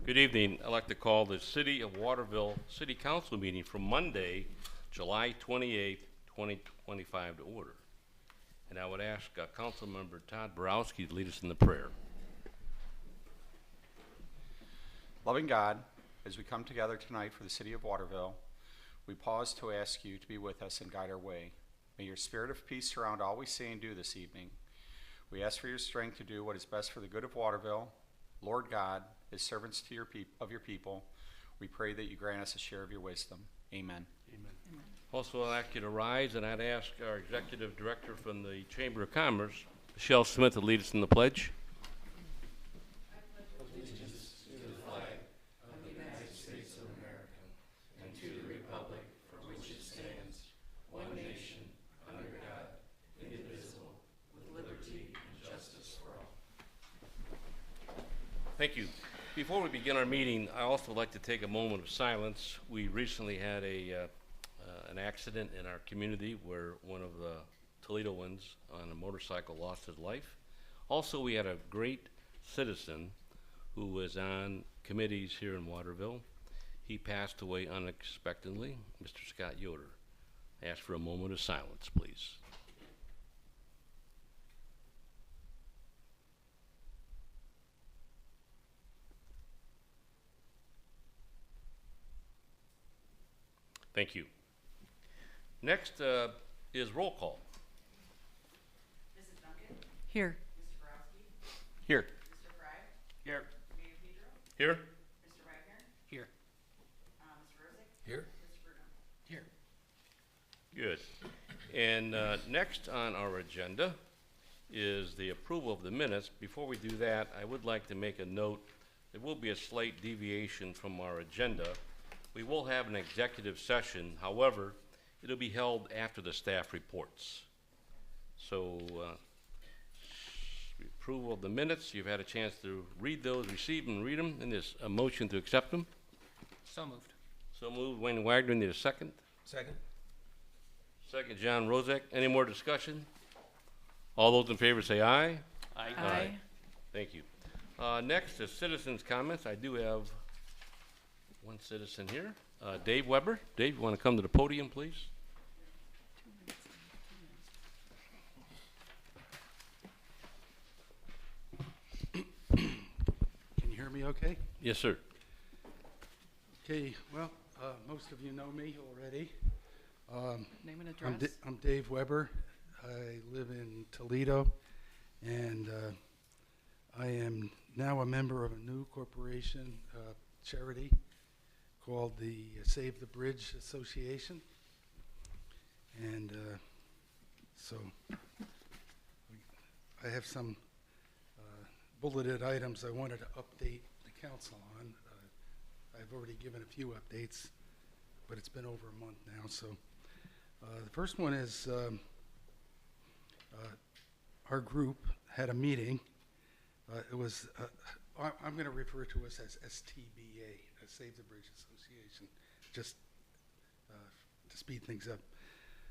Good evening. I'd like to call the City of Waterville City Council meeting for Monday, July 28th, 2025 to order. And I would ask Council Member Todd Borowski to lead us in the prayer. Loving God, as we come together tonight for the City of Waterville, we pause to ask you to be with us and guide our way. May your spirit of peace surround all we say and do this evening. We ask for your strength to do what is best for the good of Waterville. Lord God, as servants to your people, we pray that you grant us a share of your wisdom. Amen. Amen. Also, I'd ask you to rise, and I'd ask our Executive Director from the Chamber of Commerce, Michelle Smith, to lead us in the pledge. Thank you. Before we begin our meeting, I also would like to take a moment of silence. We recently had an accident in our community where one of the Toledoans on a motorcycle lost his life. Also, we had a great citizen who was on committees here in Waterville. He passed away unexpectedly, Mr. Scott Yoder. I ask for a moment of silence, please. Thank you. Next is roll call. Mrs. Duncan? Here. Mr. Borowski? Here. Mr. Fry? Here. Mayor Pedro? Here? Mr. Wagner? Here. Mr. Rosick? Here. Mr. Bruno? Here. Good. And next on our agenda is the approval of the minutes. Before we do that, I would like to make a note. There will be a slight deviation from our agenda. We will have an executive session. However, it'll be held after the staff reports. So, approval of the minutes. You've had a chance to read those, receive them, read them, and there's a motion to accept them. So moved. So moved. Wayne Wagner, need a second. Second. Second, John Rozek. Any more discussion? All those in favor say aye. Aye. Aye. Thank you. Next is citizens' comments. I do have one citizen here. Dave Weber. Dave, you want to come to the podium, please? Can you hear me okay? Yes, sir. Okay, well, most of you know me already. Name and address. I'm Dave Weber. I live in Toledo, and I am now a member of a new corporation, charity, called the Save the Bridge Association. And so I have some bulleted items I wanted to update the council on. I've already given a few updates, but it's been over a month now. So the first one is our group had a meeting. It was, I'm going to refer to us as STBA, Save the Bridge Association, just to speed things up.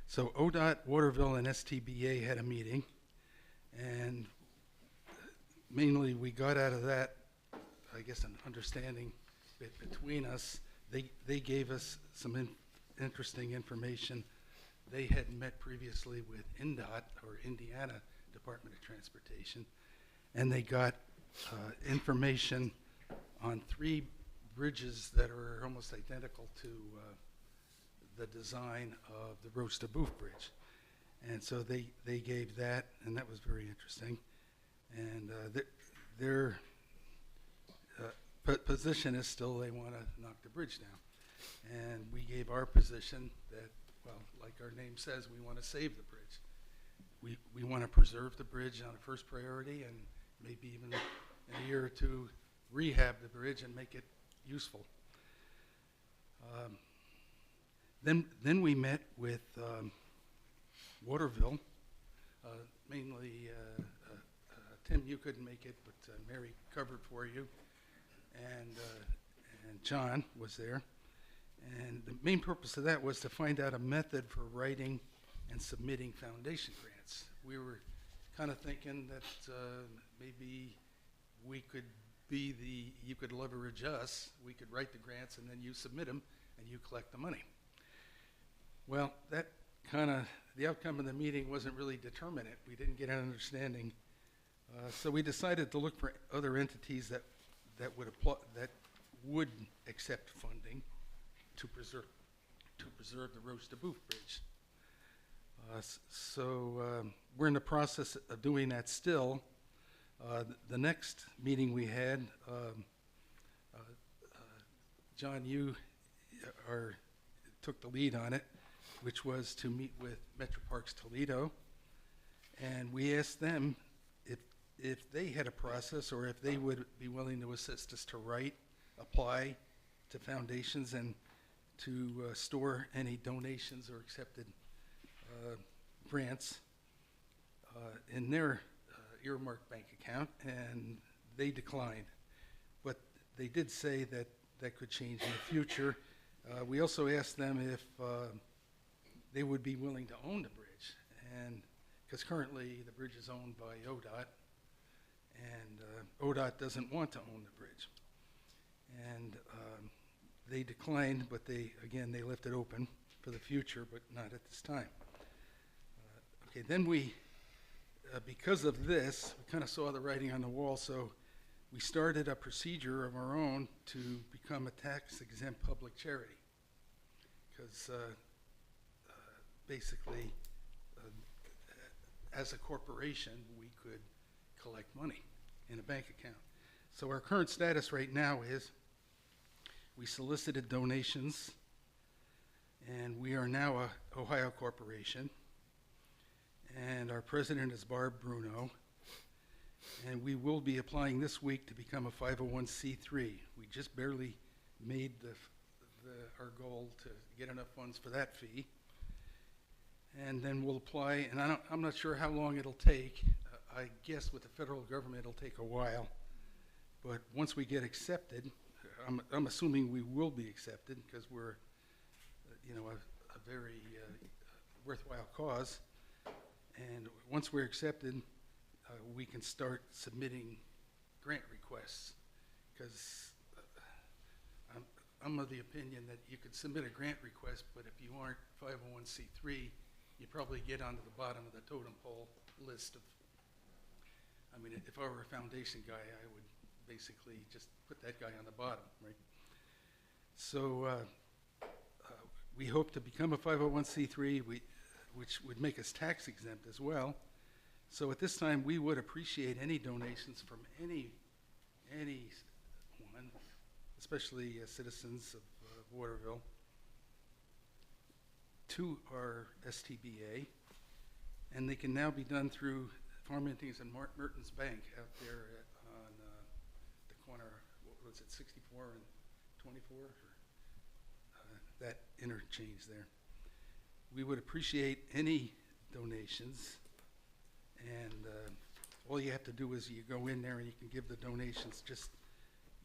So ODOT, Waterville, and STBA had a meeting, and mainly we got out of that, I guess, an understanding between us. They gave us some interesting information. They had met previously with INDOT, or Indiana Department of Transportation, and they got information on 3 bridges that are almost identical to the design of the Roast to Booth Bridge. And so they gave that, and that was very interesting. And their position is still they want to knock the bridge down. And we gave our position that, well, like our name says, we want to save the bridge. We want to preserve the bridge on a first priority, and maybe even in a year or two rehab the bridge and make it useful. Then we met with Waterville, mainly Tim, you couldn't make it, but Mary covered for you, and John was there. And the main purpose of that was to find out a method for writing and submitting foundation grants. We were kind of thinking that maybe we could be you could leverage us, we could write the grants, and then you submit them, and you collect the money. Well, the outcome of the meeting wasn't really determinate. We didn't get an understanding. So we decided to look for other entities that would accept funding to preserve the Roche de Boeuf Bridge. We're in the process of doing that still. The next meeting we had, John, you took the lead on it, which was to meet with Metro Parks Toledo, and we asked them if they had a process or if they would be willing to assist us to apply to foundations and to store any donations or accepted grants in their earmarked bank account, and they declined. But they did say that that could change in the future. We also asked them if they would be willing to own the bridge, and because currently the bridge is owned by ODOT, and ODOT doesn't want to own the bridge. And they declined, but they left it open for the future, but not at this time. Okay, then because of this, we kind of saw the writing on the wall, so we started a procedure of our own to become a tax-exempt public charity. Because basically, as a corporation, we could collect money in a bank account. So our current status right now is we solicited donations, and we are now a Ohio corporation, and our president is Barb Bruno, and we will be applying this week to become a 501c3. We just barely made our goal to get enough funds for that fee, and then we'll apply, and I'm not sure how long it'll take. I guess with the federal government it'll take a while, but once we get accepted, I'm assuming we will be accepted because we're a very worthwhile cause, and once we're accepted, we can start submitting grant requests, because I'm of the opinion that you could submit a grant request, but if you aren't 501c3, you probably get onto the bottom of the totem pole list of, if I were a foundation guy, I would basically just put that guy on the bottom, right? So we hope to become a 501c3, which would make us tax exempt as well. So at this time, we would appreciate any donations from anyone, especially citizens of Waterville, to our STBA, and they can now be done through Farm Intings and Mertens Bank out there on the corner, what was it, 64 and 24, or that interchange there. We would appreciate any donations, and all you have to do is you go in there and you can give the donations. Just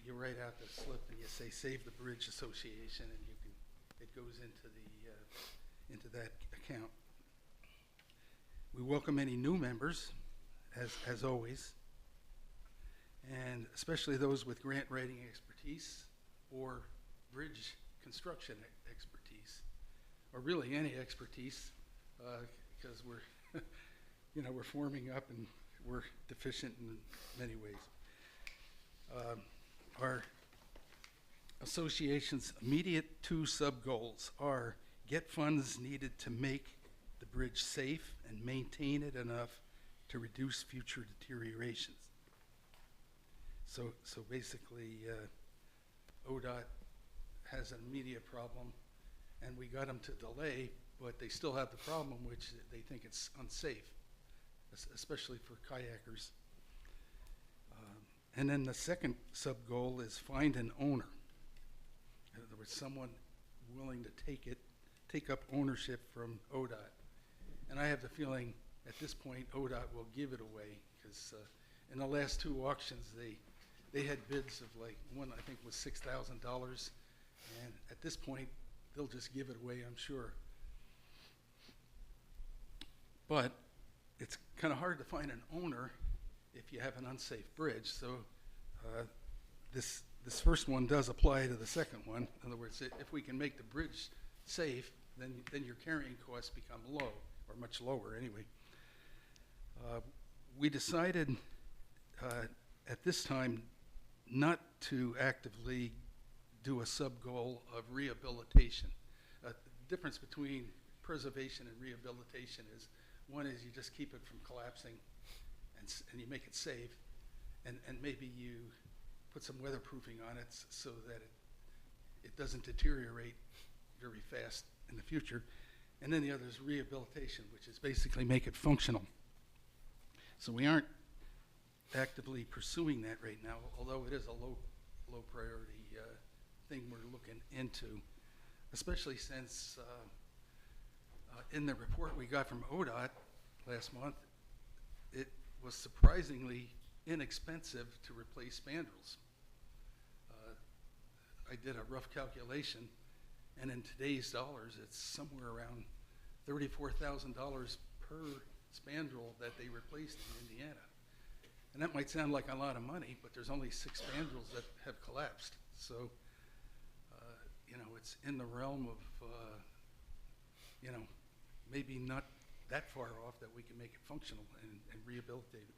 you write out the slip and you say "Save the Bridge Association," and it goes into that account. We welcome any new members, as always, and especially those with grant writing expertise or bridge construction expertise, or really any expertise, because we're we're forming up and we're deficient in many ways. Our association's immediate two sub-goals are get funds needed to make the bridge safe and maintain it enough to reduce future deteriorations. So basically, ODOT has an immediate problem, and we got them to delay, but they still have the problem, which they think it's unsafe, especially for kayakers. And then the second sub-goal is find an owner. In other words, someone willing to take up ownership from ODOT. And I have the feeling at this point ODOT will give it away, because in the last two auctions they had bids of, like, one I think was $6,000, and at this point they'll just give it away, I'm sure. But it's kind of hard to find an owner if you have an unsafe bridge, so this first one does apply to the second one. In other words, if we can make the bridge safe, then your carrying costs become low, or much lower anyway. We decided at this time not to actively do a sub-goal of rehabilitation. The difference between preservation and rehabilitation is, one is you just keep it from collapsing and you make it safe, and maybe you put some weatherproofing on it so that it doesn't deteriorate very fast in the future. And then the other is rehabilitation, which is basically make it functional. So we aren't actively pursuing that right now, although it is a low priority thing we're looking into, especially since in the report we got from ODOT last month, it was surprisingly inexpensive to replace spandrels. I did a rough calculation, and in today's dollars, it's somewhere around $34,000 per spandrel that they replaced in Indiana. And that might sound like a lot of money, but there's only 6 spandrels that have collapsed. So, you know, it's in the realm of, you know, maybe not that far off that we can make it functional and rehabilitate it.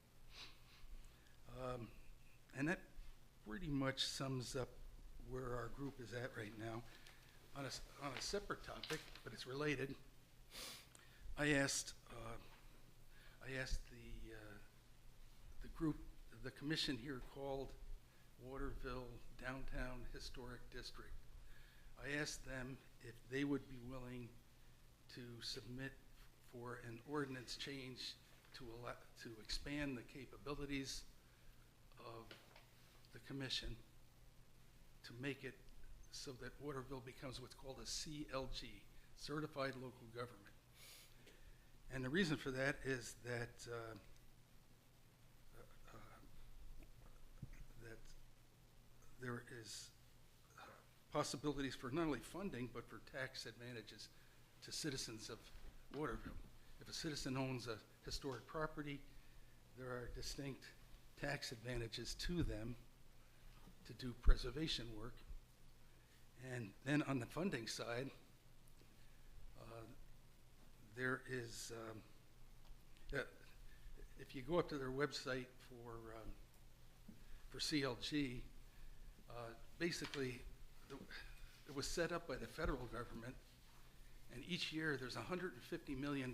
And that pretty much sums up where our group is at right now. On a separate topic, but it's related, I asked the group, the commission here called Waterville Downtown Historic District. I asked them if they would be willing to submit for an ordinance change to expand the capabilities of the commission to make it so that Waterville becomes what's called a CLG, Certified Local Government. And the reason for that is that that there is possibilities for not only funding, but for tax advantages to citizens of Waterville. If a citizen owns a historic property, there are distinct tax advantages to them to do preservation work. And then on the funding side, there is, if you go up to their website for CLG, basically it was set up by the federal government, and each year there's $150 million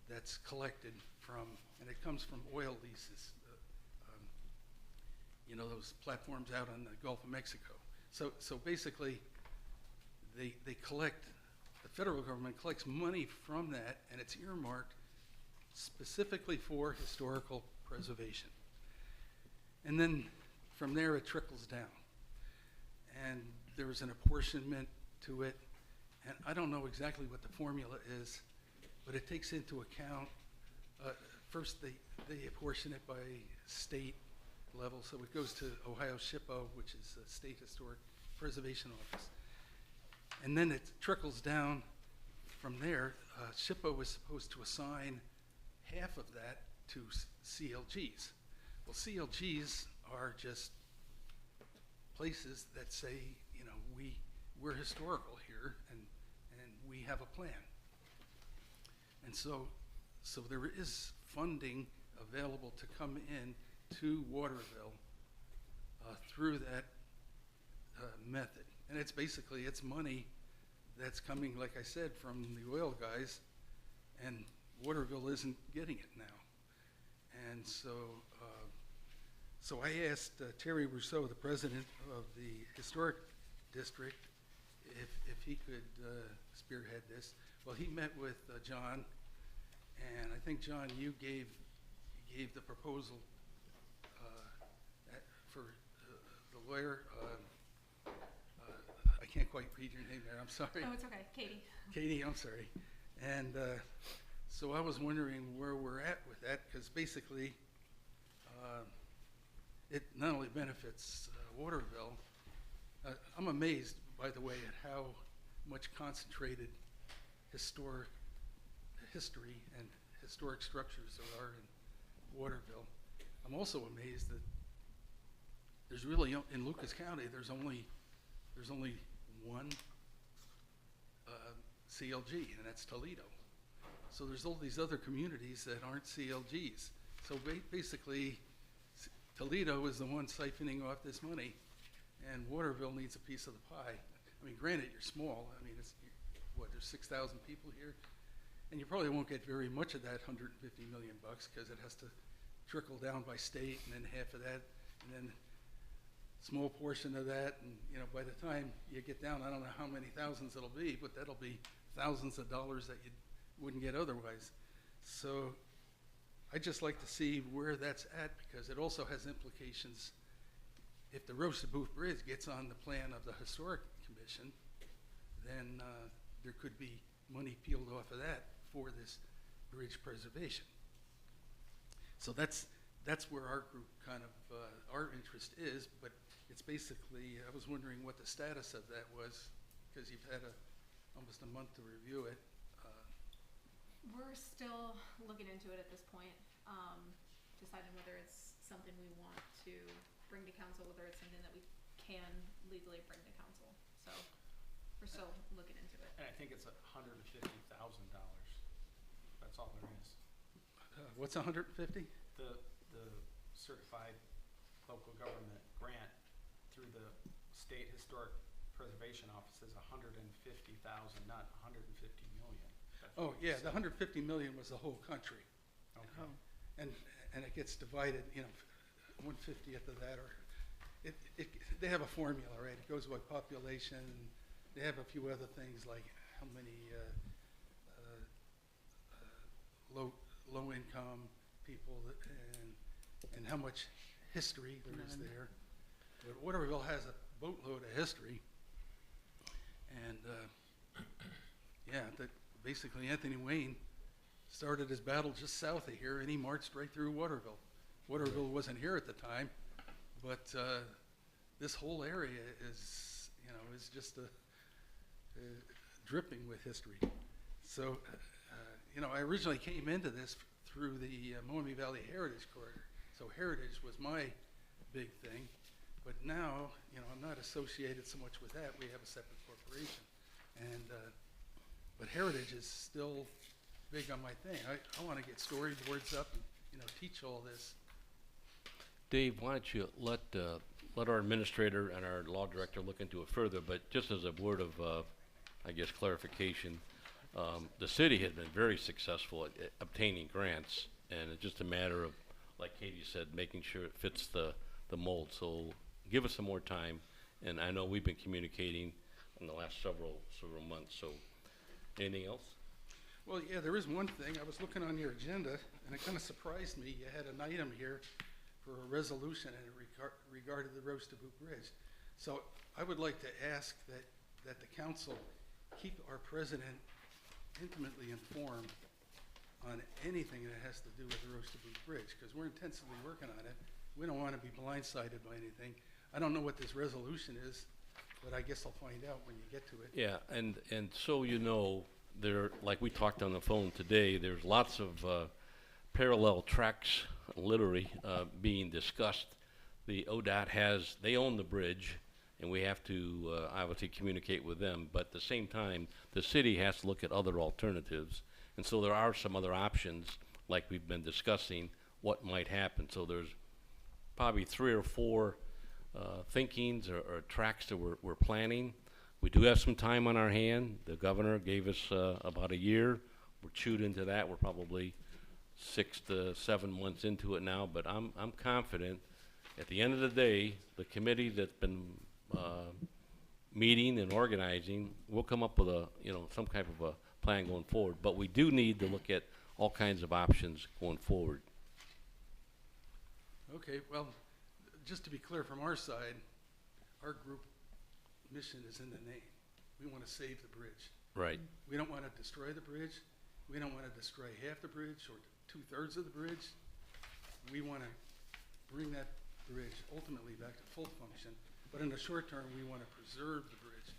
that's collected from, and it comes from oil leases, you know, those platforms out on the Gulf of Mexico. So basically, they collect, the federal government collects money from that, and it's earmarked specifically for historical preservation. And then from there it trickles down. And there's an apportionment to it, and I don't know exactly what the formula is, but it takes into account, first they apportion it by state level, so it goes to Ohio SHPO, which is the State Historic Preservation Office. And then it trickles down from there. SHPO was supposed to assign half of that to CLGs. Well, CLGs are just places that say, you know, we're historical here, and we have a plan. And so there is funding available to come in to Waterville through that method. And it's basically, it's money that's coming, like I said, from the oil guys, and Waterville isn't getting it now. And so I asked Terry Rousseau, the president of the Historic District, if he could spearhead this. Well, he met with John, and I think, John, you gave the proposal for the lawyer. I can't quite read your name there, I'm sorry. Oh, it's okay, Katie. Katie, I'm sorry. And so I was wondering where we're at with that, because basically it not only benefits Waterville, I'm amazed, by the way, at how much concentrated history and historic structures there are in Waterville. I'm also amazed that there's really, in Lucas County, there's only one CLG, and that's Toledo. So there's all these other communities that aren't CLGs. So basically, Toledo is the one siphoning off this money, and Waterville needs a piece of the pie. I mean, granted, you're small. I mean, there's 6,000 people here, and you probably won't get very much of that $150 million because it has to trickle down by state, and then half of that, and then small portion of that, and by the time you get down, I don't know how many thousands it'll be, but that'll be thousands of dollars that you wouldn't get otherwise. So I'd just like to see where that's at, because it also has implications. If the Roast Beef Bridge gets on the plan of the Historic Commission, then there could be money peeled off of that for this bridge preservation. So that's where our group kind of, our interest is, but it's basically, I was wondering what the status of that was, because you've had almost a month to review it. We're still looking into it at this point, deciding whether it's something we want to bring to council, whether it's something that we can legally bring to council. So we're still looking into it. And I think it's $150,000. That's all there is. What's 150? The certified local government grant through the State Historic Preservation Office is $150,000, not $150 million. That's Oh, what we yeah, the said. 150 million was the whole country. Okay. And it gets divided, 1/50th of that, or they have a formula, right? It goes by population. They have a few other things like how many low income people and how much history there is there. But Waterville has a boatload of history, and basically Anthony Wayne started his battle just south of here, and he marched right through Waterville. Waterville wasn't here at the time, but this whole area is just dripping with history. So, I originally came into this through the Maumee Valley Heritage Corridor. So heritage was my big thing, but now, I'm not associated so much with that. We have a separate corporation, and but heritage is still big on my thing. I want to get storyboards up and teach all this. Dave, why don't you let our administrator and our law director look into it further, but just as a word of, I guess, clarification, the city has been very successful at obtaining grants, and it's just a matter of, like Katie said, making sure it fits the mold. So give us some more time, and I know we've been communicating in the last several months. So anything else? Well, yeah, there is one thing. I was looking on your agenda, and it kind of surprised me. You had an item here for a resolution, and it regarded the Roast Beef Bridge. So I would like to ask that the council keep our president intimately informed on anything that has to do with the Roast Beef Bridge, because we're intensively working on it. We don't want to be blindsided by anything. I don't know what this resolution is, but I guess I'll find out when you get to it. Yeah, and so there, like we talked on the phone today, there's lots of parallel tracks, literally, being discussed. The ODOT they own the bridge, and we have to obviously communicate with them, but at the same time, the city has to look at other alternatives. And so there are some other options, like we've been discussing, what might happen. So there's probably 3 or 4 thinkings or tracks that we're planning. We do have some time on our hand. The governor gave us about a year. We're chewed into that. We're probably 6 to 7 months into it now, but I'm confident at the end of the day, the committee that's been meeting and organizing will come up with some type of a plan going forward. But we do need to look at all kinds of options going forward. Okay, well, just to be clear from our side, our group mission is in the name. We want to save the bridge. Right. We don't want to destroy the bridge. We don't want to destroy half the bridge or 2/3 of the bridge. We want to bring that bridge ultimately back to full function. But in the short term, we want to preserve the bridge.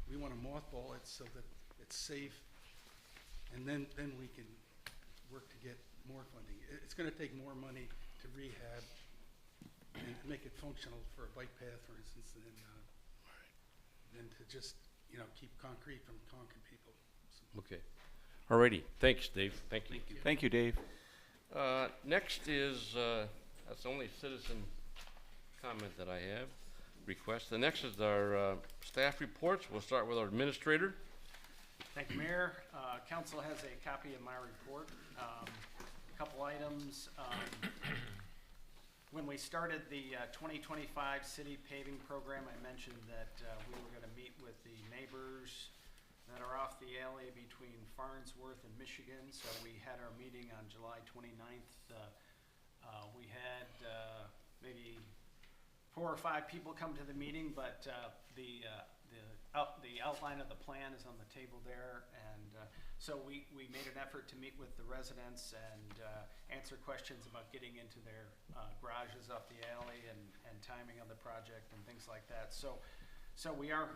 We want to mothball it so that it's safe, and then we can work to get more funding. It's going to take more money to rehab and make it functional for a bike path, for instance, and to just, keep concrete from conquering people. So, Okay. Alrighty, thanks, Dave, thank you. Thank you, Dave. Next is, that's the only citizen comment that I have, request. The next is our staff reports. We'll start with our administrator. Thank you, Mayor. Council has a copy of my report. A couple items. When we started the 2025 city paving program, I mentioned that we were going to meet with the neighbors that are off the alley between Farnsworth and Michigan. So we had our meeting on July 29th. We had maybe 4 or 5 people come to the meeting, but the outline of the plan is on the table there, and so we made an effort to meet with the residents and answer questions about getting into their garages up the alley and timing of the project and things like that. So we are,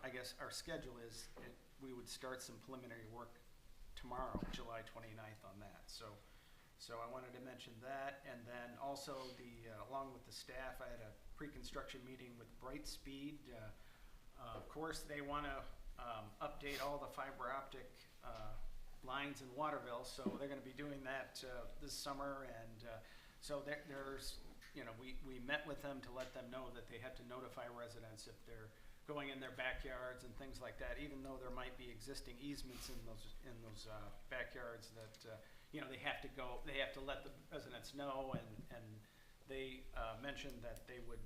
I guess our schedule is, we would start some preliminary work tomorrow, July 29th on that. So I wanted to mention that, and then also along with the staff, I had a pre-construction meeting with Brightspeed. Of course, they want to update all the fiber optic lines in Waterville, so they're going to be doing that this summer. And so there's, we met with them to let them know that they have to notify residents if they're going in their backyards and things like that, even though there might be existing easements in those backyards that they have to let the residents know, and they mentioned that they would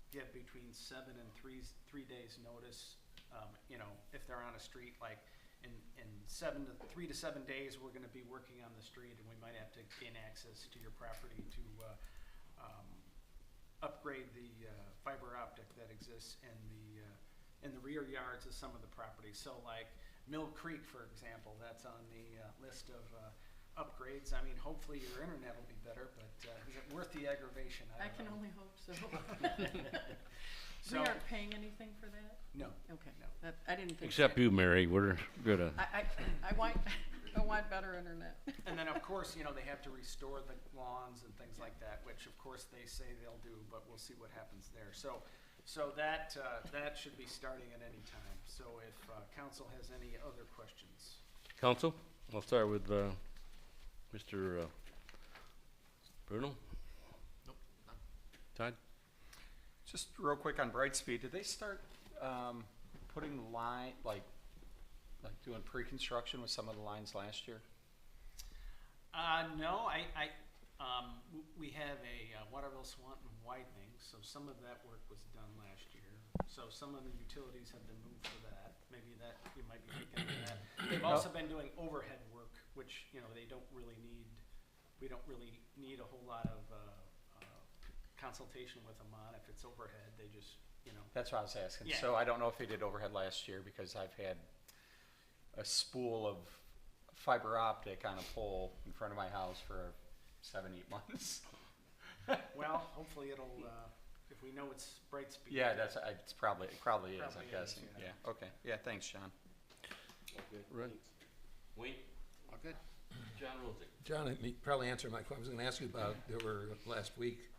give between 7 and 3 days notice. If they're on a street, like in 3 to 7 days, we're going to be working on the street, and we might have to gain access to your property to upgrade the fiber optic that exists in the rear yards of some of the properties. So like Mill Creek, for example, that's on the list of upgrades. I mean, hopefully your internet will be better, but is it worth the aggravation? I don't can know. only hope so. So, We aren't paying anything for that? no. Okay, No. I didn't think. Except so. you, Mary, we're gonna, I want better internet. And then, of course, they have to restore the lawns and things like that, which, of course, they say they'll do, but we'll see what happens there. So that should be starting at any time. So if council has any other questions. council, I'll start with Mr. Bruno. Nope, none. Todd? Just real quick on Brightspeed, did they start putting line, like doing pre-construction with some of the lines last year? No, we have a Waterville Swanton widening, so some of that work was done last year. So some of the utilities have been moved for that. Maybe that, you might be thinking of that. They've also been doing overhead work, which, they don't really need, we don't really need a whole lot of consultation with them on. If it's overhead, they just, That's what I was asking. Yeah. So I don't know if they did overhead last year, because I've had a spool of fiber optic on a pole in front of my house for 7-8 months. well, hopefully it'll, if we know it's Brightspeed. Yeah, it probably is, Probably I'm is, guessing. yeah. Yeah, okay. Yeah, thanks, John. Right. Wayne? All good. John Rosick. John, you probably answered my question. I was going to ask you about, there were last week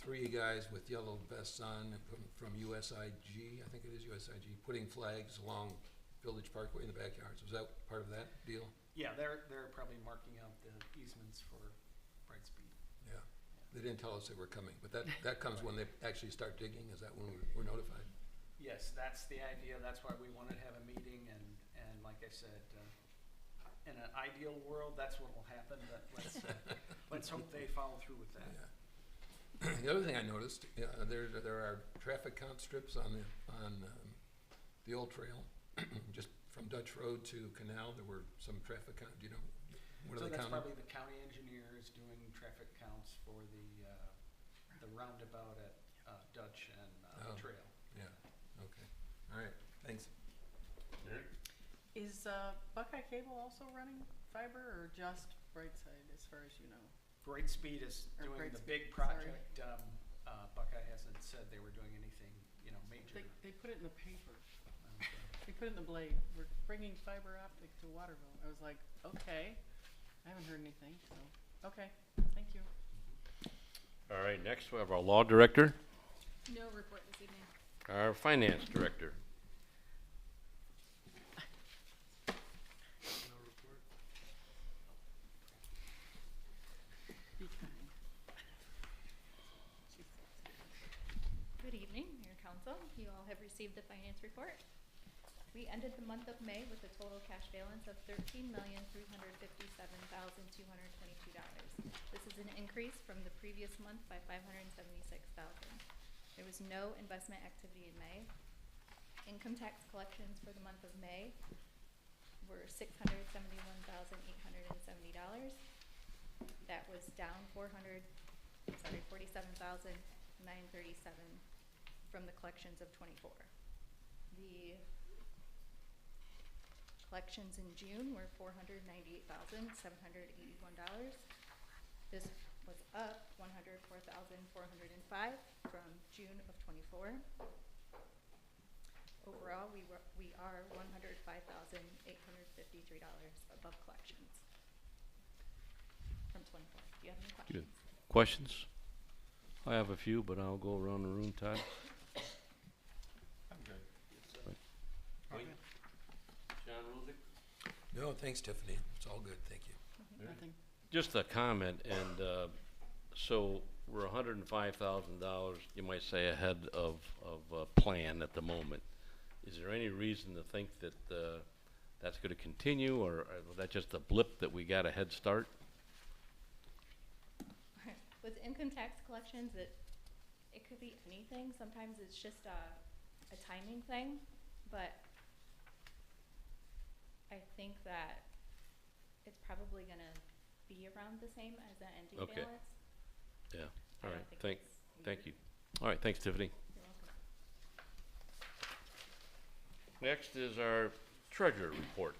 3 guys with yellow vests on from USIG, I think it is USIG, putting flags along Village Parkway in the backyards. Was that part of that deal? Yeah, they're probably marking out the easements for Brightspeed. Yeah. They didn't tell us they were coming, but that comes when they actually start digging. Is that when we're notified? Yes, that's the idea. That's why we wanted to have a meeting, and like I said, in an ideal world, that's what will happen, but let's hope they follow through with that. Yeah. The other thing I noticed, there are traffic count strips on the old trail, just from Dutch Road to Canal. There were some traffic count. Do you know what So are they that's counting? probably the county engineers doing traffic counts for the roundabout at Dutch and the Oh. trail. Yeah. Okay. All right. Thanks. Mary? Is Buckeye Cable also running fiber, or just Brightside, as far as you know? Brightspeed is Or doing the Brightspeed, big sorry. project. Buckeye hasn't said they were doing anything, major. They put it in the paper. Um, They put it in the Blade. We're bringing fiber optic to Waterville. I was like, okay. I haven't heard anything, so, okay, thank you. All right, next we have our law director, No report this evening. our finance director. Be kind. Good evening, Mayor Council. You all have received the finance report. We ended the month of May with a total cash balance of $13,357,222. This is an increase from the previous month by $576,000. There was no investment activity in May. Income tax collections for the month of May were $671,870. That was down $47,937 from the collections of 24. The collections in June were $498,781. This was up $104,405 from June of 24. Overall, we are $105,853 above collections from 24. Do you have any questions? Good. Questions? I have a few, but I'll go around the room. Todd? I'm good. John Ruzick? No, thanks, Tiffany. It's all good, thank you. Nothing. Just a comment, and so we're $105,000, you might say, ahead of plan at the moment. Is there any reason to think that that's going to continue, or was that just a blip that we got a head start? With income tax collections, it could be anything. Sometimes it's just a timing thing, but I think that it's probably gonna be around the same as the ending Okay. balance. Yeah, I all don't right, think thank it's you. All right, thanks, Tiffany. You're welcome. Next is our treasurer report.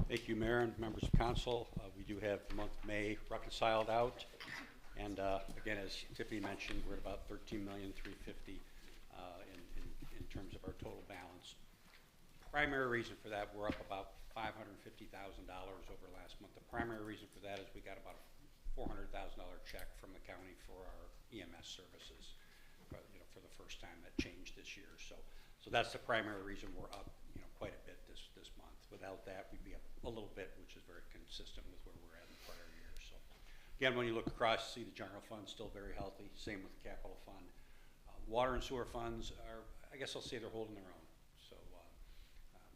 Thank you, Mayor and members of council. We do have the month of May reconciled out. And again, as Tiffany mentioned, we're at about $13,350,000 in terms of our total balance. Primary reason for that, we're up about $550,000 over last month. The primary reason for that is we got about a $400,000 check from the county for our EMS services, for the first time. That changed this year. So that's the primary reason we're up, quite a bit this month. Without that, we'd be up a little bit, which is very consistent with where we're at in prior years. So again, when you look across, you see the general fund still very healthy. Same with the capital fund. Water and sewer funds are, I guess I'll say they're holding their own. So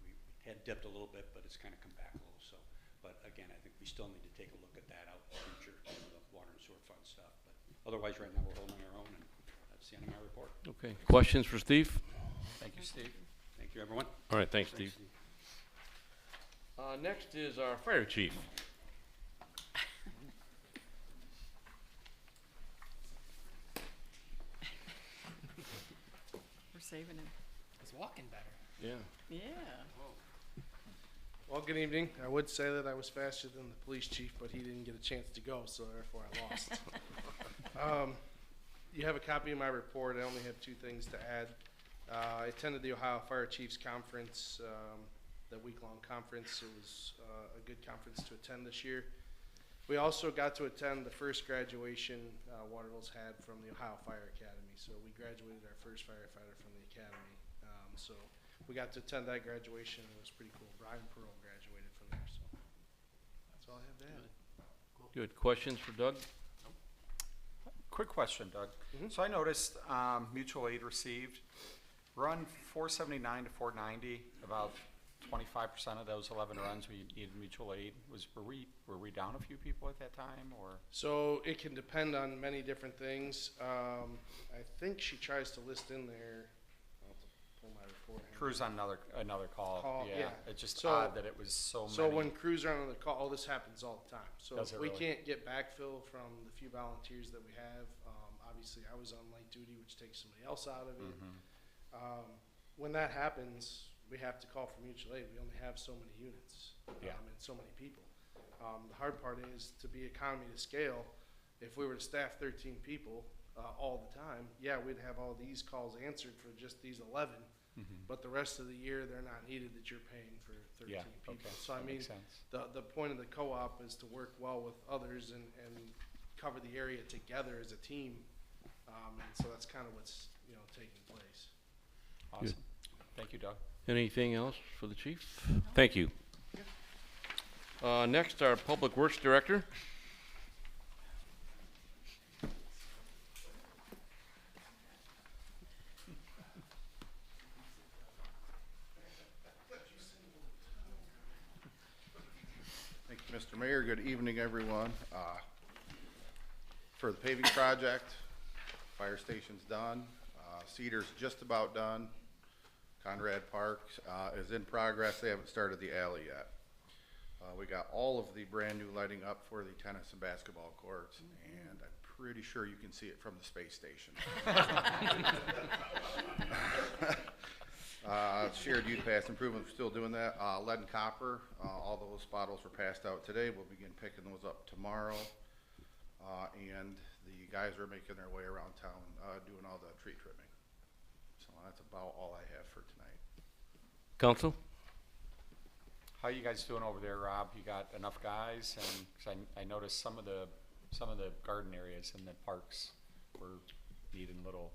we had dipped a little bit, but it's kind of come back a little. So, but again, I think we still need to take a look at that out in the future, the water and sewer fund stuff. But otherwise, right now we're holding our own, and that's the end of my report. Okay, questions for Steve? Thank you, Steve. Thank you, everyone. All right, thanks, Steve. Next is our fire chief. We're saving him. He's walking better. Yeah. Yeah. Well, good evening. I would say that I was faster than the police chief, but he didn't get a chance to go, so therefore I lost. You have a copy of my report. I only have two things to add. I attended the Ohio Fire Chiefs Conference, the week-long conference. It was a good conference to attend this year. We also got to attend the first graduation Waterville's had from the Ohio Fire Academy. So we graduated our first firefighter from the academy. So we got to attend that graduation, and it was pretty cool. Brian Pearl graduated from there, so that's all I have to add. Good. Questions for Doug? Quick question, Doug. So I noticed mutual aid received, run 479 to 490, about 25% of those 11 runs we needed mutual aid. Were we down a few people at that time, or? So it can depend on many different things. I think she tries to list in there. I'll have to pull my report. here. Crews on another call. Yeah. It's just So- odd that it was so So many. when crews are on the call, all this happens all the time. So Does if it we really? can't get backfill from the few volunteers that we have, obviously I was on light duty, which takes somebody else out of it. When that happens, we have to call for mutual aid. We only have so many units Yeah. and so many people. The hard part is to be economy to scale. If we were to staff 13 people, all the time, yeah, we'd have all these calls answered for just these 11. But the rest of the year, they're not needed that you're paying for 13 Yeah, people. okay, So I that mean, makes sense. the point of the co-op is to work well with others and cover the area together as a team. And so that's kind of what's, taking place. Awesome. Thank you, Doug. Anything else for the chief? Thank you. Next, our Public Works Director. Thank you, Mr. Mayor. Good evening, everyone. For the paving project, fire station's done. Cedar's just about done. Conrad Park is in progress. They haven't started the alley yet. We got all of the brand new lighting up for the tennis and basketball courts, and I'm pretty sure you can see it from the space station. Shared youth pass improvement, we're still doing that. Lead and copper, all those bottles were passed out today. We'll begin picking those up tomorrow. And the guys are making their way around town, doing all the tree trimming. So that's about all I have for tonight. Council? How you guys doing over there, Rob? You got enough guys? And 'cause I noticed some of the garden areas in the parks were needing little.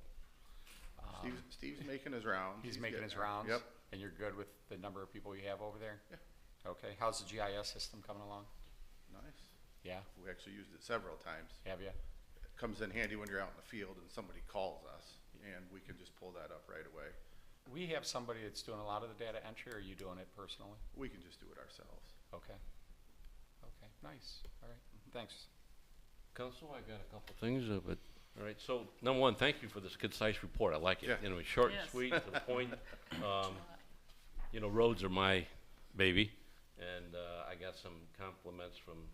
Steve's making his rounds. He's making his rounds. Yep. And you're good with the number of people you have over there? Yeah. Okay. How's the GIS system coming along? Nice. Yeah. We actually used it several times. Have you? It comes in handy when you're out in the field and somebody calls us, and we can just pull that up right away. We have somebody that's doing a lot of the data entry, or are you doing it personally? We can just do it ourselves. Okay. Okay. Nice. All right. Thanks. Council, I got a couple things, but, all right, so, number one, thank you for this concise report, I like it. Yeah. It's short and Yes. sweet, to the point. Roads are my baby, and, I got some compliments from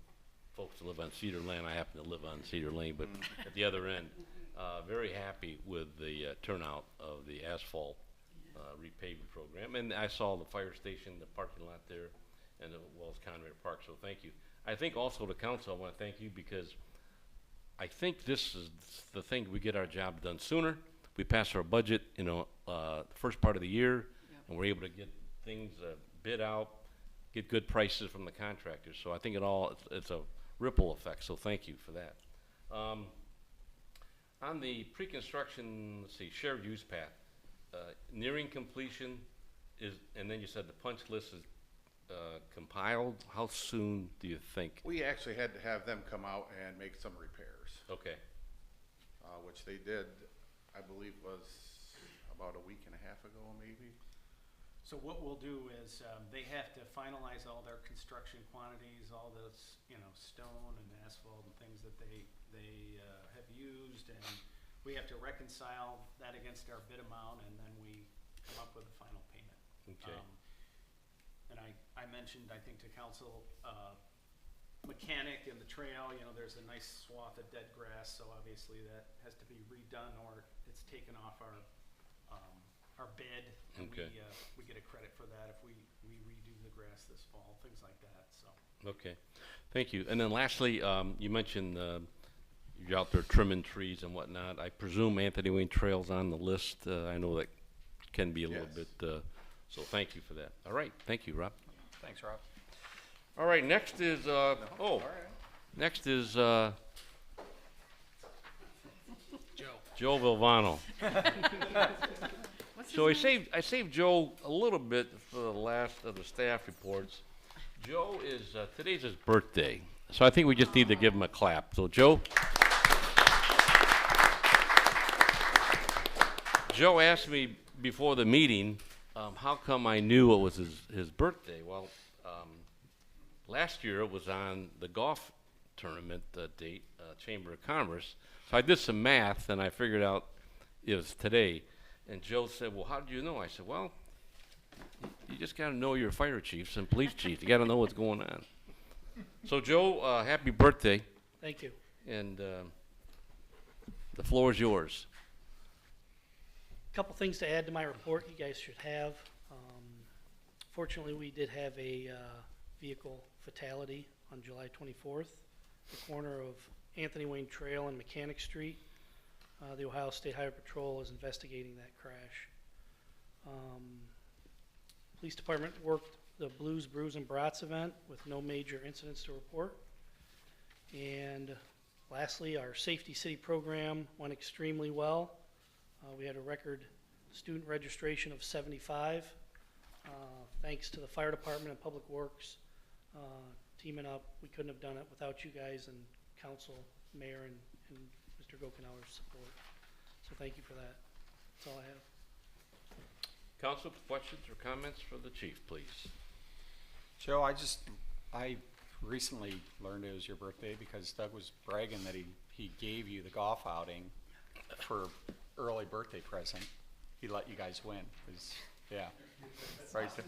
folks that live on Cedar Lane. I happen to live on Cedar Lane, but at the other end, very happy with the turnout of the asphalt repaving program. And I saw the fire station, the parking lot there, and as well as Conrad Park, so thank you. I think also the council, I want to thank you because I think this is the thing, we get our job done sooner. We pass our budget, the first part of the year, and we're able to get things bid out, get good prices from the contractors. So I think it's a ripple effect, so thank you for that. On the pre-construction, let's see, shared use path, nearing completion and then you said the punch list is compiled. How soon do you think? We actually had to have them come out and make some repairs, Okay, which they did, I believe was about a week and a half ago, maybe. So what we'll do is, they have to finalize all their construction quantities, all this, stone and asphalt and things that they have used, and we have to reconcile that against our bid amount, and then we come up with a final payment. okay. And I mentioned, I think to council, mechanic and the trail, there's a nice swath of dead grass, so obviously that has to be redone or it's taken off our bid. And Okay. we get a credit for that if we redo the grass this fall, things like that, so. Okay, thank you. And then lastly, you mentioned you're out there trimming trees and whatnot. I presume Anthony Wayne Trail's on the list. I know that can be a little Yes. bit, so thank you for that. All right, thank you, Rob. Thanks, Rob. All right, next is, next is Joe. Joe Vilvano. What's So his name? I saved Joe a little bit for the last of the staff reports. Joe is, today's his birthday, so I think we just need to give him a clap. So Joe? Joe asked me before the meeting, how come I knew it was his birthday? Well, last year it was on the golf tournament date, Chamber of Commerce. So I did some math and I figured out it was today. And Joe said, well, how did you know? I said, well, you just got to know your fire chiefs and police chiefs. You got to know what's going on. So Joe, happy birthday. Thank you. And the floor is yours. Couple things to add to my report you guys should have. Fortunately, we did have a vehicle fatality on July 24th, the corner of Anthony Wayne Trail and Mechanic Street. The Ohio State Highway Patrol is investigating that crash. Police Department worked the Blues, Brews, and Brats event with no major incidents to report. And lastly, our Safety City program went extremely well. We had a record student registration of 75, thanks to the Fire Department and Public Works teaming up. We couldn't have done it without you guys and council, mayor, and Mr. Gokenauer's support. So thank you for that. That's all I have. Council, questions or comments for the chief, please? Joe, I recently learned it was your birthday because Doug was bragging that he gave you the golf outing for early birthday present. He let you guys win. Yeah. Right there.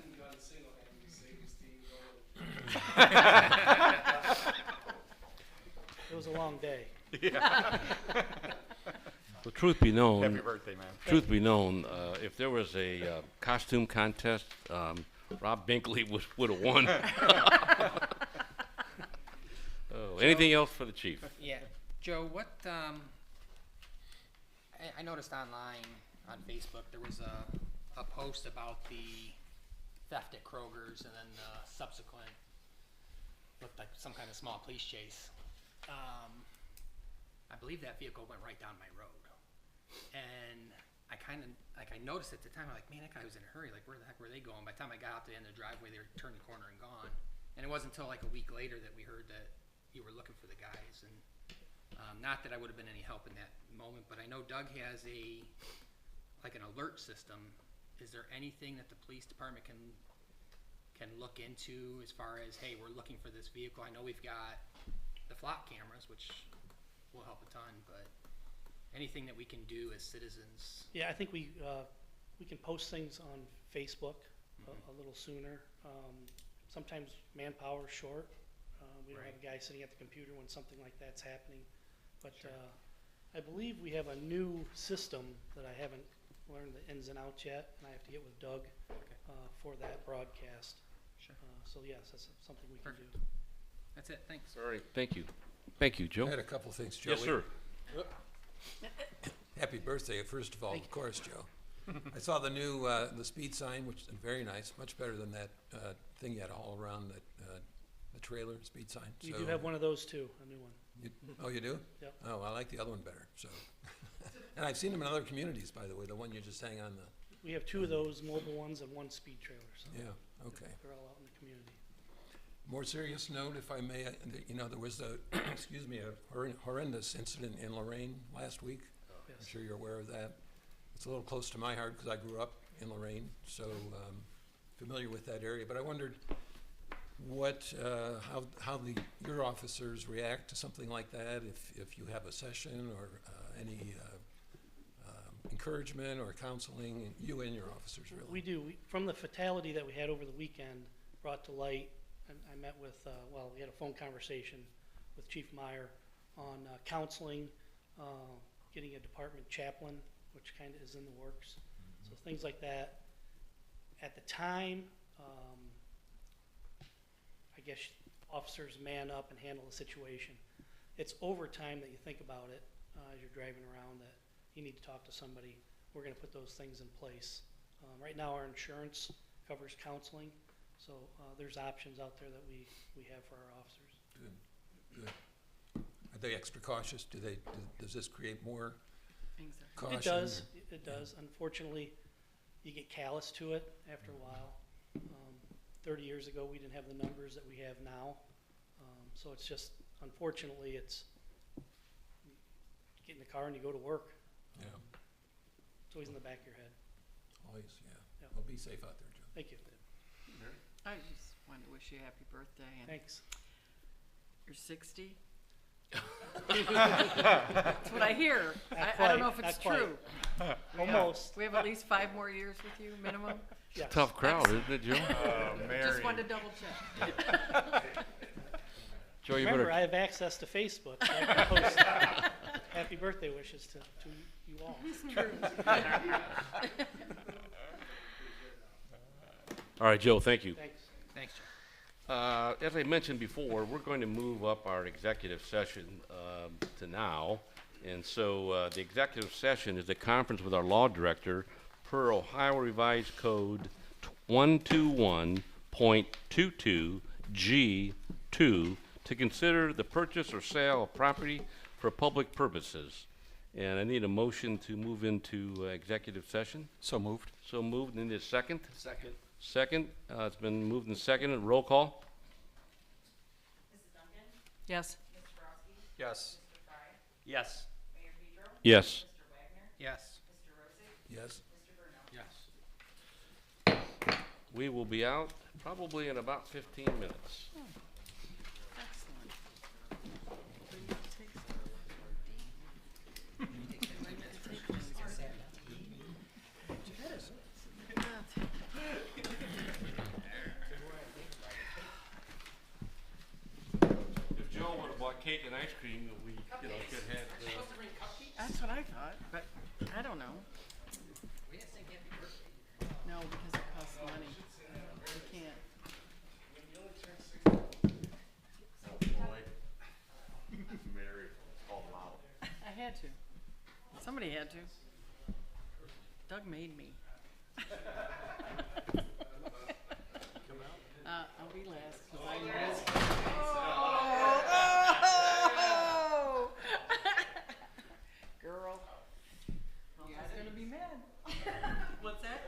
It was a long day. Yeah. Well, truth be known, Happy birthday, man. truth be known, if there was a costume contest, Rob Binkley would have won. Oh, anything else for the chief? Yeah, Joe, what, I noticed online on Facebook, there was a post about the theft at Kroger's and then the subsequent, looked like some kind of small police chase. I believe that vehicle went right down my road. And I kind of, like, I noticed at the time, I'm like, man, that guy was in a hurry. Like, where the heck were they going? By the time I got out to the end of the driveway, they were turned the corner and gone. And it wasn't until like a week later that we heard that you were looking for the guys. And not that I would have been any help in that moment, but I know Doug has like an alert system. Is there anything that the police department can look into as far as, hey, we're looking for this vehicle? I know we've got the flop cameras, which will help a ton, but anything that we can do as citizens? Yeah, I think we can post things on Facebook a little sooner. Sometimes manpower is short. We don't have a guy sitting at the computer when something like that's happening. But I believe we have a new system that I haven't learned the ins and outs yet, and I have to get with Doug for that broadcast. Sure. So yes, that's something we can do. That's it, thanks. All right, thank you. Thank you, Joe. I had a couple things, Joe. Yes, sir. Happy birthday, first of all, of course, Joe. I saw the new, the speed sign, which is very nice, much better than that thing you had all around the trailer, speed sign. We So- do have one of those too, a new one. Oh, you do? Yep. Oh, I like the other one better, so. And I've seen them in other communities, by the way, the one you just hang on the, We have two of those mobile ones and one speed trailer, so yeah, okay. they're all out in the community. More serious note, if I may, you know, there was a, excuse me, a horrendous incident in Lorraine last week. I'm Yes. sure you're aware of that. It's a little close to my heart because I grew up in Lorraine, so familiar with that area. But I wondered what, how your officers react to something like that, if you have a session or any encouragement or counseling, you and your officers, really. We do. From the fatality that we had over the weekend, brought to light, and I met with, we had a phone conversation with Chief Meyer on counseling, getting a department chaplain, which kind of is in the works. So things like that. At the time, I guess officers man up and handle the situation. It's overtime that you think about it as you're driving around that you need to talk to somebody. We're going to put those things in place. Right now, our insurance covers counseling, so there's options out there that we have for our officers. Good, good. Are they extra cautious? Does this create more caution? It does. It does. Unfortunately, you get callous to it after a while. 30 years ago, we didn't have the numbers that we have now. So it's just, unfortunately, it's you get in the car and you go to work. Yeah, It's always in the back of your head. always, yeah. Yep. Well, be safe out there, Joe. Thank you. I just wanted to wish you a happy birthday, and Thanks. you're 60? That's what I hear. I don't know if Not it's quite. true. Almost. We have at least 5 more years with you, minimum. Yes. Tough crowd, isn't it, Joe? Just wanted to double check. Joe, you Remember, better, I have access to Facebook. So I can post happy birthday wishes to you all. all right, Joe, thank you. Thanks. Thanks, Joe. As I mentioned before, we're going to move up our executive session to now. And so the executive session is a conference with our law director per Ohio Revised Code 121.22G2 to consider the purchase or sale of property for public purposes. And I need a motion to move into executive session. So moved. So moved. Need a second? Second. Second. It's been moved and seconded. Roll call. Mrs. Duncan? Yes. Mr. Borowski? Yes. Mr. Fry? Yes. Mayor Pedro? Yes. Mr. Wagner? Yes. Mr. Rosick? Yes. Mr. Bruno? Yes. We will be out probably in about 15 minutes. Excellent. If Joe would have bought cake and ice cream, we, could have. That's what I thought, but I don't know. No, because it costs money. You can't. I had to. Somebody had to. Doug made me. I'll be last because I missed. Oh! Girl. You guys are gonna be mad. What's that?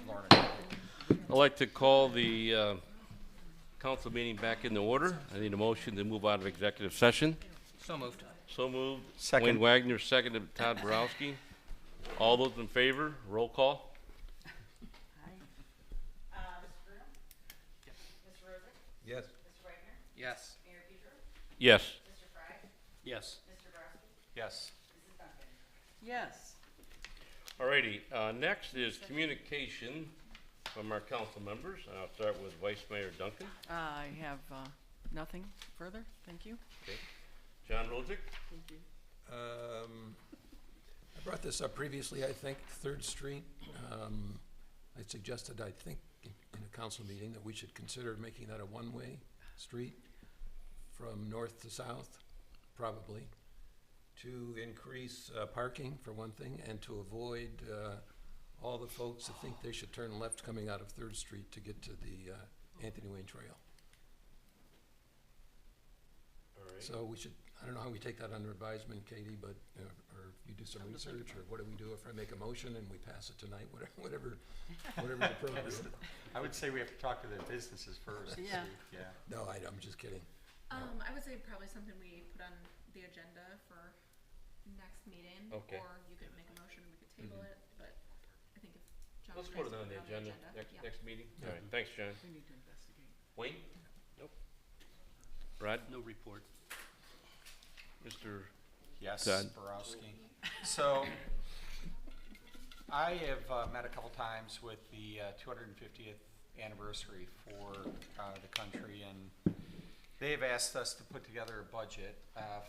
Lauren. I'd like to call the council meeting back into order. I need a motion to move out of executive session. So moved. So moved. Second. Wayne Wagner, seconded Todd Borowski. All those in favor, roll call. Mr. Bruno? Mr. Rosen? Yes. Mr. Wagner? Yes. Mayor Petro? Yes. Mr. Fry? Yes. Mr. Borowski? Yes. Mrs. Duncan? Yes. Alrighty, next is communication from our council members. And I'll start with Vice Mayor Duncan. I have nothing further. Thank you. Okay. John Rozick. Thank you. I brought this up previously, I think, 3rd Street. I suggested, I think, in a council meeting that we should consider making that a one-way street from north to south, probably, to increase parking, for one thing, and to avoid all the folks that think they should turn left coming out of 3rd Street to get to the Anthony Wayne Trail. All right. So we should, I don't know how we take that under advisement, Katie, but, or if you do some research, or what do we do if I make a motion and we pass it tonight, whatever the appropriate. I would say we have to talk to the businesses first. Yeah. Yeah. No, I'm just kidding. I would say probably something we put on the agenda for next meeting. Okay. Or you could make a motion and we could table it, but I think if John. Let's would put it like on to the agenda yeah. next meeting. Yeah. All right, thanks, John. We need to investigate. Wayne? Nope. Brad? No report. Mr. Yes, Todd. Borowski. So, I have met a couple times with the 250th anniversary for the country, and they've asked us to put together a budget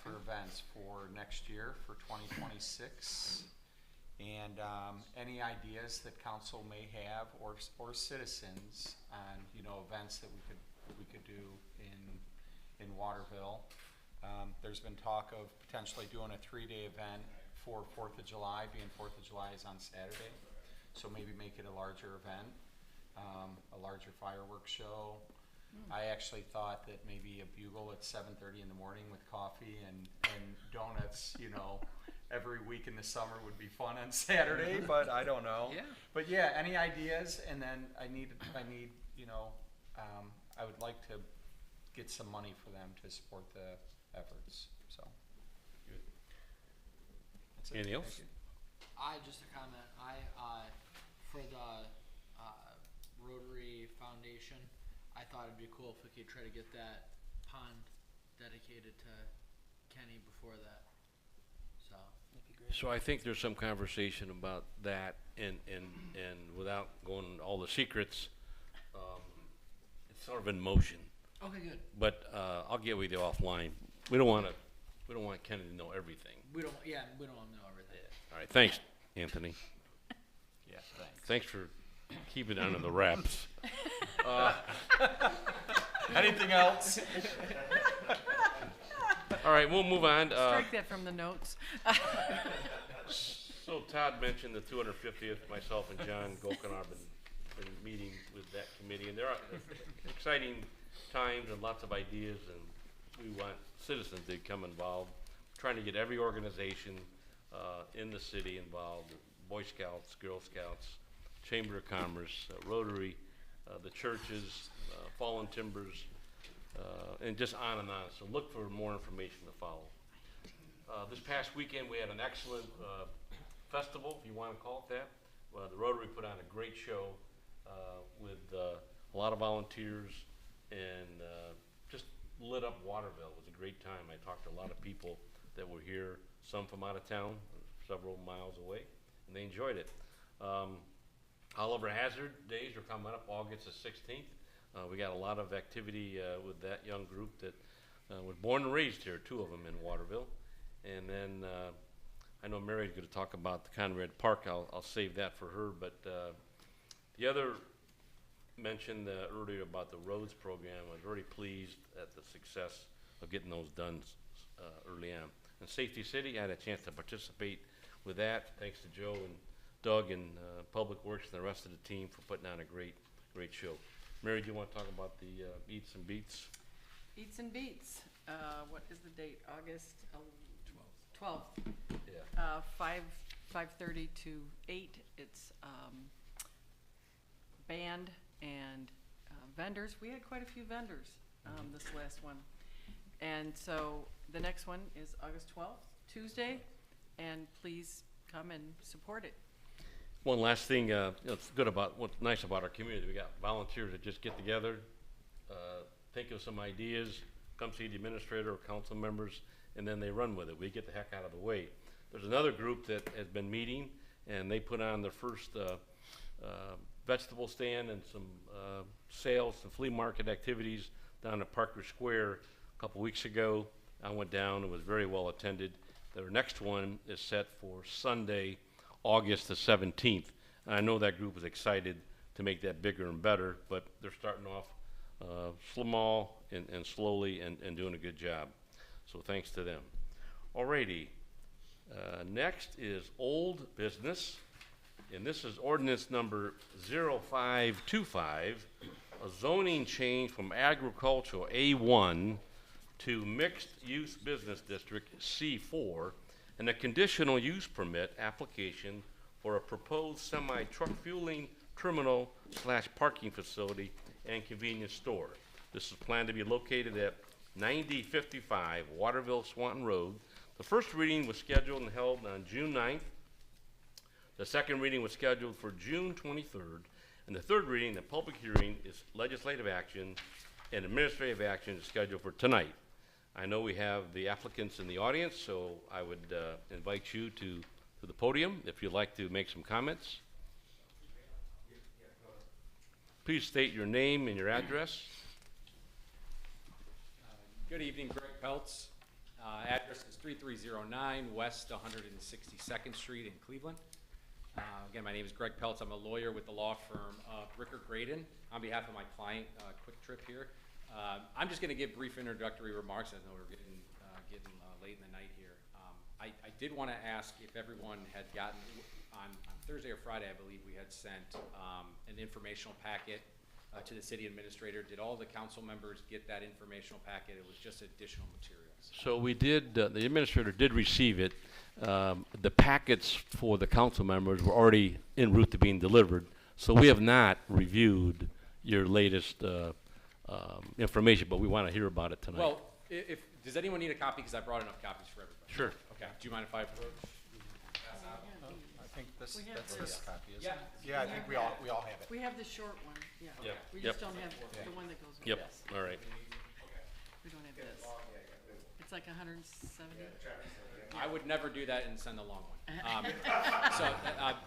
for events for next year, for 2026. And any ideas that council may have, or citizens, on events that we could do in Waterville. There's been talk of potentially doing a 3-day event for 4th of July, being 4th of July is on Saturday. So maybe make it a larger event, a larger fireworks show. I actually thought that maybe a bugle at 7:30 in the morning with coffee and donuts, every week in the summer would be fun on Saturday, but I don't know. Yeah. But yeah, any ideas? And then I need, I would like to get some money for them to support the efforts, so. Good. That's it. Anything else? Thank you. Just a comment. For the Rotary Foundation, I thought it'd be cool if we could try to get that pond dedicated to Kenny before that. So. That'd be great. So I think there's some conversation about that, and without going into all the secrets, it's sort of in motion. Okay, good. But I'll get with you offline. We don't want Kenny to know everything. We don't want to know everything. All right, thanks, Anthony. Yeah, thanks. Thanks for keeping it under the wraps. Anything else? All right, we'll move on. Strike that from the notes. So Todd mentioned the 250th. Myself and John Gokenar been meeting with that committee, and there are exciting times and lots of ideas, and we want citizens to become involved. Trying to get every organization in the city involved: Boy Scouts, Girl Scouts, Chamber of Commerce, Rotary, the churches, Fallen Timbers, and just on and on. So look for more information to follow. This past weekend we had an excellent festival, if you want to call it that. The Rotary put on a great show with a lot of volunteers, and just lit up Waterville. It was a great time. I talked to a lot of people that were here, some from out of town, several miles away, and they enjoyed it. Oliver Hazard Days are coming up August the 16th. We got a lot of activity with that young group that was born and raised here, 2 of them in Waterville. And then I know Mary's going to talk about the Conrad Park. I'll save that for her. But the other mentioned earlier about the roads program. I was very pleased at the success of getting those done early on. And Safety City, I had a chance to participate with that. Thanks to Joe and Doug and Public Works and the rest of the team for putting on a great show. Mary, do you want to talk about the Eats and Beats? Eats and Beats. What is the date? August 12th. Yeah. 5:30 to 8. It's band and vendors. We had quite a few vendors this last one. And so the next one is August 12th, Tuesday, and please come and support it. One last thing, it's good about, what's nice about our community, we got volunteers that just get together, think of some ideas, come see the administrator or council members, and then they run with it. We get the heck out of the way. There's another group that has been meeting, and they put on their first vegetable stand and some sales, some flea market activities down at Parker Square a couple weeks ago. I went down, it was very well attended. Their next one is set for Sunday, August the 17th. And I know that group is excited to make that bigger and better, but they're starting off small and slowly and doing a good job. So thanks to them. Alrighty, next is old business, and this is ordinance number 0525, a zoning change from agricultural A1 to mixed use business district C4, and a conditional use permit application for a proposed semi-truck fueling terminal / parking facility and convenience store. This is planned to be located at 9055 Waterville Swanton Road. The first reading was scheduled and held on June 9th. The second reading was scheduled for June 23rd. And the third reading, the public hearing, is legislative action, and administrative action is scheduled for tonight. I know we have the applicants in the audience, so I would invite you to the podium if you'd like to make some comments. Please state your name and your address. Good evening, Greg Peltz. Address is 3309 West 162nd Street in Cleveland. Again, my name is Greg Peltz. I'm a lawyer with the law firm Bricker Graydon. On behalf of my client, Quick Trip here, I'm just going to give brief introductory remarks. I know we're getting late in the night here. I did want to ask if everyone had gotten, on Thursday or Friday, I believe we had sent an informational packet to the city administrator. Did all the council members get that informational packet? It was just additional materials. So we did, the administrator did receive it. The packets for the council members were already en route to being delivered. So we have not reviewed your latest information, but we want to hear about it tonight. Well, if does anyone need a copy? Because I brought enough copies for everybody. Sure. Okay. Do you mind if I approach? I think that's this. this copy, isn't Yeah. it? Yeah, I think we all have it. We have the short one, yeah. Yep. We Yep. just don't have the one that goes with Yep, this. all right. We don't have this. It's like 170. I would never do that and send a long one.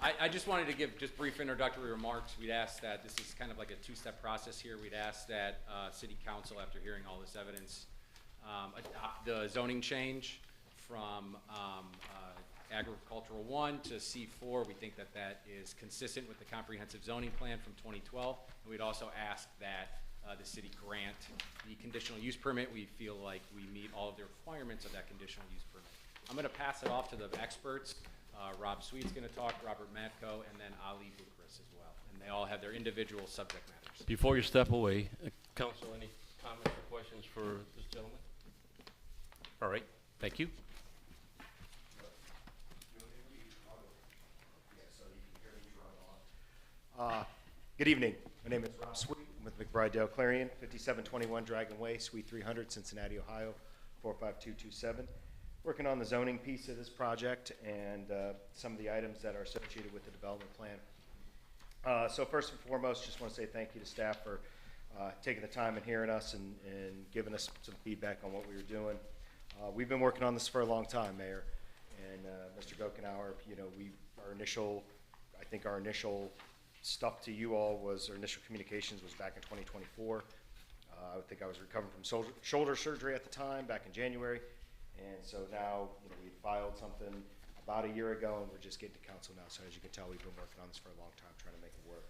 I just wanted to give just brief introductory remarks. We'd ask that this is kind of like a two-step process here. We'd ask that City Council, after hearing all this evidence, adopt the zoning change from agricultural 1 to C4. We think that that is consistent with the comprehensive zoning plan from 2012. And we'd also ask that the city grant the conditional use permit. We feel like we meet all of the requirements of that conditional use permit. I'm going to pass it off to the experts. Rob Sweet's going to talk, Robert Matko, and then Ali Bukris as well. And they all have their individual subject matters. Before you step away, council, any comments or questions for this gentleman? All right, thank you. Good evening. My name is Rob Sweet. I'm with McBride Dale Clarion, 5721 Dragon Way, Suite 300, Cincinnati, Ohio, 45227. Working on the zoning piece of this project and some of the items that are associated with the development plan. So first and foremost, just want to say thank you to staff for taking the time and hearing us and giving us some feedback on what we were doing. We've been working on this for a long time, Mayor, and Mr. Gokenauer. You know, I think our initial stuff to you all was, our initial communications was back in 2024. I think I was recovering from shoulder surgery at the time, back in January. And so now, you know, we filed something about a year ago, and we're just getting to council now. So as you can tell, we've been working on this for a long time, trying to make it work.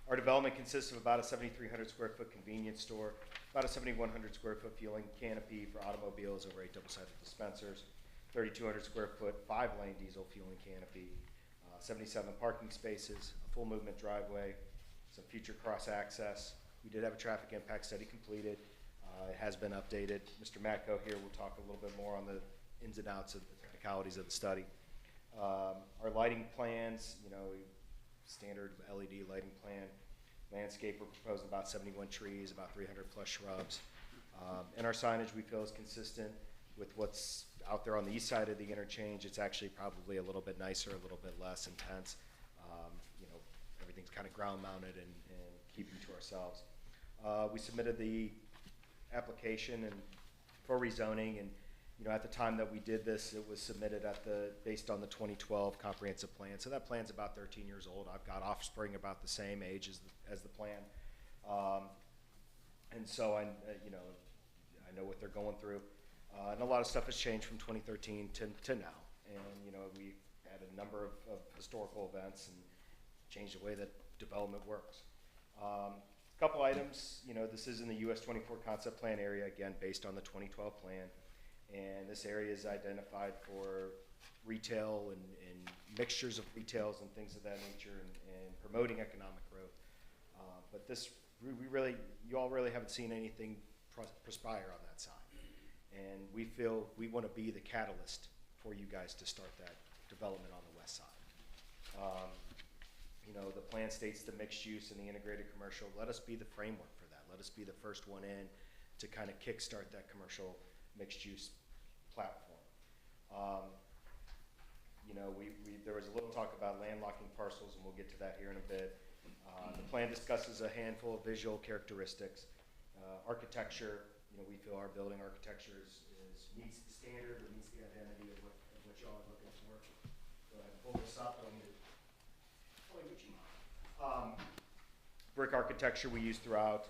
Our development consists of about a 7,300 square foot convenience store, about a 7,100 square foot fueling canopy for automobiles over 8 double-sided dispensers, 3,200 square foot 5-lane diesel fueling canopy, 77 parking spaces, a full movement driveway, some future cross access. We did have a traffic impact study completed. It has been updated. Mr. Matko here will talk a little bit more on the ins and outs of the technicalities of the study. Our lighting plans, you know, standard LED lighting plan. Landscape, we're proposing about 71 trees, about 300 plus shrubs. And our signage, we feel, is consistent with what's out there on the east side of the interchange. It's actually probably a little bit nicer, a little bit less intense. You know, everything's kind of ground mounted and keeping to ourselves. We submitted the application and for rezoning, and you know, at the time that we did this, it was submitted based on the 2012 comprehensive plan. So that plan's about 13 years old. I've got offspring about the same age as the plan, and so you know, I know what they're going through, and a lot of stuff has changed from 2013 to now. And you know, we had a number of historical events and changed the way that development works. A couple items, you know, this is in the US 24 concept plan area, again, based on the 2012 plan. And this area is identified for retail and mixtures of retails and things of that nature, and promoting economic growth. But this, you all really haven't seen anything perspire on that side. And we feel we want to be the catalyst for you guys to start that development on the west side. You know, the plan states the mixed use and the integrated commercial. Let us be the framework for that. Let us be the first one in to kind of kickstart that commercial mixed use platform. You know, there was a little talk about landlocking parcels, and we'll get to that here in a bit. The plan discusses a handful of visual characteristics. Architecture, you know, we feel our building architecture meets the standard, or meets the identity of what y'all are looking for. Go ahead and pull this up. Brick architecture we use throughout.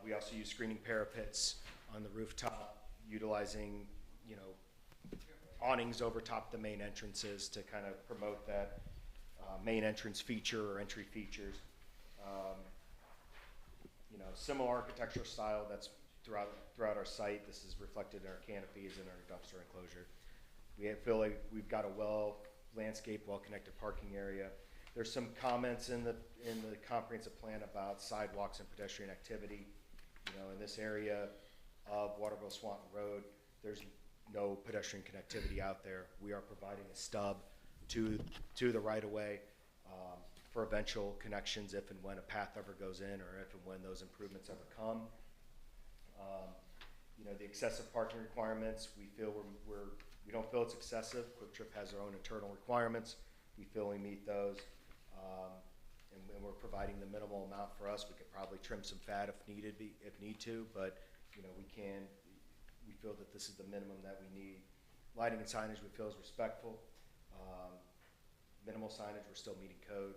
We also use screening parapets on the rooftop, utilizing, you know, awnings over top the main entrances to kind of promote that main entrance feature or entry features. You know, similar architectural style that's throughout our site. This is reflected in our canopies and our dumpster enclosure. We feel like we've got a landscaped, well-connected parking area. There's some comments in the comprehensive plan about sidewalks and pedestrian activity. You know, in this area of Waterville Swanton Road, there's no pedestrian connectivity out there. We are providing a stub to the right-of-way for eventual connections if and when a path ever goes in, or if and when those improvements ever come. You know, the excessive parking requirements, we feel we don't feel it's excessive. Quick Trip has their own internal requirements. We feel we meet those. And we're providing the minimal amount for us. We could probably trim some fat if need to, but you know, we feel that this is the minimum that we need. Lighting and signage we feel is respectful. Minimal signage, we're still meeting code,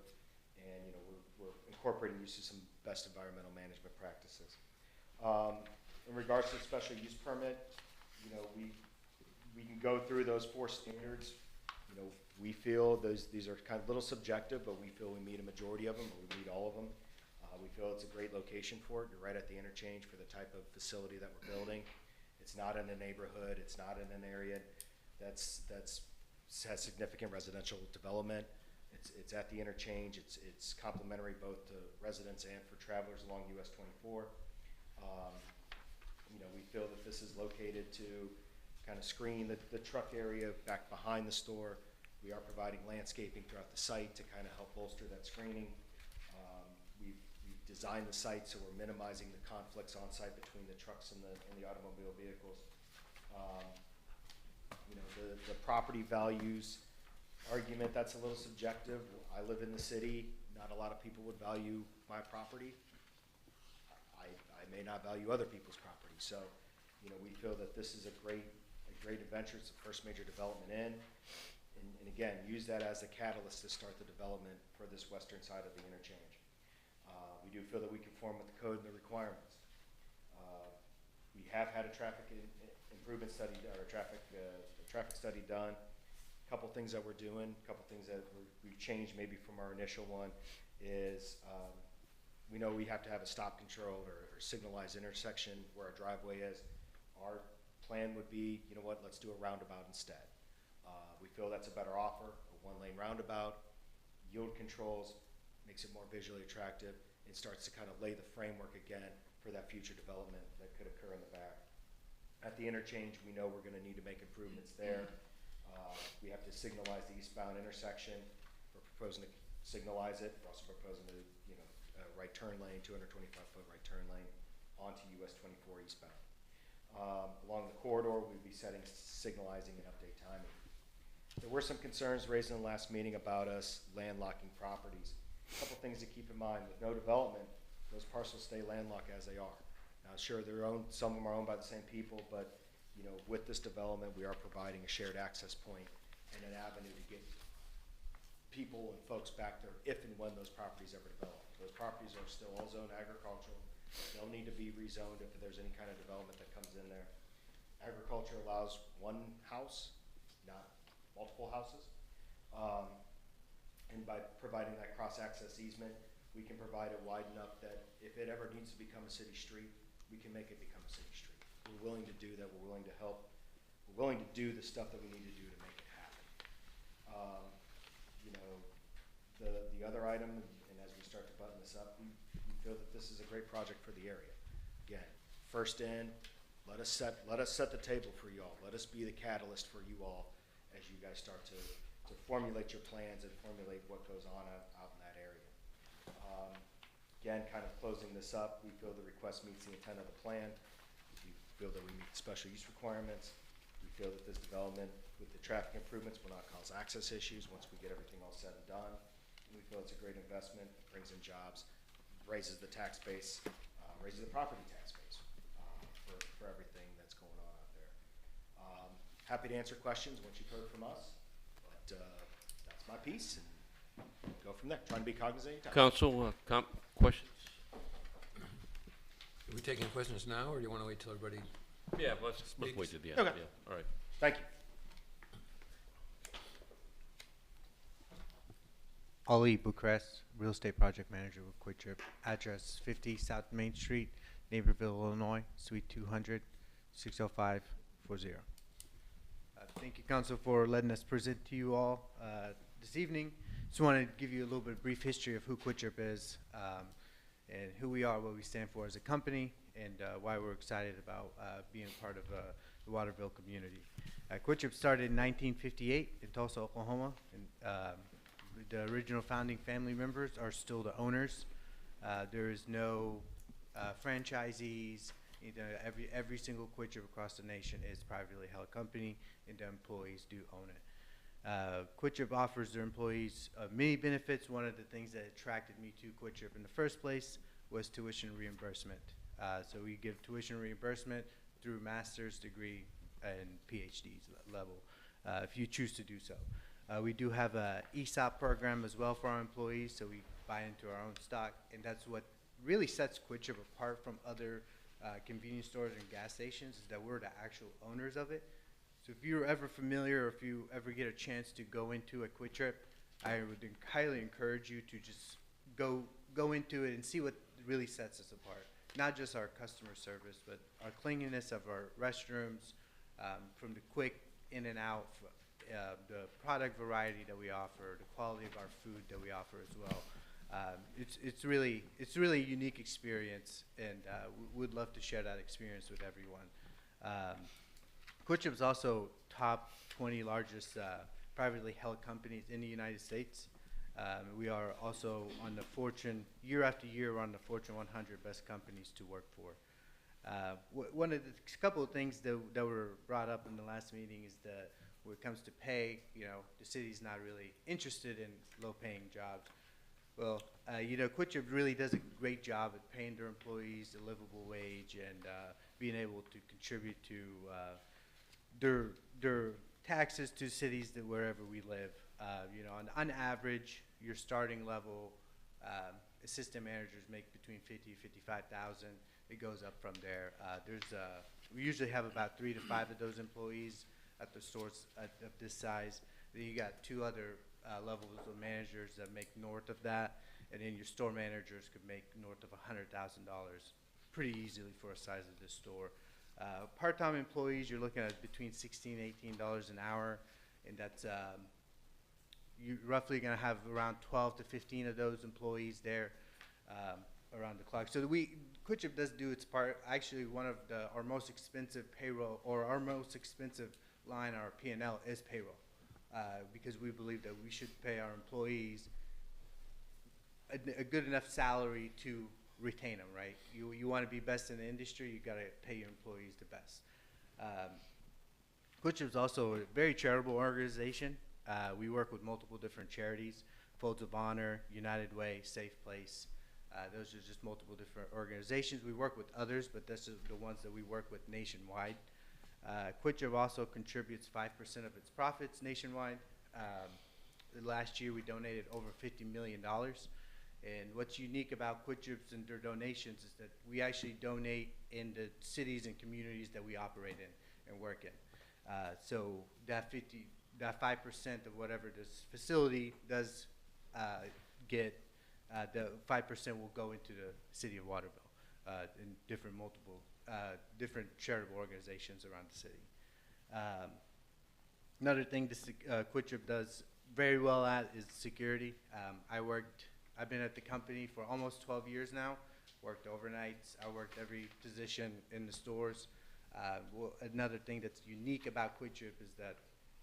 and you know, we're incorporating use of some best environmental management practices. In regards to the special use permit, you know, we can go through those 4 standards. You know, we feel these are kind of a little subjective, but we feel we meet a majority of them, or we meet all of them. We feel it's a great location for it. You're right at the interchange for the type of facility that we're building. It's not in a neighborhood. It's not in an area has significant residential development. It's at the interchange. It's complementary both to residents and for travelers along US 24. You know, we feel that this is located to kind of screen the truck area back behind the store. We are providing landscaping throughout the site to kind of help bolster that screening. We've designed the site so we're minimizing the conflicts on site between the trucks and the automobile vehicles. You know, the property values argument, that's a little subjective. I live in the city. Not a lot of people would value my property. I may not value other people's property. So, you know, we feel that this is a great adventure. It's the first major development in. And again, use that as a catalyst to start the development for this western side of the interchange. We do feel that we conform with the code and the requirements. We have had a traffic improvement study, or a traffic study done. A couple things that we're doing, a couple things that we've changed maybe from our initial one is we know we have to have a stop controlled or signalized intersection where our driveway is. Our plan would be, you know what, let's do a roundabout instead. We feel that's a better offer, a 1-lane roundabout, yield controls, makes it more visually attractive, and starts to kind of lay the framework again for that future development that could occur in the back. At the interchange, we know we're going to need to make improvements there. We have to signalize the eastbound intersection. We're proposing to signalize it. We're also proposing to, right turn lane, 225-foot right turn lane onto US 24 eastbound. Along the corridor, we'll be setting signalizing and update timing. There were some concerns raised in the last meeting about us landlocking properties. A couple things to keep in mind: with no development, those parcels stay landlocked as they are. Now, sure, some of them are owned by the same people, but with this development, we are providing a shared access point and an avenue to get people and folks back there if and when those properties ever develop. Those properties are still all zoned agricultural. They'll need to be rezoned if there's any kind of development that comes in there. Agriculture allows one house, not multiple houses. And by providing that cross-access easement, we can provide it wide enough that if it ever needs to become a city street, we can make it become a city street. We're willing to do that. We're willing to help. We're willing to do the stuff that we need to do to make it happen. The other item, and as we start to button this up, we feel that this is a great project for the area. Again, first in, let us set the table for you all. Let us be the catalyst for you all as you guys start to formulate your plans and formulate what goes on out in that area. Again, kind of closing this up, we feel the request meets the intent of the plan. We feel that we meet the special use requirements. We feel that this development with the traffic improvements will not cause access issues once we get everything all said and done. We feel it's a great investment, brings in jobs, raises the tax base, raises the property tax base for everything that's going on out there. Happy to answer questions once you've heard from us, but that's my piece, and go from there. Trying to be cognizant of your time. Council, questions? Are we taking questions now, or do you want to wait till everybody? Yeah, let's wait to the end. Okay. Yeah, all right. Thank you. Ali Bucharest, Real Estate Project Manager with Quick Trip. Address 50 South Main Street, Naperville, Illinois, Suite 200, 60540. Thank you, Council, for letting us present to you all this evening. Just wanted to give you a little bit of brief history of who Quick Trip is, and who we are, what we stand for as a company, and why we're excited about being part of the Waterville community. Quick Trip started in 1958 in Tulsa, Oklahoma, and the original founding family members are still the owners. There is no franchisees. Every single Quick Trip across the nation is privately held company, and the employees do own it. Quick Trip offers their employees many benefits. One of the things that attracted me to Quick Trip in the first place was tuition reimbursement. So we give tuition reimbursement through master's degree and PhD level, if you choose to do so. We do have a ESOP program as well for our employees, so we buy into our own stock, and that's what really sets Quick Trip apart from other convenience stores and gas stations, is that we're the actual owners of it. So if you're ever familiar, or if you ever get a chance to go into a Quick Trip, I would highly encourage you to just go into it and see what really sets us apart. Not just our customer service, but our cleanliness of our restrooms, from the quick in and out, the product variety that we offer, the quality of our food that we offer as well. It's really a unique experience, and we'd love to share that experience with everyone. Quick Trip is also top 20 largest privately held companies in the United States. We are also on the Fortune, year after year, we're on the Fortune 100 best companies to work for. One of the couple of things that were brought up in the last meeting is that when it comes to pay, the city's not really interested in low-paying jobs. Well, Quick Trip really does a great job at paying their employees a livable wage and being able to contribute to their taxes to cities that wherever we live. On average, your starting level assistant managers make between $50,000 and $55,000. It goes up from there. We usually have about 3 to 5 of those employees at the stores of this size. Then you got 2 other levels of managers that make north of that, and then your store managers could make north of $100,000 pretty easily for a size of this store. Part-time employees, you're looking at between $16 and $18 an hour, and that's you're roughly going to have around 12 to 15 of those employees there around the clock. So Quick Trip does do its part. Actually, one of our most expensive payroll, or our most expensive line, our P&L, is payroll, because we believe that we should pay our employees a good enough salary to retain them, right? You want to be best in the industry, you got to pay your employees the best. Quick Trip is also a very charitable organization. We work with multiple different charities, Folds of Honor, United Way, Safe Place. Those are just multiple different organizations. We work with others, but this is the ones that we work with nationwide. Quick Trip also contributes 5% of its profits nationwide. Last year we donated over $50 million. And what's unique about Quick Trips and their donations is that we actually donate in the cities and communities that we operate in and work in. So that 5% of whatever this facility does get, the 5% will go into the city of Waterville in different charitable organizations around the city. Another thing this Quick Trip does very well at is security. I've been at the company for almost 12 years now. Worked overnights. I worked every position in the stores. Another thing that's unique about Quick Trip is that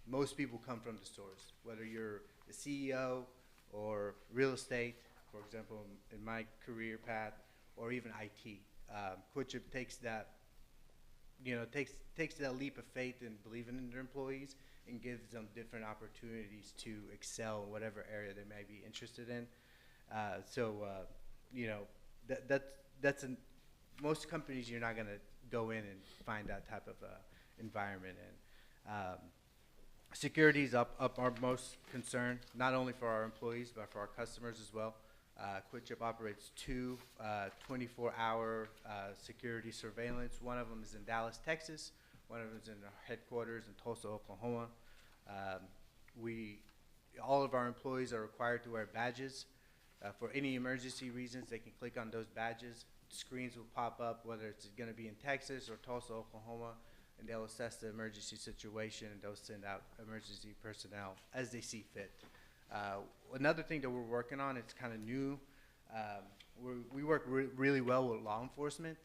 most people come from the stores, whether you're the CEO or real estate, for example, in my career path, or even IT. Quick Trip takes that, takes that leap of faith in believing in their employees and gives them different opportunities to excel in whatever area they may be interested in. Most companies you're not going to go in and find that type of environment in. Security is up our most concern, not only for our employees, but for our customers as well. Quick Trip operates two 24-hour security surveillance. One of them is in Dallas, Texas. One of them is in our headquarters in Tulsa, Oklahoma. All of our employees are required to wear badges. For any emergency reasons, they can click on those badges. Screens will pop up, whether it's going to be in Texas or Tulsa, Oklahoma, and they'll assess the emergency situation, and they'll send out emergency personnel as they see fit. Another thing that we're working on, it's kind of new, we work really well with law enforcement.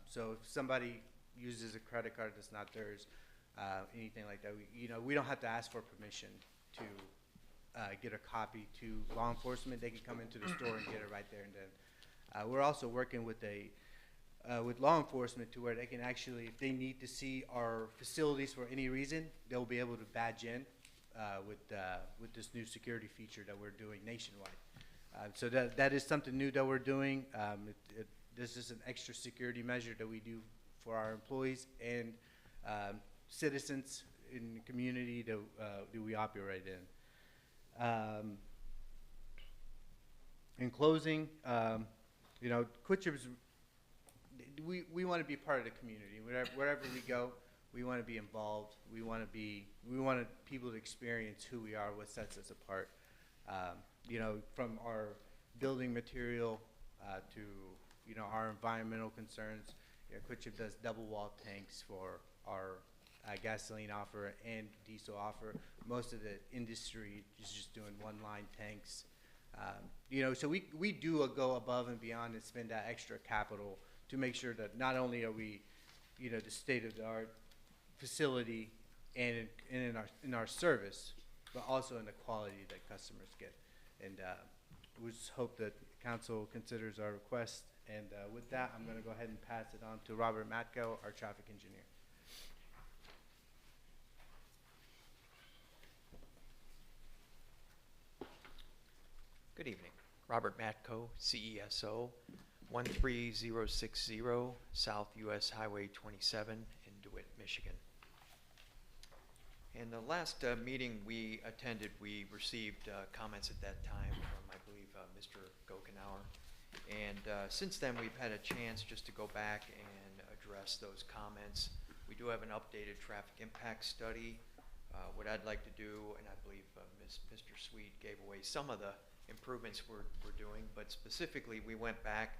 So if somebody uses a credit card that's not theirs, anything like that, we don't have to ask for permission to get a copy to law enforcement. They can come into the store and get it right there and then. We're also working with law enforcement to where they can actually, if they need to see our facilities for any reason, they'll be able to badge in with this new security feature that we're doing nationwide. So that is something new that we're doing. This is an extra security measure that we do for our employees and citizens in the community that we operate in. In closing, Quick Trip is, we want to be part of the community. Wherever we go, we want to be involved. We want people to experience who we are, what sets us apart. From our building material to our environmental concerns. Quick Trip does double wall tanks for our gasoline offer and diesel offer. Most of the industry is just doing one-line tanks. So we do go above and beyond and spend that extra capital to make sure that not only are we, the state-of-the-art facility and in our service, but also in the quality that customers get. And we just hope that council considers our request. And with that, I'm going to go ahead and pass it on to Robert Matko, our traffic engineer. Good evening. Robert Matko, CESO, 13060 South US Highway 27 in DeWitt, Michigan. In the last meeting we attended, we received comments at that time from, I believe, Mr. Gokenauer. And since then, we've had a chance just to go back and address those comments. We do have an updated traffic impact study. What I'd like to do, and I believe Mr. Sweet gave away some of the improvements we're doing, but specifically we went back,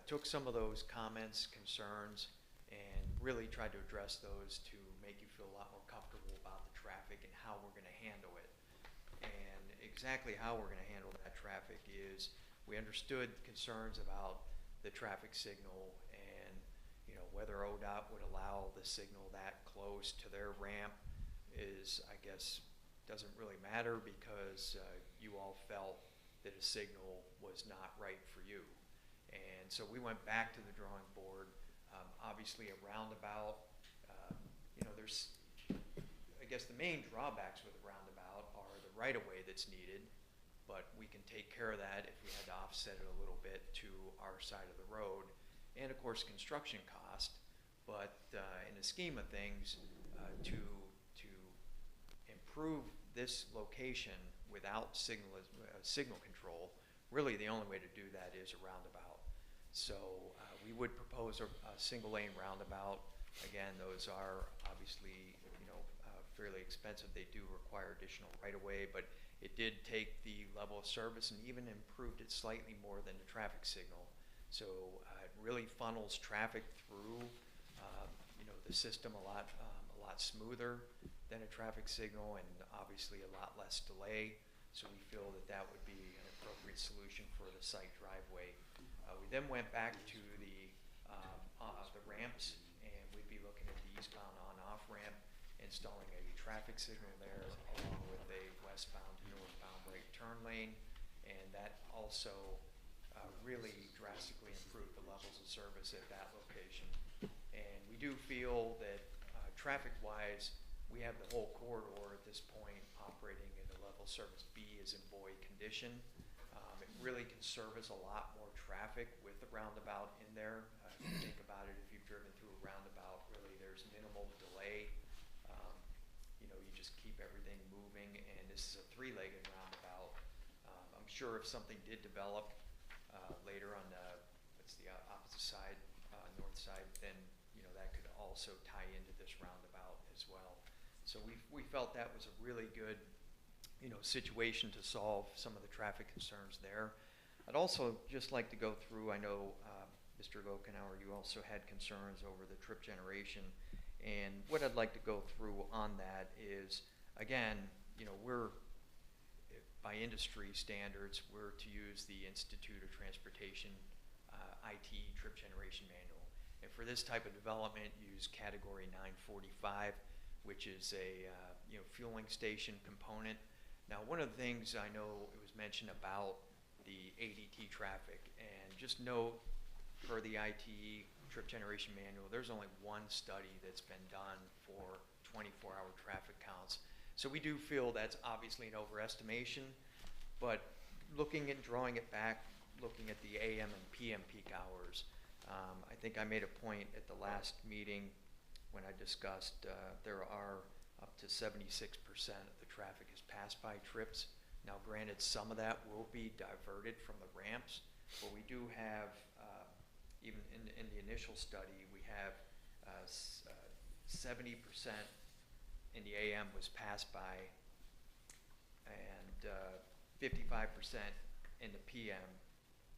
took some of those comments, concerns, and really tried to address those to make you feel a lot more comfortable about the traffic and how we're going to handle it. And exactly how we're going to handle that traffic is we understood concerns about the traffic signal and whether ODOT would allow the signal that close to their ramp is, I guess, doesn't really matter because you all felt that a signal was not right for you. And so we went back to the drawing board. Obviously a roundabout, there's, I guess the main drawbacks with a roundabout are the right-of-way that's needed, but we can take care of that if we had to offset it a little bit to our side of the road. And of course, construction cost, but in the scheme of things, to improve this location without signal control, really the only way to do that is a roundabout. So we would propose a single lane roundabout. Again, those are obviously fairly expensive. They do require additional right-of-way, but it did take the level of service and even improved it slightly more than the traffic signal. So it really funnels traffic through the system a lot smoother than a traffic signal, and obviously a lot less delay. So we feel that that would be an appropriate solution for the site driveway. We then went back to the ramps, and we'd be looking at the eastbound on-off ramp, installing a traffic signal there along with a westbound to northbound right turn lane, and that also really drastically improved the levels of service at that location. And we do feel that traffic-wise, we have the whole corridor at this point operating in the level service B as in boy condition. It really can service a lot more traffic with the roundabout in there. If you think about it, if you've driven through a roundabout, really there's minimal delay. You just keep everything moving, and this is a three-legged roundabout. I'm sure if something did develop later on the opposite side, north side, then that could also tie into this roundabout as well. So we felt that was a really good situation to solve some of the traffic concerns there. I'd also just like to go through, I know Mr. Gokenauer, you also had concerns over the trip generation, and what I'd like to go through on that is, again, we're, by industry standards, we're to use the Institute of Transportation ITE trip generation manual. And for this type of development, use category 945, which is a fueling station component. Now, one of the things I know it was mentioned about the ADT traffic, and just note for the ITE trip generation manual, there's only one study that's been done for 24-hour traffic counts. So we do feel that's obviously an overestimation, but looking at drawing it back, looking at the AM and PM peak hours, I think I made a point at the last meeting when I discussed there are up to 76% of the traffic is pass-by trips. Now, granted, some of that will be diverted from the ramps, but we do have, even in the initial study, we have 70% in the AM was pass-by, and 55% in the PM,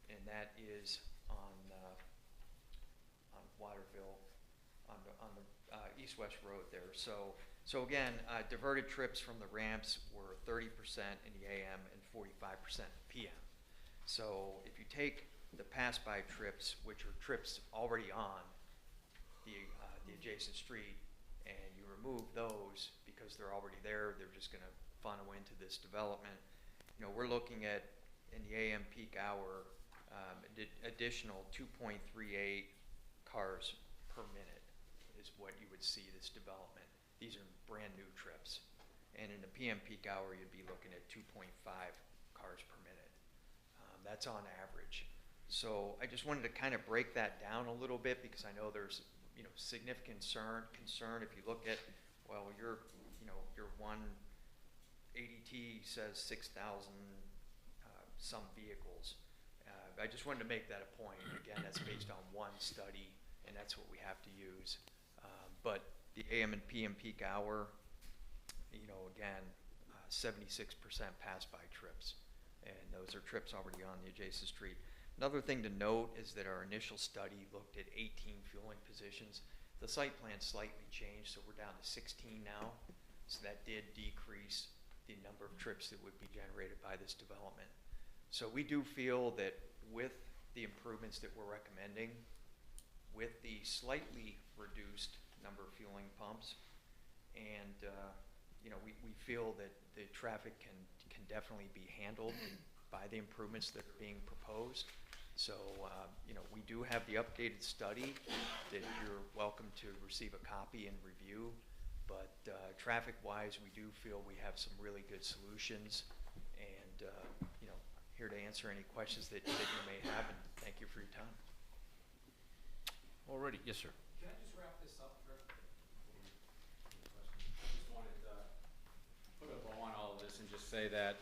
and that is on Waterville, on the east-west road there. So again, diverted trips from the ramps were 30% in the AM and 45% in the PM. So if you take the pass-by trips, which are trips already on the adjacent street, and you remove those because they're already there, they're just going to funnel into this development. We're looking at, in the AM peak hour, additional 2.38 cars per minute is what you would see this development. These are brand new trips. And in the PM peak hour, you'd be looking at 2.5 cars per minute. That's on average. So I just wanted to kind of break that down a little bit, because I know there's significant concern if you look at, well, your one ADT says 6,000 some vehicles. I just wanted to make that a point. Again, that's based on one study, and that's what we have to use. But the AM and PM peak hour, again, 76% pass-by trips, and those are trips already on the adjacent street. Another thing to note is that our initial study looked at 18 fueling positions. The site plan slightly changed, so we're down to 16 now. So that did decrease the number of trips that would be generated by this development. So we do feel that with the improvements that we're recommending, with the slightly reduced number of fueling pumps, and we feel that the traffic can definitely be handled by the improvements that are being proposed. So, you know, we do have the updated study that you're welcome to receive a copy and review. But traffic-wise, we do feel we have some really good solutions. And, you know, here to answer any questions that you may have, and thank you for your time. Alrighty, yes, sir. Can I just wrap this up, Rick? I just wanted to put a bow on all of this and just say that,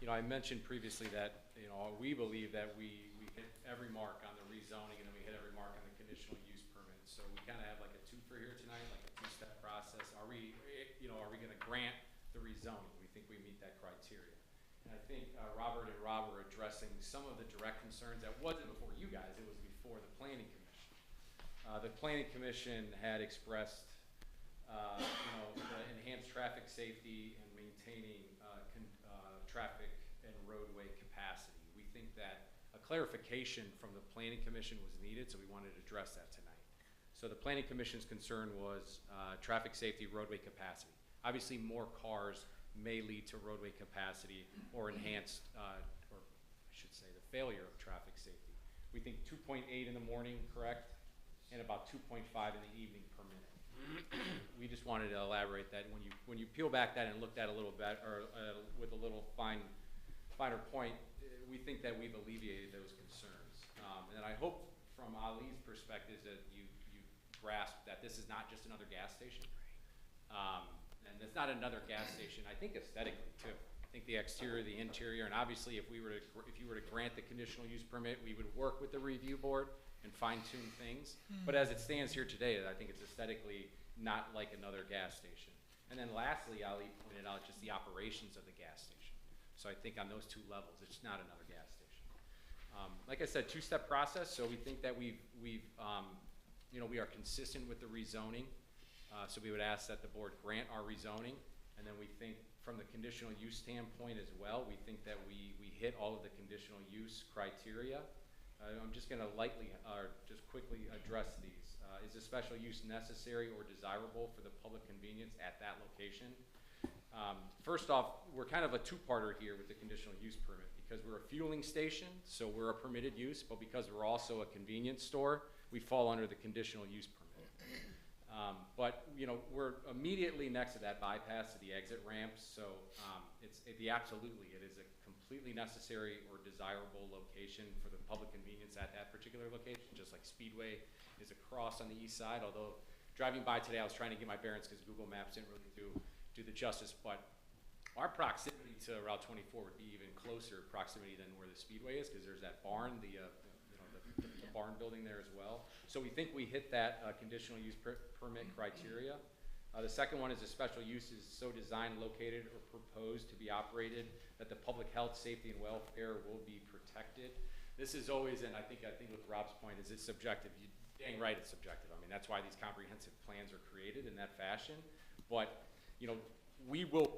you know, I mentioned previously that, you know, we believe that we hit every mark on the rezoning and then we hit every mark on the conditional use permit. So we kind of have like a twofer here tonight, like a two-step process. Are we, you know, are we going to grant the rezoning? We think we meet that criteria. And I think Robert and Rob are addressing some of the direct concerns that wasn't before you guys, it was before the Planning Commission. The Planning Commission had expressed, you know, the enhanced traffic safety and maintaining traffic and roadway capacity. We think that a clarification from the Planning Commission was needed, so we wanted to address that tonight. So the Planning Commission's concern was traffic safety, roadway capacity. Obviously, more cars may lead to roadway capacity or enhanced, or I should say, the failure of traffic safety. We think 2.8 in the morning, correct? And about 2.5 in the evening per minute. We just wanted to elaborate that when you peel back that and look at a little bit, or with a little finer point, we think that we've alleviated those concerns. And I hope from Ali's perspective that you grasp that this is not just another gas station. And it's not another gas station, I think aesthetically too. I think the exterior, the interior, and obviously if you were to grant the conditional use permit, we would work with the review board and fine-tune things. But as it stands here today, I think it's aesthetically not like another gas station. And then lastly, Ali pointed out just the operations of the gas station. So I think on those two levels, it's not another gas station. Like I said, two-step process, so we think that you know, we are consistent with the rezoning. So we would ask that the board grant our rezoning. And then we think from the conditional use standpoint as well, we think that we hit all of the conditional use criteria. I'm just going to just quickly address these. Is a special use necessary or desirable for the public convenience at that location? First off, we're kind of a two-parter here with the conditional use permit because we're a fueling station, so we're a permitted use, but because we're also a convenience store, we fall under the conditional use permit. But you know, we're immediately next to that bypass to the exit ramps, so absolutely, it is a completely necessary or desirable location for the public convenience at that particular location, just like Speedway is across on the east side, although driving by today I was trying to get my bearings because Google Maps didn't really do the justice, but our proximity to Route 24 would be even closer proximity than where the Speedway is because there's that barn, the barn building there as well. So we think we hit that conditional use permit criteria. The second one is a special use is so designed, located, or proposed to be operated that the public health, safety, and welfare will be protected. This is always, and I think with Rob's point, is it's subjective. You dang right it's subjective. I mean, that's why these comprehensive plans are created in that fashion. But, you know, we will,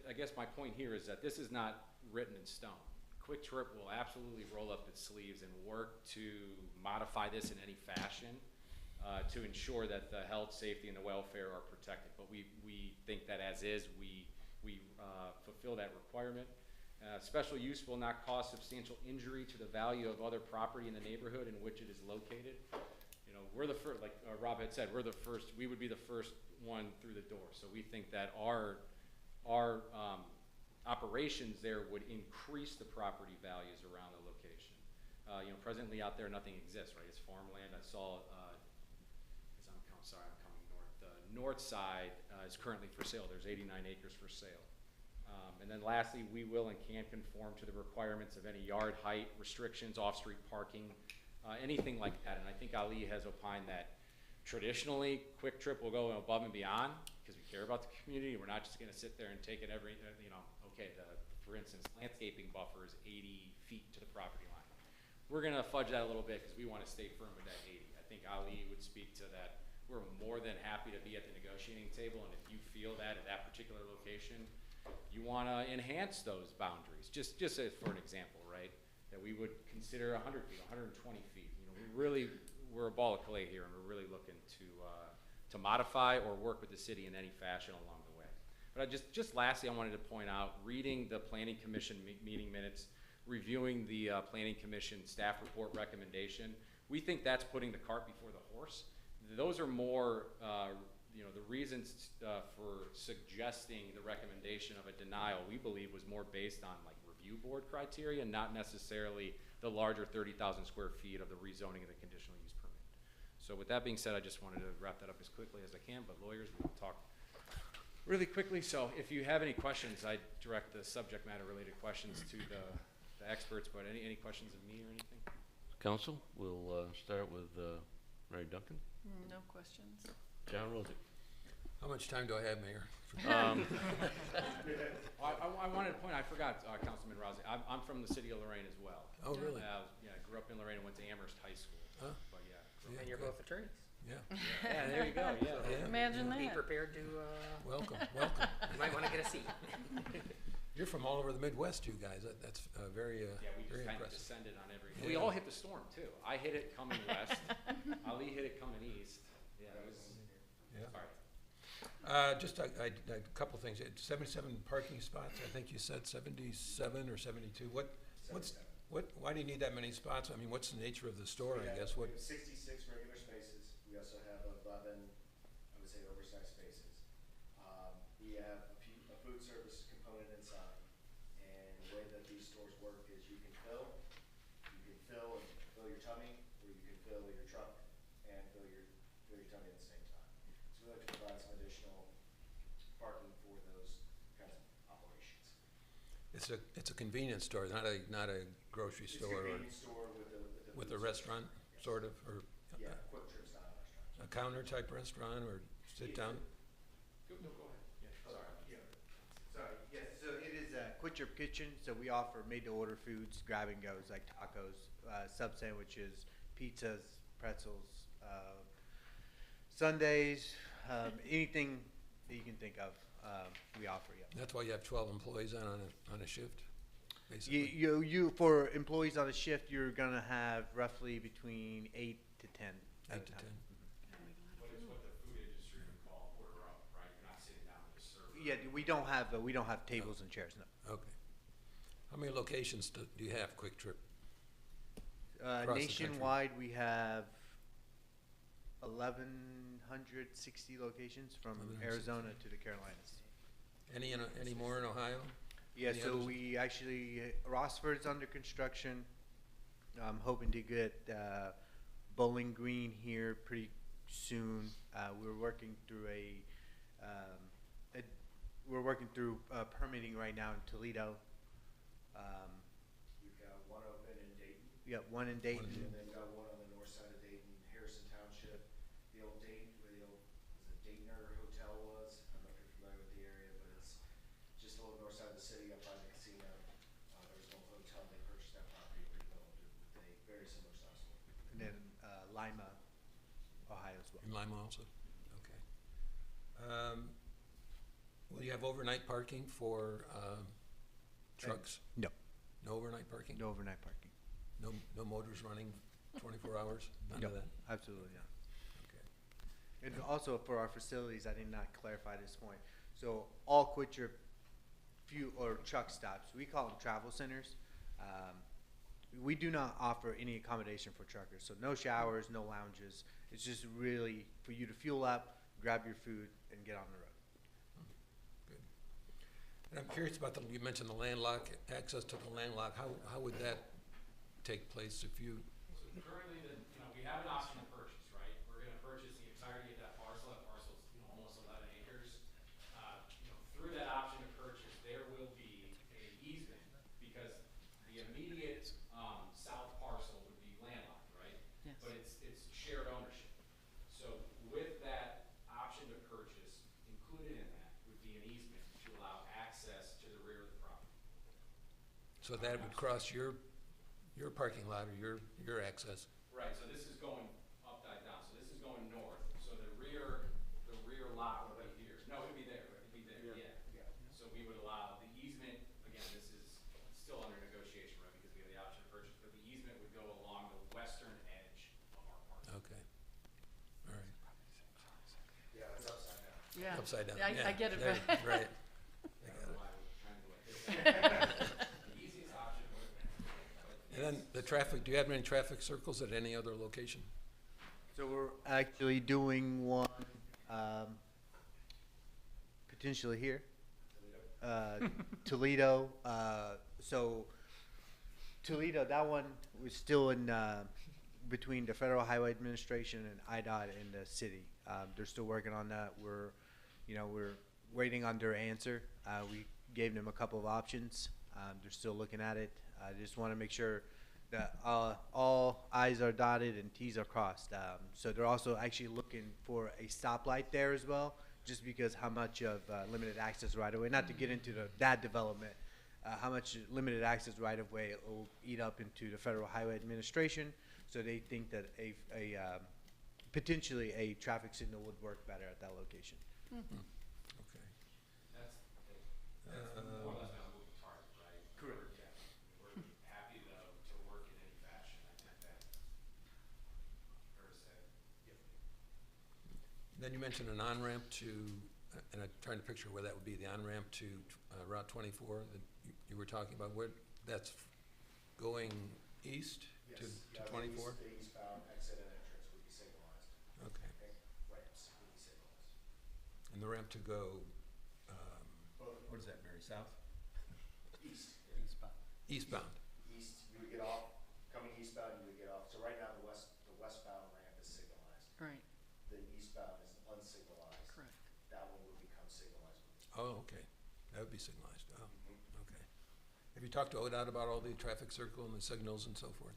I guess my point here is that this is not written in stone. Quick Trip will absolutely roll up its sleeves and work to modify this in any fashion to ensure that the health, safety, and the welfare are protected. But we think that as is, we fulfill that requirement. Special use will not cause substantial injury to the value of other property in the neighborhood in which it is located. You know, we're the first, like Rob had said, we would be the first one through the door. So we think that our operations there would increase the property values around the location. You know, presently out there, nothing exists, right? It's farmland. I saw, I'm coming north. The north side is currently for sale. There's 89 acres for sale. And then lastly, we will and can conform to the requirements of any yard height restrictions, off-street parking, anything like that. And I think Ali has opined that traditionally, Quick Trip will go above and beyond because we care about the community. We're not just going to sit there and take it every, you know, okay, for instance, landscaping buffer is 80 feet to the property line. We're going to fudge that a little bit because we want to stay firm with that 80. I think Ali would speak to that. We're more than happy to be at the negotiating table, and if you feel that at that particular location, you want to enhance those boundaries, just as for an example, right? That we would consider 100 feet, 120 feet. You know, we're a ball of clay here, and we're really looking to modify or work with the city in any fashion along the way. But just lastly, I wanted to point out, reading the planning commission meeting minutes, reviewing the planning commission staff report recommendation, we think that's putting the cart before the horse. Those are more, the reasons for suggesting the recommendation of a denial, we believe was more based on like review board criteria, not necessarily the larger 30,000 square feet of the rezoning of the conditional use permit. So with that being said, I just wanted to wrap that up as quickly as I can, but lawyers will talk really quickly. So if you have any questions, I direct the subject matter related questions to the experts, but any questions of me or anything? Council, we'll start with Mary Duncan. No questions. John Rosick. How much time do I have, Mayor? I wanted to point, I forgot, Councilman Rousey, I'm from the city of Lorraine as well. Oh, really? Yeah, I grew up in Lorraine and went to Amherst High School. Huh? But yeah. Yeah, And you're both attorneys. Yeah. Yeah, there you go, yeah. Yeah. Imagine Be that. prepared to, Welcome. you might want to get a seat. You're from all over the Midwest, you guys. That's very, Yeah, we very just kind of impressive. descended on every, Yeah. we all hit the storm too. I hit it coming west, Ali hit it coming east. Yeah, it was, Yeah. sorry. Just a couple things. 77 parking spots. I think you said 77 or 72. Why do you need that many spots? I mean, what's the nature of the store? I guess what. We have 66 regular spaces. We also have 11, I would say, oversized spaces. We have a food service component inside, and the way that these stores work is you can fill your tummy, or you can fill your truck and fill your tummy at the same time. So we like to provide some additional parking for those kinds of operations. It's a convenience store, not a grocery It's store. a convenience store With food a restaurant, service. sort of, or Yeah, quick trip style restaurant. a counter type restaurant, or sit down. Go ahead. Yeah, sorry. Sorry, yes, so it is a Quick Trip Kitchen, so we offer made-to-order foods, grab-and-goes like tacos, sub sandwiches, pizzas, pretzels, sundaes, anything that you can think of, we offer, yeah. That's why you have 12 employees on a shift, basically. You for employees on a shift, you're gonna have roughly between 8 to 10. 8 to 10. But it's what the food industry would call order up, right? You're not sitting down with a server. Yeah, we don't have tables and chairs, no. Okay. How many locations do you have, Quick Trip? Across the country. Nationwide, we have 1,160 locations from 1,160. Arizona to the Carolinas. Any more in Ohio? Yeah, Any so others? we actually, Rossford's under construction. I'm hoping to get Bowling Green here pretty soon. We're working through permitting right now in Toledo. We've got one open in Dayton. We got one in Dayton. And then got one on the north side of Dayton, Harrison Township. The old Dayton, where the old, Daytoner Hotel was. I don't know if you're familiar with the area, but it's just a little north side of the city up by the casino. There was an old hotel, they purchased that property and rebuilt it with a very similar size store. And then Lima, Ohio as well. In Lima also? Okay. Will you have overnight parking for trucks? No. No overnight parking? No overnight parking. No motors running 24 hours? None No, of that? absolutely not. Okay. And also for our facilities, I did not clarify this point. So all Quick Trip truck stops, we call them travel centers. We do not offer any accommodation for truckers. So no showers, no lounges. It's just really for you to fuel up, grab your food, and get on the road. Good. And I'm curious about you mentioned the landlock, access to the landlock. How would that take place if you? So currently, we have an option to purchase, right? We're gonna purchase the entirety of that parcel. That parcel's, almost 11 acres. Through that option to purchase, there will be an easement because the immediate south parcel would be landlocked, right? Yes. But it's shared ownership. So with that option to purchase, included in that would be an easement to allow access to the rear of the property. So that would cross your parking lot or your access? Right, so this is going upside down, so this is going north, so the rear lot would be here. No, it'd be there, yeah. So we would allow the easement, again, this is still under negotiation, right, because we have the option to purchase, but the easement would go along the western edge of our parcel. Okay. All right. Yeah, it's upside down. Yeah. Upside down. I get it. Right. traffic, do you have any traffic circles at any other location? So we're actually doing one, potentially here. Toledo, so Toledo, that one was still in, between the Federal Highway Administration and IDOT and the city. They're still working on that. We're waiting on their answer. We gave them a couple of options. They're still looking at it. I just want to make sure that all I's are dotted and T's are crossed. So they're also actually looking for a stoplight there as well, just because how much of limited access right of way, not to get into that development, how much limited access right of way will eat up into the Federal Highway Administration. So they think that potentially a traffic signal would work better at that location. Okay. That's more or less not a moving target, right? Correct. Yeah, we're happy to work in any fashion. I think that's fair to say. Then you mentioned an on-ramp to, and I'm trying to picture where that would be, the on-ramp to Route 24 that you were talking about, where that's going east to 24? The eastbound exit and entrance would be signalized. Okay. Ramps would be signalized. And the ramp to go What is that, Mary, south? East. Eastbound. eastbound? East, you would get off, coming eastbound, you would get off. So right now, the westbound ramp is signalized. Right, The eastbound is unsignalized. correct. That one would become signalized. Oh, okay. That would be signalized. Oh, okay. Have you talked to ODOT about all the traffic circle and the signals and so forth?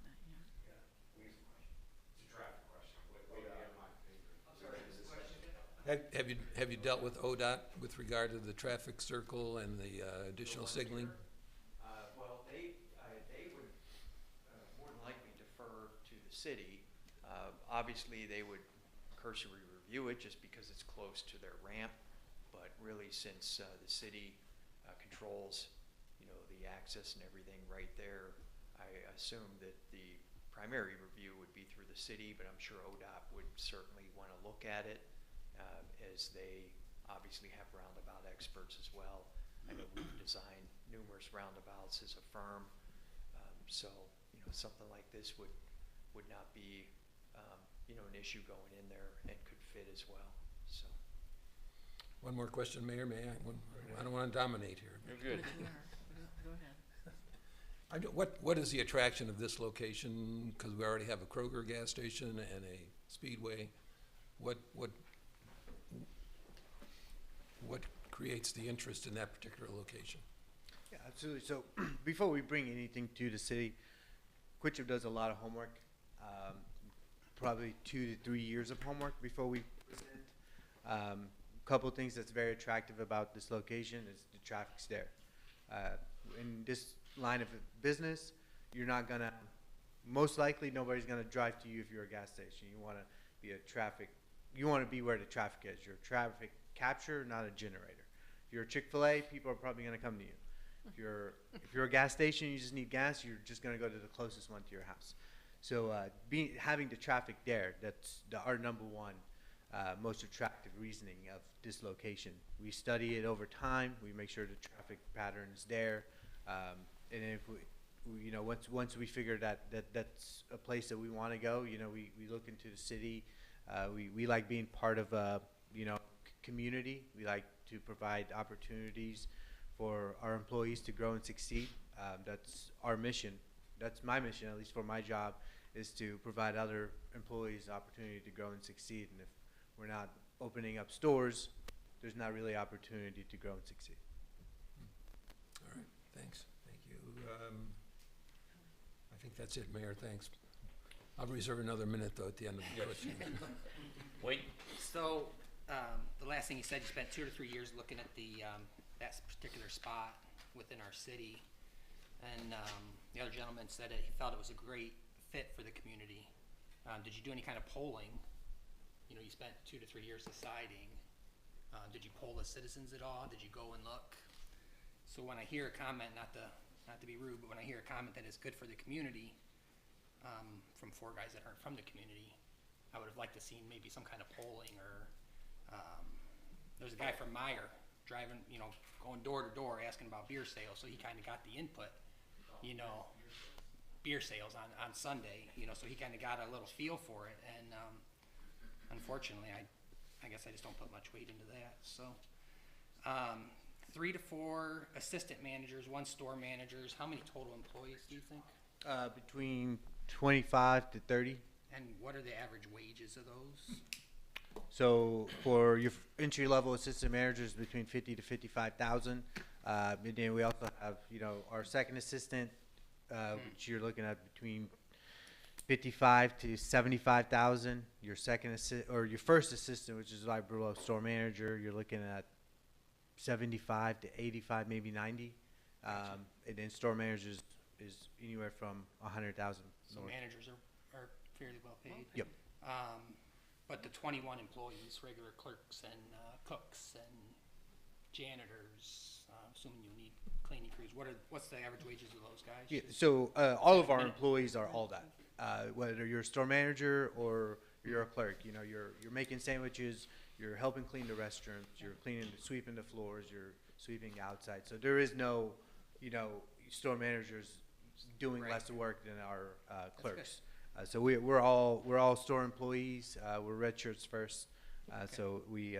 Not yet. Yeah. It's a traffic question. Wait, I have my finger. I'm sorry, this question. Have you dealt with ODOT with regard to the traffic circle and the additional signaling? Well, they would more than likely defer to the city. Obviously, they would cursory review it just because it's close to their ramp. But really, since the city controls, the access and everything right there, I assume that the primary review would be through the city, but I'm sure ODOT would certainly want to look at it, as they obviously have roundabout experts as well. I know we've designed numerous roundabouts as a firm, so something like this would not be an issue going in there and could fit as well. So. One more question, Mayor, may I? I don't want to dominate here. You're good. Go ahead. What is the attraction of this location? Because we already have a Kroger gas station and a Speedway. What creates the interest in that particular location? Yeah, absolutely. So before we bring anything to the city, QuitChip does a lot of homework, probably 2 to 3 years of homework before we present. Couple things that's very attractive about this location is the traffic's there. In this line of business, you're not gonna, most likely nobody's gonna drive to you if you're a gas station. You wanna be where the traffic is. You're a traffic capture, not a generator. If you're a Chick-fil-A, people are probably gonna come to you. If you're a gas station, you just need gas, you're just gonna go to the closest one to your house. So having the traffic there, that's our number one most attractive reasoning of this location. We study it over time. We make sure the traffic pattern is there, and if once we figure that's a place that we want to go, we look into the city. We like being part of a community. We like to provide opportunities for our employees to grow and succeed. That's our mission. That's my mission, at least for my job, is to provide other employees opportunity to grow and succeed. And if we're not opening up stores, there's not really opportunity to grow and succeed. All right, thanks. Thank you. I think that's it, Mayor, thanks. I'll reserve another minute, though, at the end of the question. Wait. So, the last thing you said, you spent 2 to 3 years looking at that particular spot within our city. And the other gentleman said that he felt it was a great fit for the community. Did you do any kind of polling? You spent 2 to 3 years deciding. Did you poll the citizens at all? Did you go and look? So when I hear a comment, not to be rude, but when I hear a comment that is good for the community, from 4 guys that aren't from the community, I would have liked to seen maybe some kind of polling, or there's a guy from Meyer driving, going door to door asking about beer sales, so he kind of got the input, beer sales on Sunday, you know, so he kind of got a little feel for it. And unfortunately, I guess I just don't put much weight into that. So 3 to 4 assistant managers, 1 store managers. How many total employees do you think? Between 25 to 30. And what are the average wages of those? So for your entry level assistant managers, between 50 to 55,000. And then we also have, you know, our second assistant, which you're looking at between 55 to 75,000. Your your first assistant, which is like below store manager, you're looking at 75 to 85, maybe 90. And then store managers is anywhere from 100,000. So managers are fairly well paid. Yep. But the 21 employees, regular clerks and cooks and janitors, assuming you need cleaning crews, what's the average wages of those guys? Yeah, so all of our employees are all that. Whether you're a store manager or you're a clerk, you know, you're making sandwiches, you're helping clean the restrooms, you're sweeping the floors, you're sweeping outside. So there is no, you know, store managers doing less work than our clerks. So we're all store employees. We're red shirts first, so we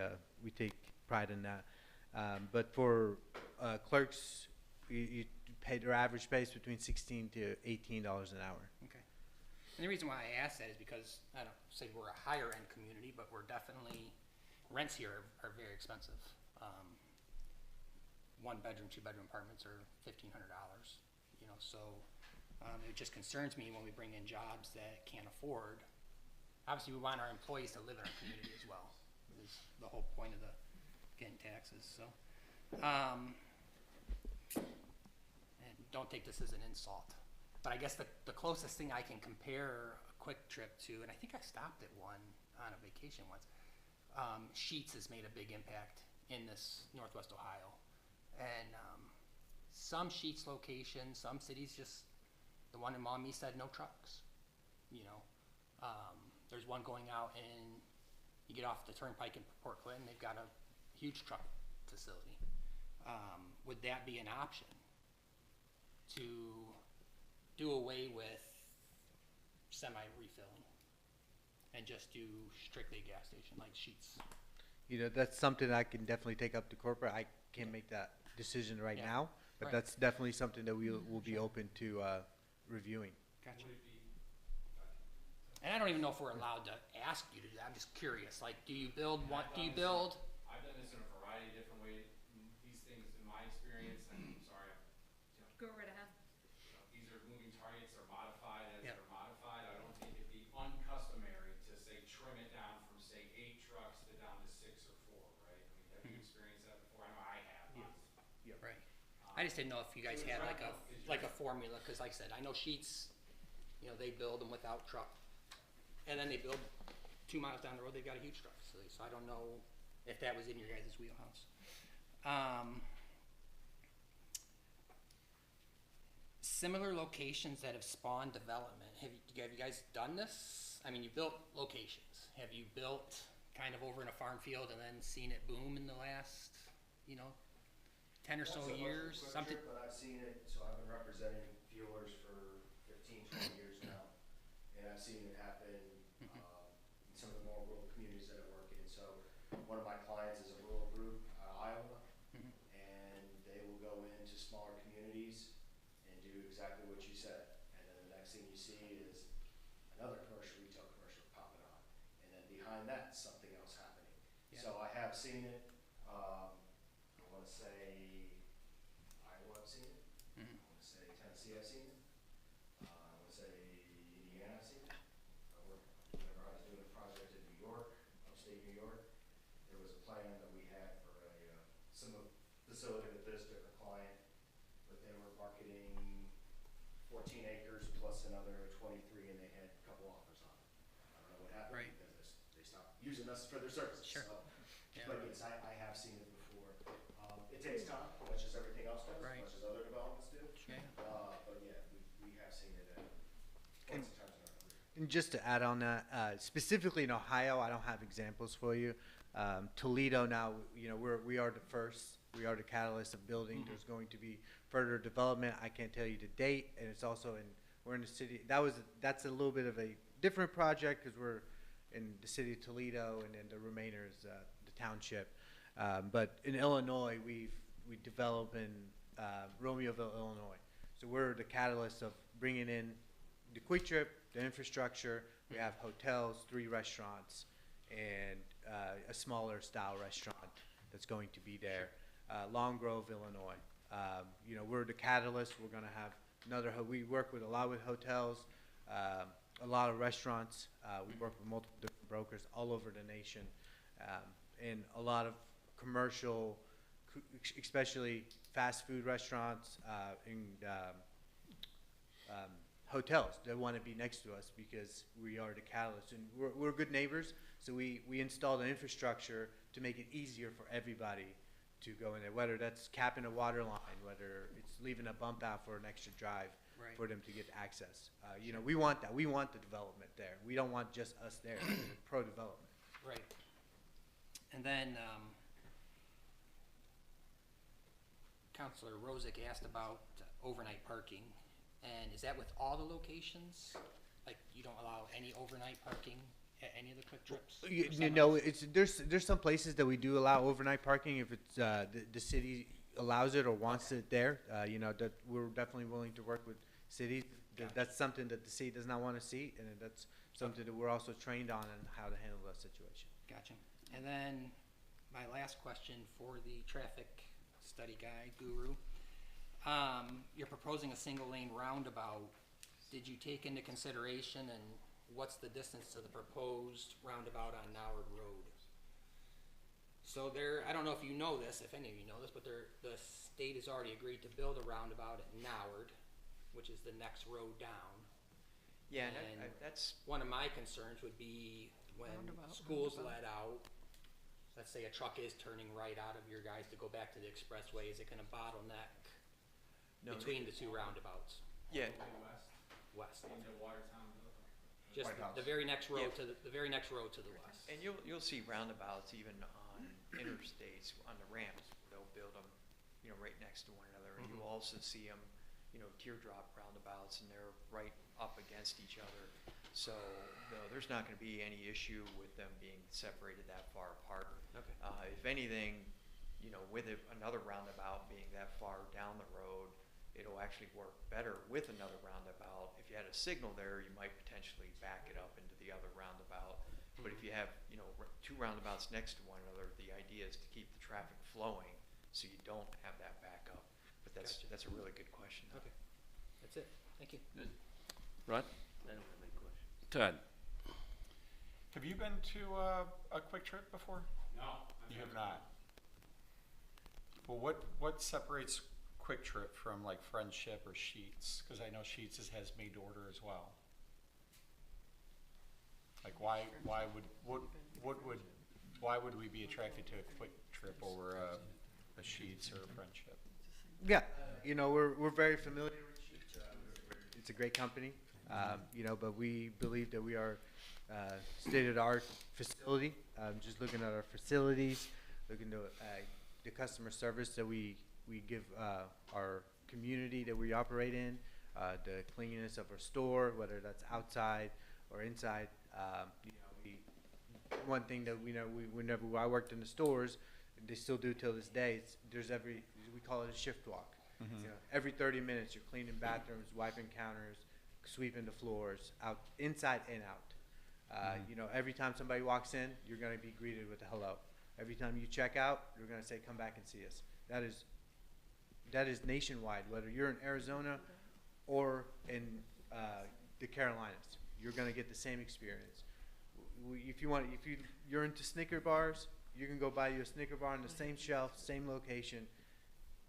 take pride in that. But for clerks, you pay their average pay is between $16 to $18 an hour. Okay. And the reason why I ask that is because I don't say we're a higher end community, but we're definitely rents here are very expensive. 1 bedroom, 2 bedroom apartments are $1,500. You know, so. It just concerns me when we bring in jobs that can't afford. Obviously, we want our employees to live in our community as well. Is the whole point of getting taxes. So, and don't take this as an insult, but I guess the closest thing I can compare a quick trip to, and I think I stopped at one on a vacation once. Sheetz has made a big impact in this Northwest Ohio, and some Sheetz locations, some cities just. The one in Maumee said no trucks, you know. There's one going out and you get off the turnpike in Port Clinton, they've got a huge truck facility. Would that be an option to do away with semi-refilling and just do strictly a gas station like Sheetz? You know, that's something I can definitely take up to corporate. I can't make that decision right now, but that's definitely something that we'll be open to reviewing. Gotcha. And I don't even know if we're allowed to ask you to do that. I'm just curious. Like, do you build one? Do you build? I've done this in a variety of different ways. These things, in my experience, I'm sorry. Go right ahead. These are moving targets or modified as they're modified. I don't think it'd be uncustomary to say trim it down from say 8 trucks to down to 6 or 4, right? I mean, have you experienced that before? I know I have. Yeah. Right. I just didn't know if you guys had like a formula, because like I said, I know Sheetz, you know, they build them without truck, and then they build 2 miles down the road, they've got a huge truck facility. So I don't know if that was in your guys' wheelhouse. Similar locations that have spawned development. Have you guys done this? I mean, you built locations. Have you built kind of over in a farm field and then seen it boom in the last, you know, 10 or so years? Something. But I've seen it, so I've been representing fuelers for 15, 20 years now. And I've seen it happen in some of the more rural communities that I work in. So one of my clients is a rural group out of Iowa, and they will go into smaller communities and do exactly what you said. And then the next thing you see is another retail commercial popping on. And then behind that, something else happening. Yeah. So I have seen it. I want to say Iowa, I've seen it. I want to say Tennessee, I've seen it. I want to say Indiana, I've seen it. Whenever I was doing a project in New York, upstate New York, there was a plan that we had for a similar facility with this different client, but they were marketing 14 acres plus another 23, and they had a couple offers on it. I don't know what happened because they stopped using us for their services. Sure. So, but yes, I have seen it before. It takes time, much as everything else does, much as other developments do. Yeah. But yeah, we have seen it lots of times in our career. And just to add on that, specifically in Ohio, I don't have examples for you. Toledo now, you know, we are the first. We are the catalyst of building. There's going to be further development. I can't tell you the date, and it's also in we're in the city. That's a little bit of a different project because we're in the city of Toledo, and then the remainder is the township. But in Illinois, we develop in Romeoville, Illinois. So we're the catalyst of bringing in the Quick Trip, the infrastructure. We have hotels, 3 restaurants, and a smaller style restaurant that's going to be there. Long Grove, Illinois. You know, we're the catalyst. We're going to have we work with a lot with hotels, a lot of restaurants. We work with multiple different brokers all over the nation, and a lot of commercial, especially fast food restaurants and hotels that want to be next to us because we are the catalyst. And we're good neighbors, so we install the infrastructure to make it easier for everybody to go in there, whether that's capping a water line, whether it's leaving a bump out for an extra drive for them to get access. You know, we want that. We want the development there. We don't want just us there. Pro-development. Right. And then Councilor Rosick asked about overnight parking. And is that with all the locations? Like, you don't allow any overnight parking at any of the Quick Trips? You know, there's some places that we do allow overnight parking if it's the city allows it or wants it there. You know, that we're definitely willing to work with cities. That's something that the city does not want to see, and that's something that we're also trained on how to handle that situation. Gotcha. And then my last question for the traffic study guy, guru. You're proposing a single lane roundabout. Did you take into consideration, and what's the distance to the proposed roundabout on Noward Road? So I don't know if you know this, if any of you know this, but the state has already agreed to build a roundabout at Noward, which is the next road down. Yeah, and that's one of my concerns would be when schools let out, let's say a truck is turning right out of your guys to go back to the expressway, is it gonna bottleneck between the 2 roundabouts? Yeah. West. Into Watertown. Just the very next road to the very next road to the west. And you'll see roundabouts even on interstates on the ramps. They'll build them, you know, right next to one another. And you'll also see them, you know, teardrop roundabouts, and they're right up against each other. So no, there's not going to be any issue with them being separated that far apart. Okay. If anything, you know, with another roundabout being that far down the road, it'll actually work better with another roundabout. If you had a signal there, you might potentially back it up into the other roundabout. But if you have, you know, 2 roundabouts next to one another, the idea is to keep the traffic flowing so you don't have that backup. But that's a really good question. Okay. That's it. Thank you. Good. Rod? I don't have any questions. Todd? Have you been to a Quick Trip before? No. You have not. Well, what separates Quick Trip from like Friendship or Sheets? Because I know Sheets has made to order as well. Like why would we be attracted to a Quick Trip over a Sheets or a Friendship? Yeah, you know, we're very familiar with Sheets. It's a great company, you know, but we believe that we are state-of-the-art facility. Just looking at our facilities, looking at the customer service that we give our community that we operate in, the cleanliness of our store, whether that's outside or inside. You know, one thing that whenever I worked in the stores, they still do till this day. We call it a shift walk. You know, every 30 minutes you're cleaning bathrooms, wiping counters, sweeping the floors, out inside and out. You know, every time somebody walks in, you're going to be greeted with a hello. Every time you check out, you're going to say, "Come back and see us." That is nationwide. Whether you're in Arizona or in the Carolinas, you're going to get the same experience. If you're into Snicker bars, you can go buy you a Snicker bar on the same shelf, same location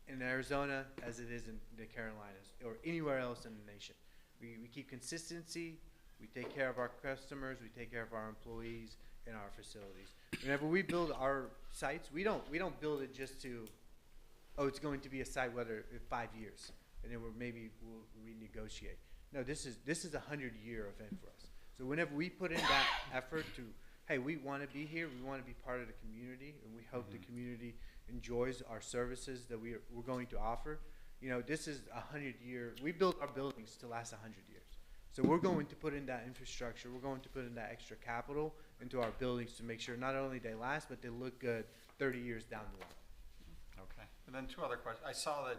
in Arizona as it is in the Carolinas or anywhere else in the nation. We keep consistency. We take care of our customers. We take care of our employees in our facilities. Whenever we build our sites, we don't build it just to, oh, it's going to be a site whether in 5 years, and then we'll renegotiate. No, this is a 100-year event for us. So whenever we put in that effort to, hey, we want to be here, we want to be part of the community, and we hope the community enjoys our services that we're going to offer, You know, this is 100-year, we built our buildings to last 100 years. So we're going to put in that infrastructure, we're going to put in that extra capital into our buildings to make sure not only they last, but they look good 30 years down the line. Okay. And then two other questions. I saw that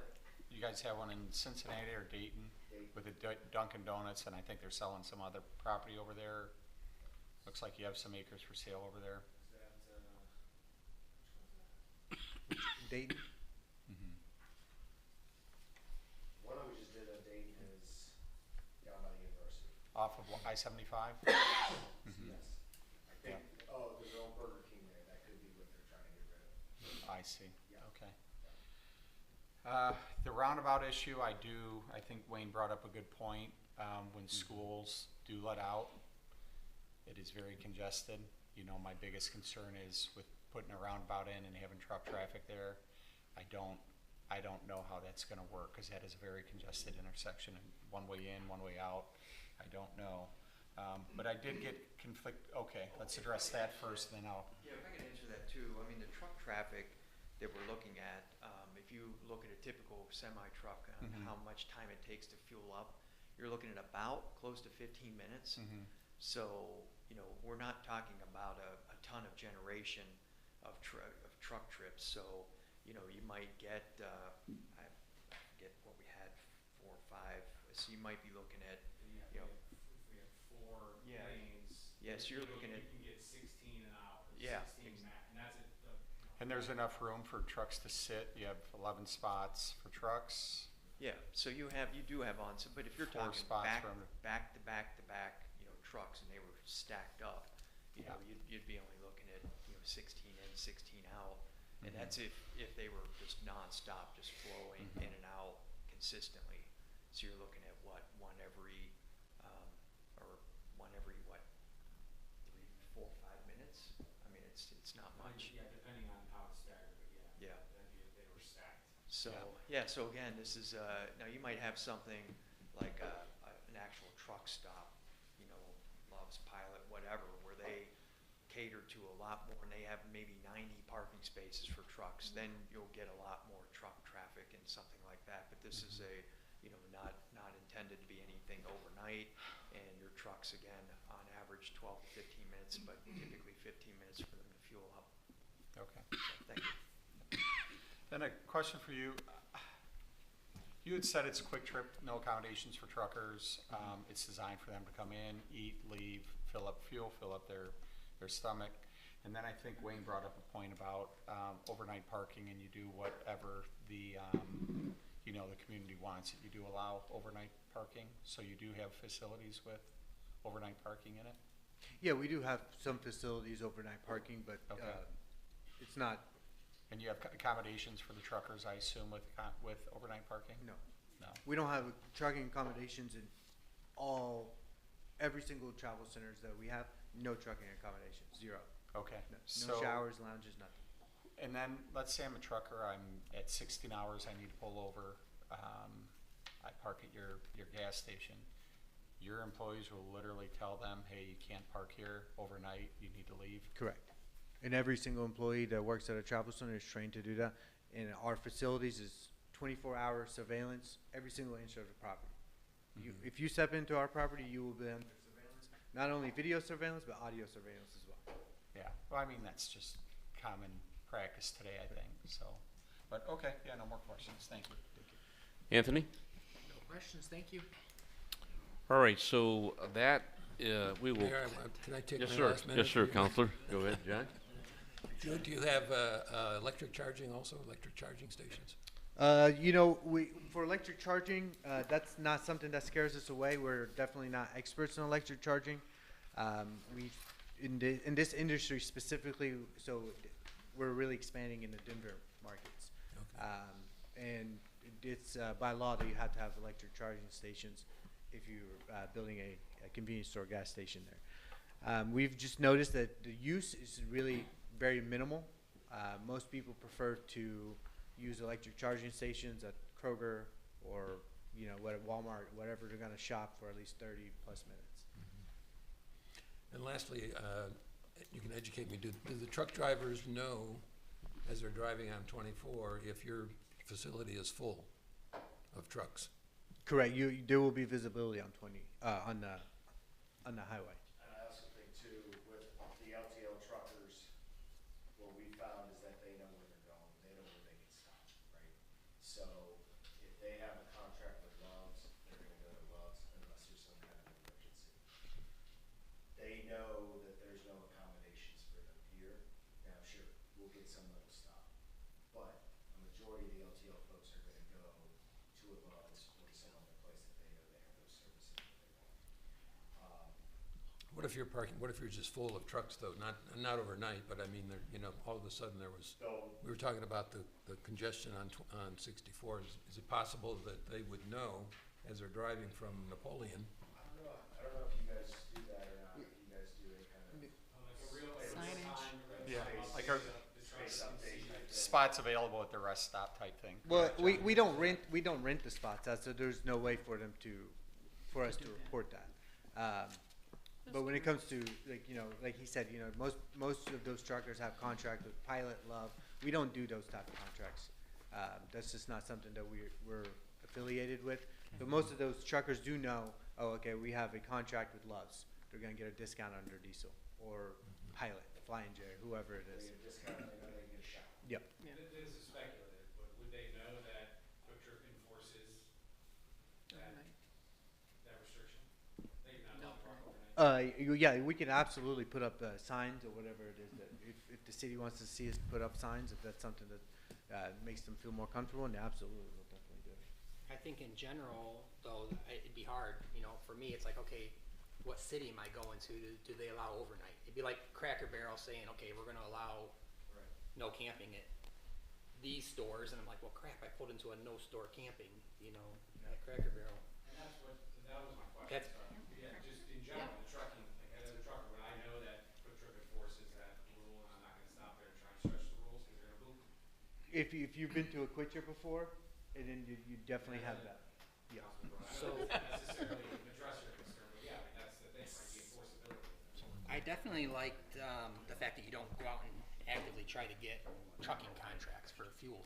you guys have one in Cincinnati or Dayton with a Dunkin' Donuts, and I think they're selling some other property over there. Looks like you have some acres for sale over there. Dayton? One of them we just did at Dayton is down by the university. Off of I-75? Yes. I think, oh, there's no Burger King there. That could be what they're trying to get rid of. I see. Okay. The roundabout issue, I think Wayne brought up a good point. When schools do let out, it is very congested. You know, my biggest concern is with putting a roundabout in and having truck traffic there. I don't know how that's gonna work, cause that is a very congested intersection, and one way in, one way out. I don't know. But I did get okay, let's address that first, then I'll. Yeah, if I can answer that too. I mean, the truck traffic that we're looking at, if you look at a typical semi-truck and how much time it takes to fuel up, you're looking at about close to 15 minutes. So, you know, we're not talking about a ton of generation of truck trips. So, you know, you might get, I forget what we had, 4 or 5. So you might be looking at, you know, If we have 4 lanes. Yes, you're looking at. You can get 16 an hour. Yeah. 16 max, and that's And there's enough room for trucks to sit. You have 11 spots for trucks. Yeah, so you do have on, but if you're 4 talking spots back for to back, you know, trucks and they were stacked up, you know, you'd be only looking at, you know, 16 in, 16 out. And that's if they were just nonstop, just flowing in and out consistently. So you're looking at one every 3, 4, 5 minutes. I mean, it's not much. Yeah, depending on how it's staggered, but yeah. Yeah. That'd be if they were stacked. So, so again, this is, now you might have something like an actual truck stop, you know, Love's Pilot, whatever, where they cater to a lot more and they have maybe 90 parking spaces for trucks. Then you'll get a lot more truck traffic and something like that. But this is you know, not intended to be anything overnight. And your trucks, again, on average 12 to 15 minutes, but typically 15 minutes for them to fuel up. Okay. So, thank you. Then a question for you. You had said it's a quick trip, no accommodations for truckers. It's designed for them to come in, eat, leave, fill up fuel, fill up their stomach. And then I think Wayne brought up a point about overnight parking, and you do whatever the you know, the community wants. You do allow overnight parking, so you do have facilities with overnight parking in it? Yeah, we do have some facilities overnight parking, but it's not. And you have accommodations for the truckers, I assume, with overnight parking? No. No. We don't have trucking accommodations in every single travel centers that we have. No trucking accommodations, 0. Okay. No showers, lounges, nothing. And then, let's say I'm a trucker, I'm at 16 hours, I need to pull over, I park at your gas station. Your employees will literally tell them, hey, you can't park here overnight, you need to leave? Correct. And every single employee that works at a travel center is trained to do that. And our facilities is 24-hour surveillance, every single inch of the property. If you step into our property, you will be under surveillance. Not only video surveillance, but audio surveillance as well. Yeah, well, I mean, that's just common practice today, I think, so. But, okay, yeah, no more questions, thank you. Anthony? No questions, thank you. All right, so that, we will. Mayor, can I take Yes, my sir. last minute? Yes, sir, Counselor. Go ahead, John. Do you have electric charging also, electric charging stations? You know, for electric charging, that's not something that scares us away. We're definitely not experts in electric charging. In this industry specifically, so we're really expanding in the Denver markets. Okay. And it's by law that you have to have electric charging stations if you're building a convenience store gas station there. We've just noticed that the use is really very minimal. Most people prefer to use electric charging stations at Kroger or, you know, at Walmart, whatever they're going to shop for at least 30+ minutes. And lastly, you can educate me, do the truck drivers know as they're driving on 24 if your facility is full? of trucks. Correct, there will be visibility on 20, on the highway. And I also think too, with the LTL truckers, what we found is that they know where they're going, they know where they can stop, right? So if they have a contract with Love's, they're gonna go to Love's unless there's some kind of emergency. They know that there's no accommodations for them here. Now, sure, we'll get some that'll stop, but a majority of the LTL folks are gonna go to a Love's or to some other place that they know they have those services that they want. What if you're parking, what if you're just full of trucks though? Not overnight, but I mean, there, you know, all of a sudden there was, we were talking about the congestion on 64. Is it possible that they would know as they're driving from Napoleon? I don't know if you guys do that or not, if you guys do any kind of. Signage. Yeah, like our spots available at the rest stop type thing. Well, we don't rent the spots, so there's no way for us to report that. But when it comes to, like, you know, like he said, you know, most of those truckers have contract with Pilot, Love. We don't do those type of contracts. That's just not something that we're affiliated with. But most of those truckers do know, oh, okay, we have a contract with Love's. They're gonna get a discount on their diesel, or Pilot, Flying J, whoever it is. They get a discount, they know they can get a shot. Yep. This is speculative, but would they know that Quick Trip enforces that restriction? They not allowed to park overnight? Yeah, we can absolutely put up signs or whatever it is that if the city wants to see us put up signs, if that's something that makes them feel more comfortable, and absolutely, we'll definitely do it. I think in general, though, it'd be hard, you know, for me, it's like, okay, what city am I going to? Do they allow overnight? It'd be like Cracker Barrel saying, okay, we're gonna allow no camping at these stores, and I'm like, well, crap, I pulled into a no store camping, you know, at Cracker Barrel. And that was my question. Yeah, just in general, the trucking, like as a trucker, when I know that Quick Trip enforces that rule, I'm not gonna stop there and try and stretch the rules because they're gonna boot me. If you've been to a Quick Trip before, and then you definitely have that. Yeah. So necessarily address your concern, but yeah, I mean, that's the thing, right? The enforceability. I definitely liked the fact that you don't go out and actively try to get trucking contracts for fuel.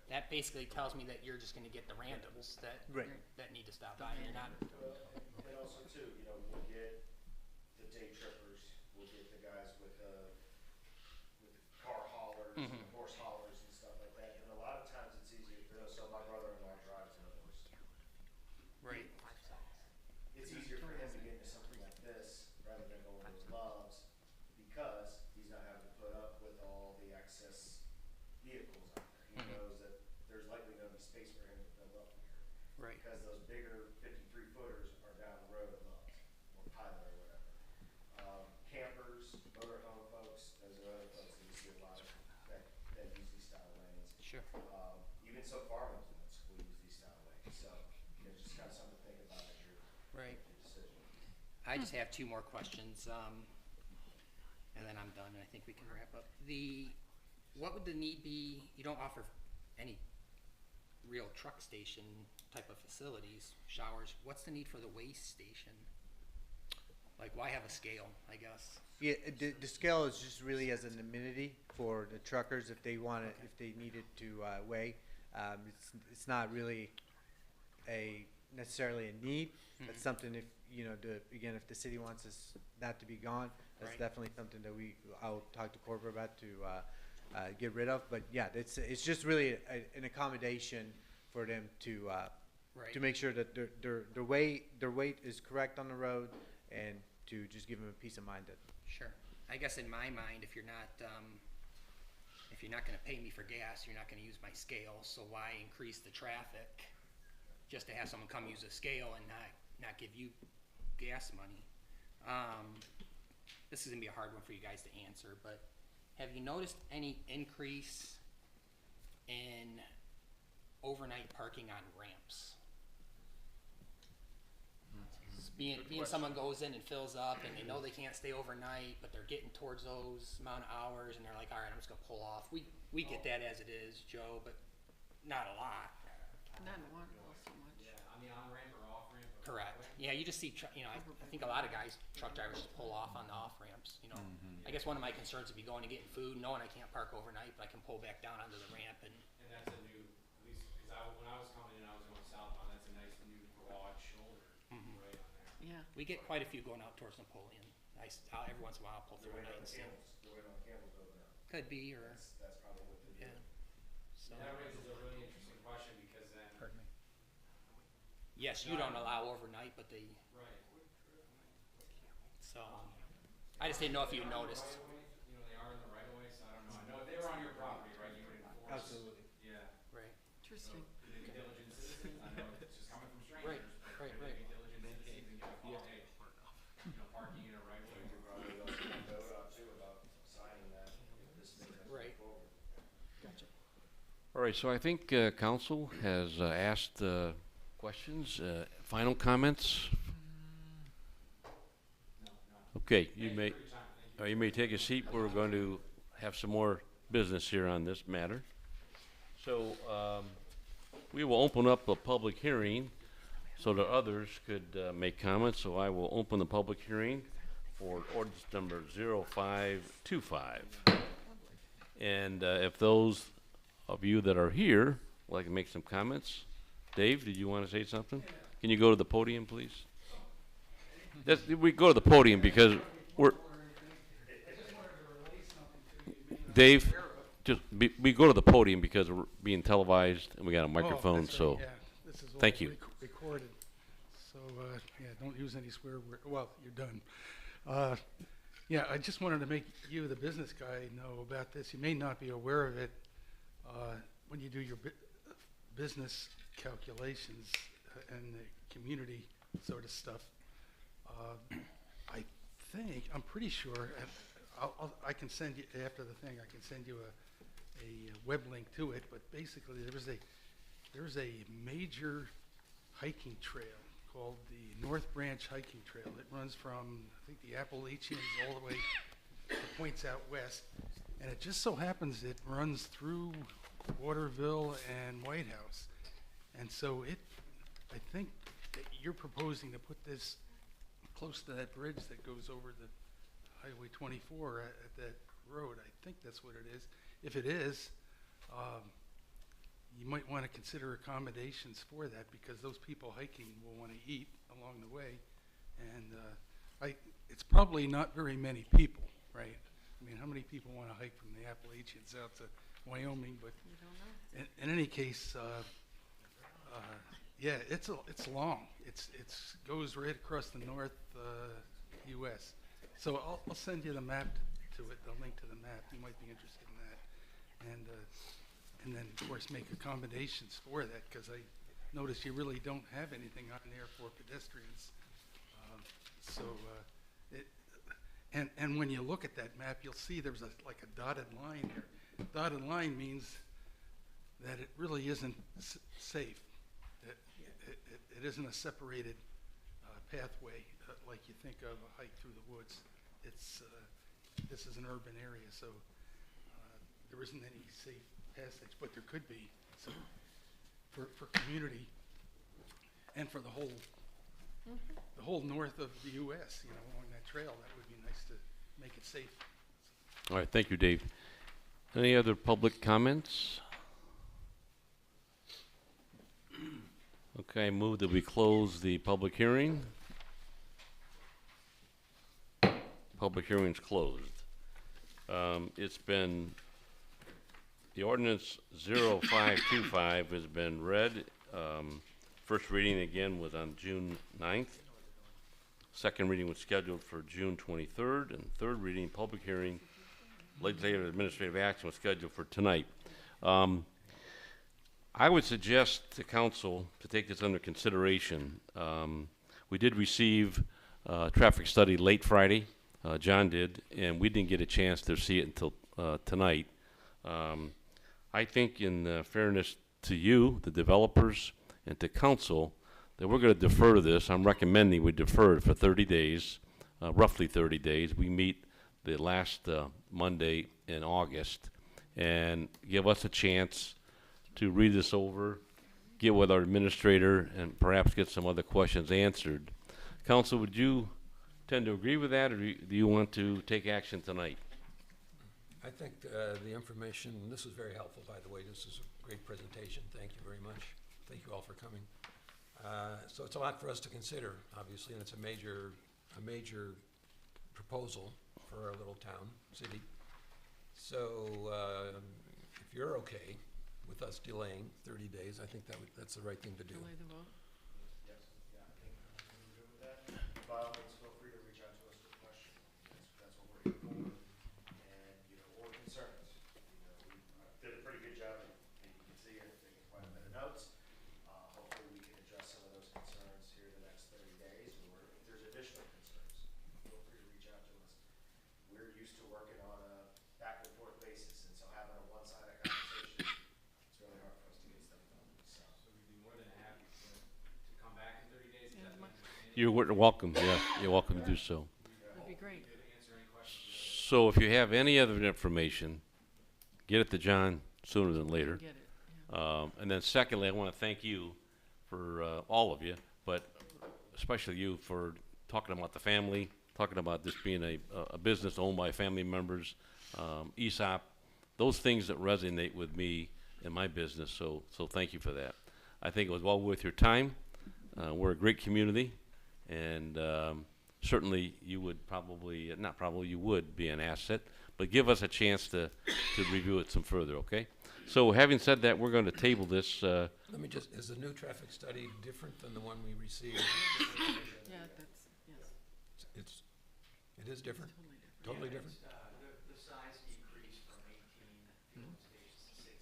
That basically tells me that you're just going to get the randoms that need to stop by. You're not. And also too, you know, we'll get the day trippers, we'll get the guys with the car haulers, and horse haulers and stuff like that. And a lot of times it's easier for us. So my brother-in-law drives a horse. Right. It's easier for him to get into something like this rather than going to Love's because he's not having to put up with all the excess vehicles out there. He knows that there's likely going to be space for him to build up here. Right. Because those bigger 53-footers are down the road at Love's or Pilot or whatever. Campers, motorhome folks, those are other folks that you see a lot of that use these style lanes. Sure. Even some farmers will use these style lanes. So, you know, just kind of something to think about as you're Right. making your decision. I just have two more questions, and then I'm done, and I think we can wrap up. What would the need be? You don't offer any real truck station type of facilities, showers. What's the need for the waste station? Like, why have a scale, I guess? Yeah, the scale is just really as an amenity for the truckers if they want it, if they need it to weigh. It's not really necessarily a need. That's something if, you know, again, if the city wants that to be gone, that's definitely something that I'll talk to corporate about to get rid of. But yeah, it's just really an accommodation for them to make sure that their weight is correct on the road, and to just give them a peace of mind that. Sure. I guess in my mind, if you're not going to pay me for gas, you're not going to use my scale. So why increase the traffic just to have someone come use a scale and not give you gas money? This is going to be a hard one for you guys to answer, but have you noticed any increase in overnight parking on ramps? Being someone goes in and fills up and they know they can't stay overnight, but they're getting towards those amount of hours and they're like, all right, I'm just gonna pull off. We get that as it is, Joe, but not a lot. Not in Waterville so much. Yeah, on the on-ramp or off-ramp. Correct. Yeah, you just see, I think a lot of guys, truck drivers just pull off on the off ramps, you know. I guess one of my concerns would be going and getting food, knowing I can't park overnight, but I can pull back down onto the ramp and. And that's a new, at least, because when I was coming in nice new broad shoulder right on there. Yeah. We get quite a few going out towards Napoleon. Every once in a while, I'll pull through a night and see. Could be, or. That's probably what they do. Yeah. So. That raises a really interesting question because then. Pardon me. Yes, you don't allow overnight, but they. Right. So, I just didn't know if you noticed. You know, they are in the right of way, so I don't know. I know if they were on your property, right, you would enforce. Absolutely. Yeah. Right. Interesting. So, due diligent citizens, I know it's just coming from strangers. Right, but right, due right. diligent citizens and go, oh, hey, you know, parking in a right of way. Right. Gotcha. All right, so I think council has asked questions. Final comments? Okay, you may take a seat. We're going to have some more business here on this matter. So we will open up a public hearing so that others could make comments. So I will open the public hearing for ordinance number 0525. And if those of you that are here would like to make some comments, Dave, did you want to say something? Can you go to the podium, please? We go to the podium because we're. Dave, we go to the podium because we're being televised and we got a microphone. That's right, so, yeah. This is all thank you. Recorded. So yeah, don't use any swear word. Well, you're done. Yeah, I just wanted to make you, the business guy, know about this. You may not be aware of it when you do your business calculations and the community sort of stuff. I'm pretty sure, and I can send you, after the thing, I can send you a web link to it, but basically there's a major hiking trail called the North Branch Hiking Trail. It runs from, I think, the Appalachians all the way to points out west, and it just so happens it runs through Waterville and White House. And so I think that you're proposing to put this close to that bridge that goes over the Highway 24 at that road. I think that's what it is. If it is, you might want to consider accommodations for that because those people hiking will want to eat along the way. And it's probably not very many people, right? I mean, how many people want to hike from the Appalachians out to Wyoming? But in any case, yeah, it's long. It goes right across the north U.S. So I'll send you the map to it, the link to the map. You might be interested in that, and then of course make accommodations for that because I notice you really don't have anything on there for pedestrians. And when you look at that map, you'll see there's like a dotted line there. Dotted line means that it really isn't safe. It isn't a separated pathway like you think of a hike through the woods. This is an urban area, so there isn't any safe passage, but there could be. So for community and for the whole north of the U.S., along that trail, that would be nice to make it safe. All right, thank you, Dave. Any other public comments? Okay, move that we close the public hearing. Public hearing's closed. It's been, the ordinance 0525 has been read. First reading again was on June 9th. Second reading was scheduled for June 23rd, and third reading, public hearing, legislative and administrative action was scheduled for tonight. I would suggest to council to take this under consideration. We did receive a traffic study late Friday. John did, and we didn't get a chance to see it until tonight. I think in fairness to you, the developers, and to council, that we're going to defer to this. I'm recommending we defer it for 30 days, roughly 30 days. We meet the last Monday in August, and give us a chance to read this over, get with our administrator, and perhaps get some other questions answered. Council, would you tend to agree with that, or do you want to take action tonight? I think the information, and this was very helpful, by the way. This is a great presentation. Thank you very much. Thank you all for coming. So it's a lot for us to consider, obviously, and it's a major proposal for our little town, city. So if you're okay with us delaying 30 days, I think that's the right thing to do. Delay the vote? Yes, yeah, I think we're good with that. By all means, feel free to reach out to us with questions. That's what we're here for. And, you know, or concerns. You know, we did a pretty good job, and you can see it, taking quite a bit of notes. Hopefully we can address some of those concerns here the next 30 days, or if there's additional concerns, feel free to reach out to us. We're used to working on a back and forth basis, and so having a one-sided conversation, it's really hard for us to get stuff done, so. So we'd be more than happy to come back in 30 days. Is that my understanding? You're welcome, yeah, you're welcome to do so. That'd be great. So if you have any other information, get it to John sooner than later. Get it, yeah. And then secondly, I want to thank you for all of you, but especially you for talking about the family, talking about this being a business owned by family members, ESOP, those things that resonate with me in my business. So thank you for that. I think it was well worth your time. We're a great community, and certainly you would probably, not probably, you would be an asset, but give us a chance to review it some further, okay? So having said that, we're going to table this. Let me just, is the new traffic study different than the one we received? Yeah, that's, yes. It is different? Totally different? The size decreased from 18 fueling stations to 16.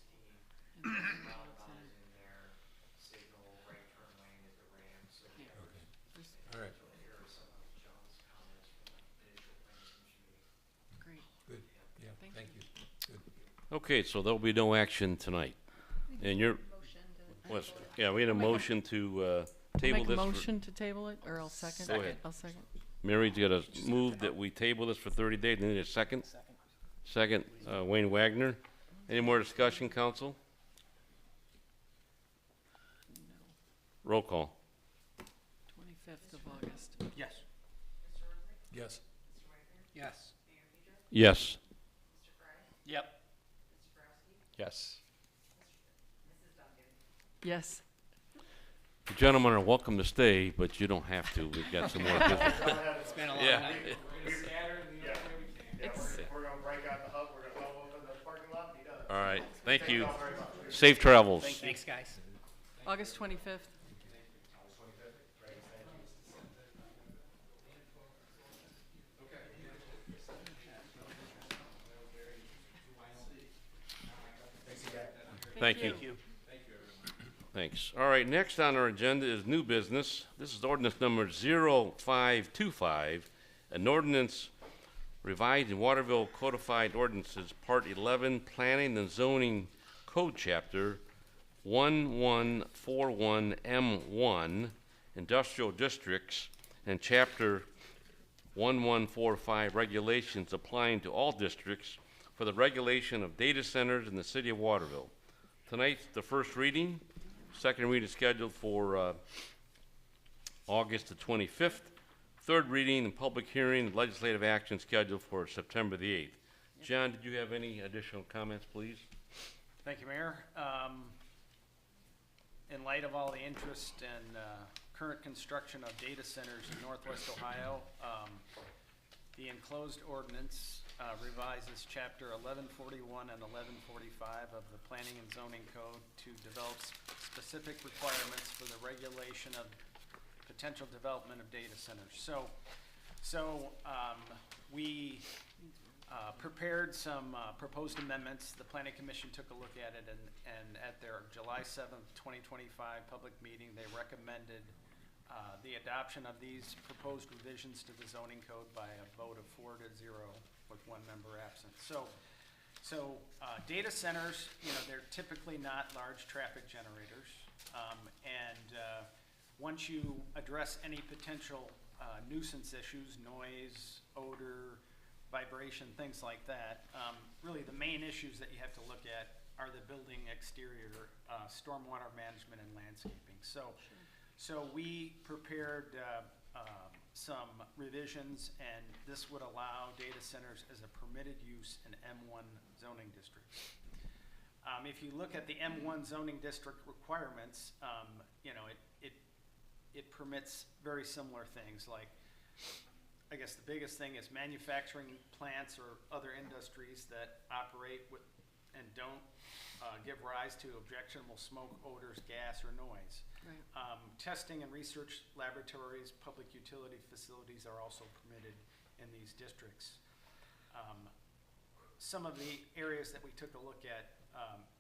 Modernizing their signal right turn lane at the ramp, so Yeah. Okay. There's- All right, here are some of John's comments from the initial planning commission meeting. Great. good, yeah, Thank thank you. Good. Okay, so there'll be no action tonight. And you're, yeah, we had a motion to table Make this. a for- motion to table it, or I'll second? Go ahead. I'll second. Mary's got a move that we table this for 30 days. Need a second? Second, Wayne Wagner. Any more discussion, council? Roll call. 25th of August. Yes. Yes. Yes. Yes. Yep. Yes. Yes. The Gentlemen are welcome to stay, but you don't have to. We've got some more business. It's been a long Yeah. night. We're gonna break out the hub, we're gonna go open the parking lot and be done. All right, thank you. all very much. Safe travels. Thanks, guys. August 25th. Thank you. Thanks. All right, next on our agenda is new business. This is ordinance number 0525, an ordinance revising Waterville Codified Ordinances, Part 11, Planning and Zoning Code Chapter 1141M1, Industrial Districts, and Chapter 1145, Regulations applying to all districts for the regulation of data centers in the city of Waterville. Tonight's the first reading. Second reading is scheduled for August the 25th. Third reading and public hearing and legislative action scheduled for September the 8th. John, did you have any additional comments, please? Thank you, Mayor. In light of all the interest and current construction of data centers in Northwest Ohio, the enclosed ordinance revises Chapter 1141 and 1145 of the Planning and Zoning Code to develop specific requirements for the regulation of potential development of data centers. We prepared some proposed amendments. The Planning Commission took a look at it, and at their July 7th, 2025 public meeting, they recommended the adoption of these proposed revisions to the zoning code by a vote of 4-0 with one member absent. So data centers, they're typically not large traffic generators. Once you address any potential nuisance issues, noise, odor, vibration, things like that, really the main issues that you have to look at are the building exterior, stormwater management, and landscaping. So we prepared some revisions, and this would allow data centers as a permitted use in M1 zoning districts. If you look at the M1 zoning district requirements, it permits very similar things, like, I guess the biggest thing is manufacturing plants or other industries that operate with, and don't give rise to objectionable smoke, odors, gas, or noise. Right. Testing and research laboratories, public utility facilities are also permitted in these districts. Some of the areas that we took a look at,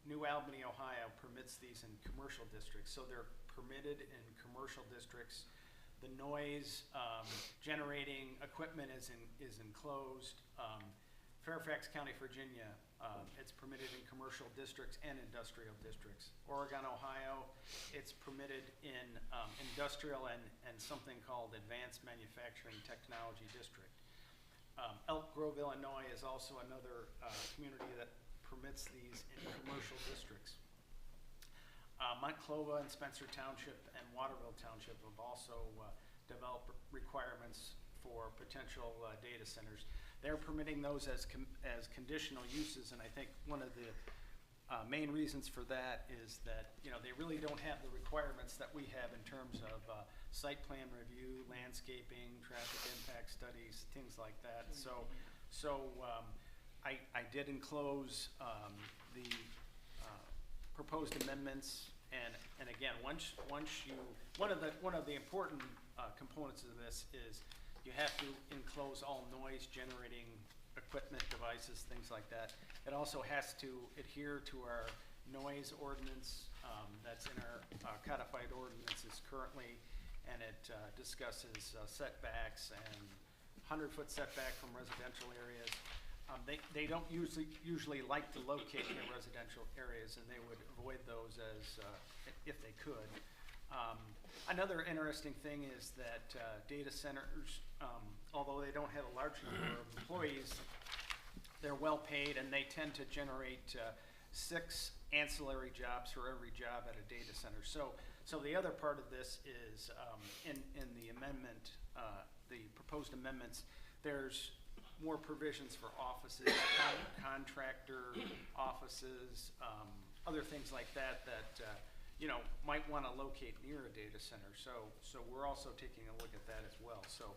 New Albany, Ohio permits these in commercial districts, so they're permitted in commercial districts. The noise generating equipment is enclosed. Fairfax County, Virginia, it's permitted in commercial districts and industrial districts. Oregon, Ohio, it's permitted in industrial and something called Advanced Manufacturing Technology District. Elk Grove, Illinois is also another community that permits these in commercial districts. Montclova and Spencer Township and Waterville Township have also developed requirements for potential data centers. They're permitting those as conditional uses, and I think one of the main reasons for that is that, you know, they really don't have the requirements that we have in terms of site plan review, landscaping, traffic impact studies, things like that. I did enclose the proposed amendments, and again, one of the important components of this is you have to enclose all noise generating equipment, devices, things like that. It also has to adhere to our noise ordinance that's in our codified ordinances currently, and it discusses setbacks and 100-foot setback from residential areas. They don't usually like to locate near residential areas, and they would avoid those as if they could. Another interesting thing is that data centers, although they don't have a large number of employees, they're well paid, and they tend to generate 6 ancillary jobs for every job at a data center. So the other part of this is in the amendment, the proposed amendments, there's more provisions for offices, contractor offices, other things like that you know, might want to locate near a data center. So we're also taking a look at that as well. So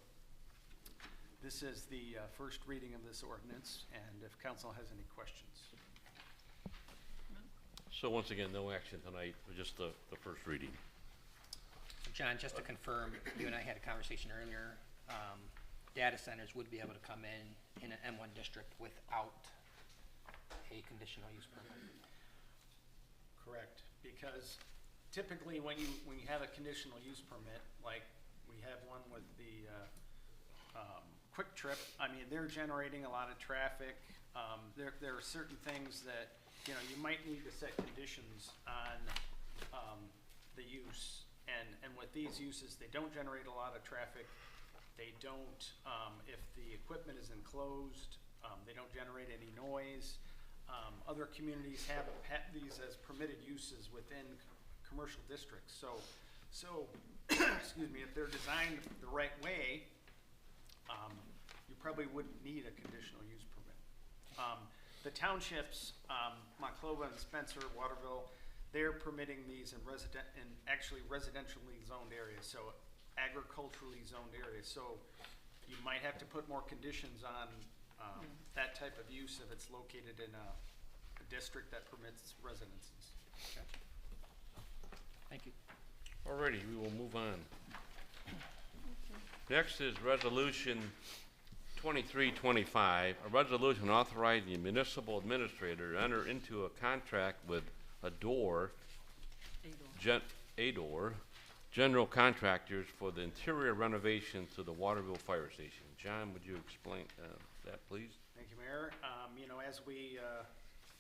this is the first reading of this ordinance, and if council has any questions. So once again, no action tonight, just the first reading. John, just to confirm, you and I had a conversation earlier, data centers would be able to come in an M1 district without a conditional use permit. Correct, because typically when you have a conditional use permit, like we have one with the Quick Trip, I mean, they're generating a lot of traffic. There are certain things that, you know, you might need to set conditions on the use. And with these uses, they don't generate a lot of traffic. They don't, if the equipment is enclosed, they don't generate any noise. Other communities have these as permitted uses within commercial districts. So excuse me, if they're designed the right way, you probably wouldn't need a conditional use permit. The townships, Monclova and Spencer, Waterville, they're permitting these in actually residentially zoned areas, so agriculturally zoned areas. So you might have to put more conditions on that type of use if it's located in a district that permits residences. Okay. Thank you. Alrighty, we will move on. Next is Resolution 2325, a resolution authorizing the municipal administrator to enter into a contract with Ador General Contractors for the interior renovation to the Waterville Fire Station. John, would you explain that, please? Thank you, Mayor. You know, as we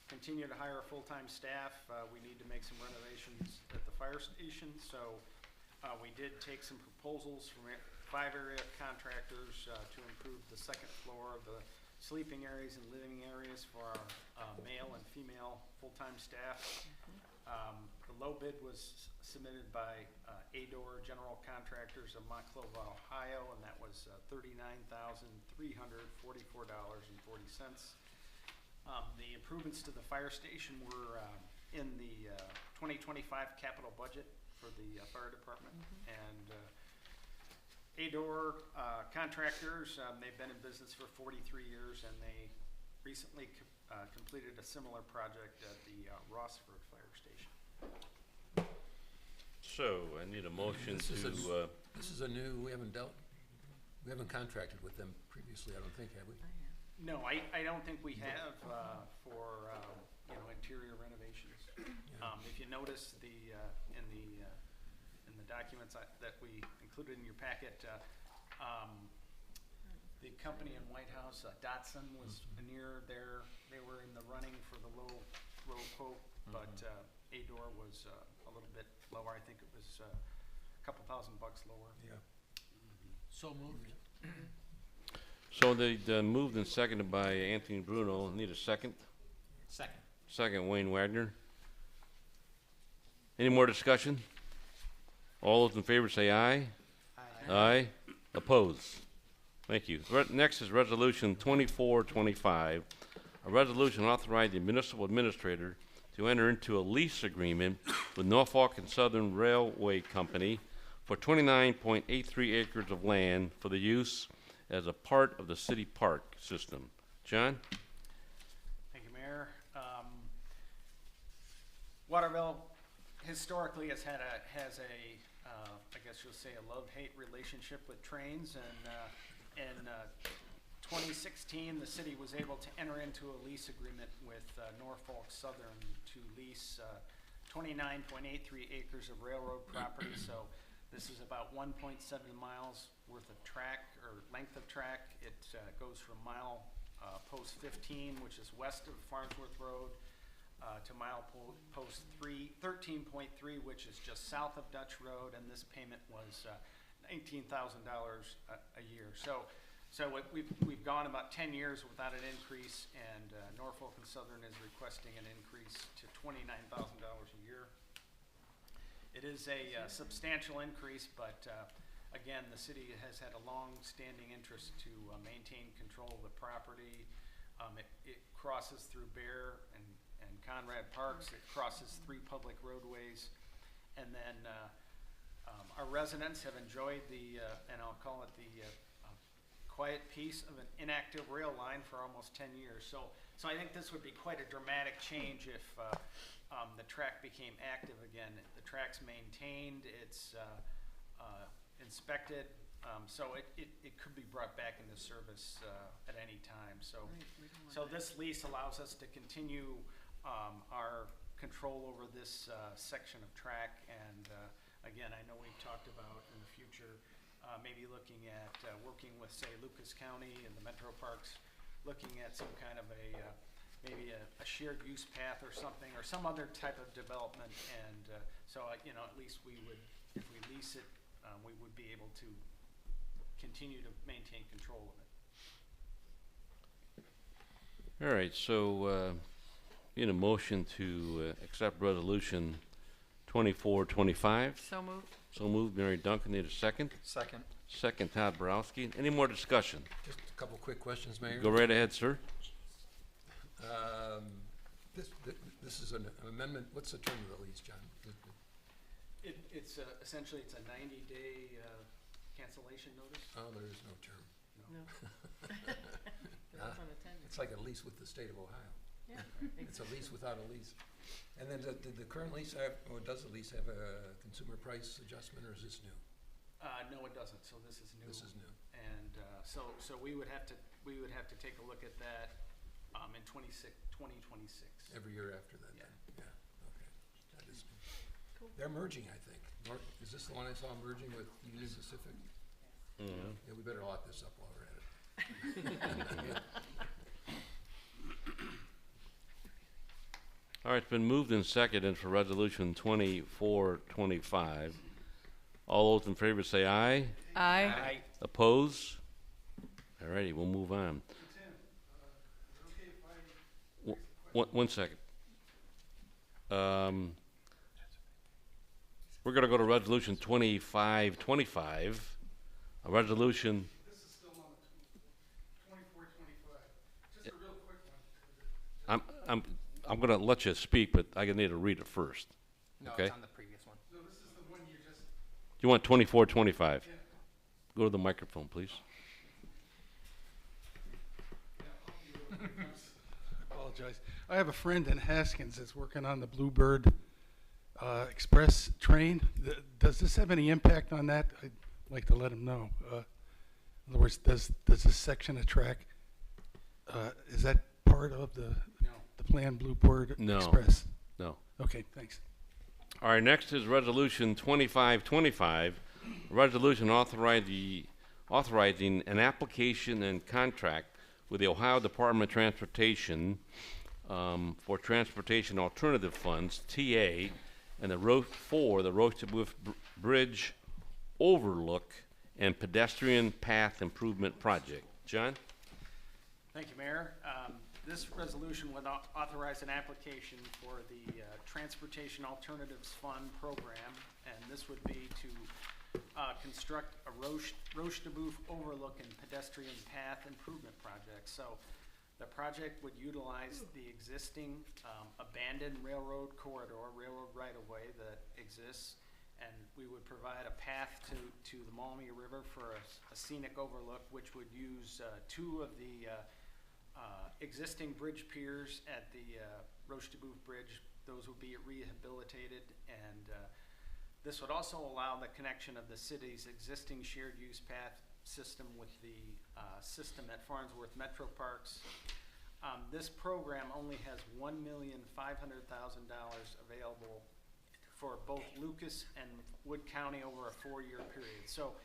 continue to hire full-time staff, we need to make some renovations at the fire station. So we did take some proposals from 5 area contractors to improve the second floor of the sleeping areas and living areas for our male and female full-time staff. The low bid was submitted by Ador General Contractors of Monclova, Ohio, and that was $39,344.40. The improvements to the fire station were in the 2025 capital budget. for the fire department. And Ador Contractors, they've been in business for 43 years, and they recently completed a similar project at the Rossford Fire Station. So, I need a motion This is to, This is a new, we haven't contracted with them previously, I don't think, have we? No, I don't think we have for interior renovations. If you notice in the documents that we included in your packet, the company in White House, Dotson, was near there. They were in the running for the low quote, but Ador was a little bit lower. I think it was a couple $1,000 lower. Yeah. So moved. so they moved and seconded by Anthony Bruno. Need a second? Second. Second, Wayne Wagner. Any more discussion? All those in favor say aye. Aye. Opposed? Thank you. Next is Resolution 2425, a resolution authorizing the municipal administrator to enter into a lease agreement with Norfolk and Southern Railway Company for 29.83 acres of land for the use as a part of the city park system. John? Thank you, Mayor. Waterville historically has had I guess you'll say, a love-hate relationship with trains, and in 2016, the city was able to enter into a lease agreement with Norfolk Southern to lease 29.83 acres of railroad property. So this is about 1.7 miles worth of track, or length of track. It goes from mile post 15, which is west of Farnsworth Road, to mile post 13.3, which is just south of Dutch Road, and this payment was $19,000 a year. So we've gone about 10 years without an increase, and Norfolk and Southern is requesting an increase to $29,000 a year. It is a substantial increase, but again, the city has had a long-standing interest to maintain control of the property. It crosses through Bear and Conrad Parks. It crosses 3 public roadways, and then our residents have enjoyed and I'll call it the quiet peace of an inactive rail line for almost 10 years. So I think this would be quite a dramatic change if the track became active again. The track's maintained, it's inspected, so it could be brought back into service at any time. So this lease allows us to continue our control over this section of track, and again, I know we've talked about in the future maybe looking at working with, say, Lucas County and the Metro Parks, looking at some kind of maybe a shared use path or something, or some other type of development, and so at least we would, if we lease it, we would be able to continue to maintain control of it. All right, so need a motion to accept Resolution 2425. So moved. So moved, Mary Duncan. Need a second? Second. Second, Todd Borowski. Any more discussion? Just a couple quick questions, Mayor. Go right ahead, sir. This is an amendment. What's the term of the lease, John? It's essentially it's a 90-day cancellation notice. Oh, there is no term. No. There was on the 10. It's like a lease with the state of Ohio. Yeah. It's a lease without a lease. And then did the current lease have, or does the lease have a consumer price adjustment, or is this new? No, it doesn't. So this is new. This is new. And so we would have to take a look at that in 2026. Every year after that, Yeah. then? Yeah, okay. That is, Cool. they're merging, I think. Is this the one I saw merging with Union Pacific? Mm-hmm. Yeah, we better lock this up while we're at it. All right, it's been moved and seconded for Resolution 2425. All those in favor say aye. Aye. Oppose? All righty, we'll move on. One second. We're going to go to Resolution 2525, a resolution. This is still on the 2425. Just a real quick one. I'm going to let you speak, but I need to read it first. No, Okay? it's on the previous one. No, this is the one You want 24, 25? Go to the microphone, please. Apologize. I have a friend in Haskins that's working on the Bluebird Express train. Does this have any impact on that? I'd like to let him know. In other words, does this section of track, is that part of the planned Bluebird No. Express? No. Okay, thanks. All right, next is Resolution 2525, resolution authorizing an application and contract with the Ohio Department of Transportation for Transportation Alternative Funds, TA, and the Roach-to-Booth Bridge Overlook and Pedestrian Path Improvement Project. John? Thank you, Mayor. This resolution would authorize an application for the Transportation Alternatives Fund program, and this would be to construct a Roach-to-Booth Overlook and Pedestrian Path Improvement Project. So the project would utilize the existing abandoned railroad corridor, railroad right-of-way that exists, and we would provide a path to the Maumee River for a scenic overlook, which would use two of the existing bridge piers at the Roach-to-Booth Bridge. Those would be rehabilitated, and this would also allow the connection of the city's existing shared use path system with the system at Farnsworth Metro Parks. This program only has $1,500,000 available for both Lucas and Wood County over a 4-year period. So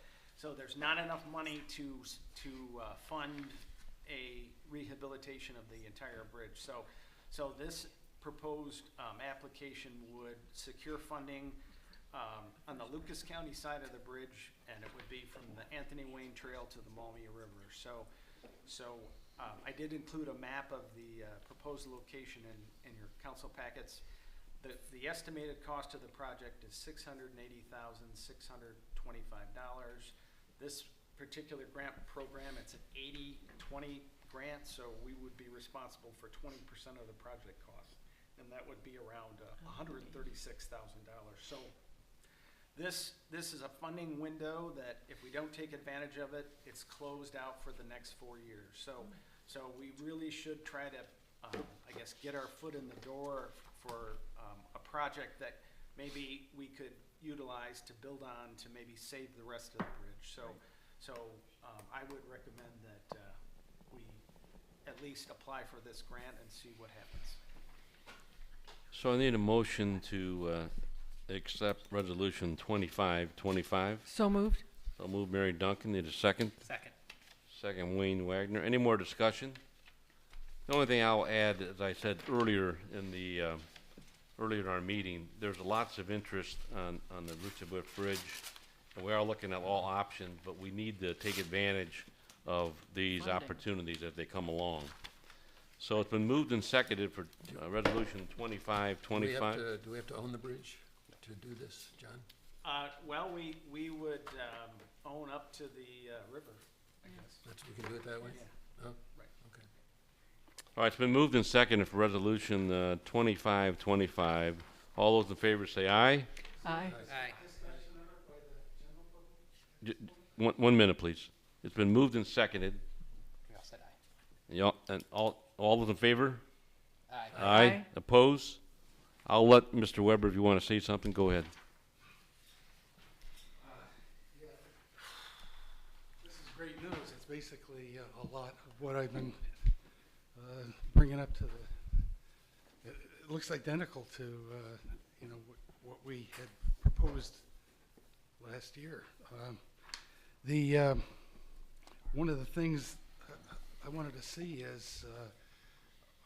there's not enough money to fund a rehabilitation of the entire bridge. So this proposed application would secure funding on the Lucas County side of the bridge, and it would be from the Anthony Wayne Trail to the Maumee River. So I did include a map of the proposed location in your council packets. The estimated cost of the project is $680,625. This particular grant program, it's an 80-20 grant, so we would be responsible for 20% of the project cost, and that would be around $136,000. So this is a funding window that if we don't take advantage of it, it's closed out for the next 4 years. So we really should try to, I guess, get our foot in the door for a project that maybe we could utilize to build on to maybe save the rest of the bridge. So I would recommend that we at least apply for this grant and see what happens. So I need a motion to accept Resolution 2525. So moved. I'll move Mary Duncan. Need a second? Second. Second, Wayne Wagner. Any more discussion? The only thing I'll add, as I said earlier earlier in our meeting, there's lots of interest on the Roach-to-Booth Bridge, and we are looking at all options, but we need to take advantage of these Funding. opportunities as they come along. So it's been moved and seconded for Resolution 2525. Do we have to own the bridge to do this, John? Well, we would own up to the river, I guess. We can do it that way? Yeah. Oh, Right. okay. All right, it's been moved and seconded for Resolution 2525. All those in favor say aye. Aye. Aye. One minute, please. It's been moved and seconded. We all said aye. And all those in favor? Aye. Aye. Oppose? I'll let Mr. Weber, if you want to say something, go ahead. This is great news. It's basically a lot of what I've been bringing up to it looks identical to what we had proposed last year. One of the things I wanted to see is,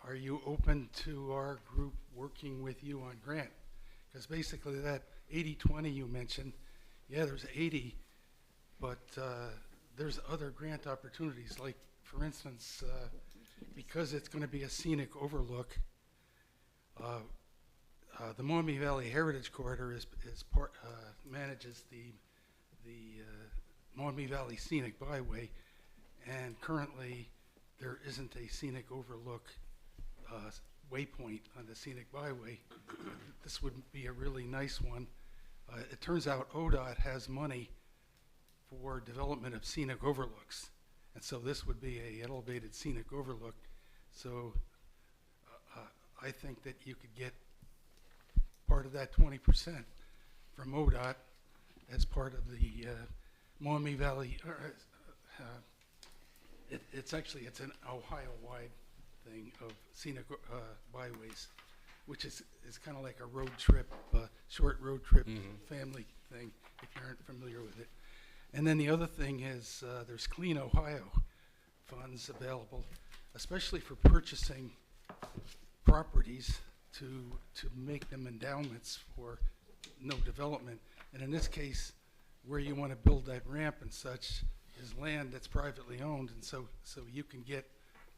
are you open to our group working with you on grant? Because basically that 80-20 you mentioned, yeah, there's 80, but there's other grant opportunities. Like, for instance, because it's going to be a scenic overlook, the Maumee Valley Heritage Corridor manages the Maumee Valley Scenic Byway, and currently there isn't a scenic overlook waypoint on the scenic byway. This would be a really nice one It turns out ODOT has money for development of scenic overlooks. And so this would be a elevated scenic overlook. So I think that you could get part of that 20% from ODOT as part of the Maumee Valley. It's an Ohio-wide thing of scenic byways, which is kind of like a road trip, short road trip family thing, if you aren't familiar with it. And then the other thing is there's Clean Ohio funds available, especially for purchasing properties to make them endowments for no development. And in this case, where you want to build that ramp and such is land that's privately owned, and so you can get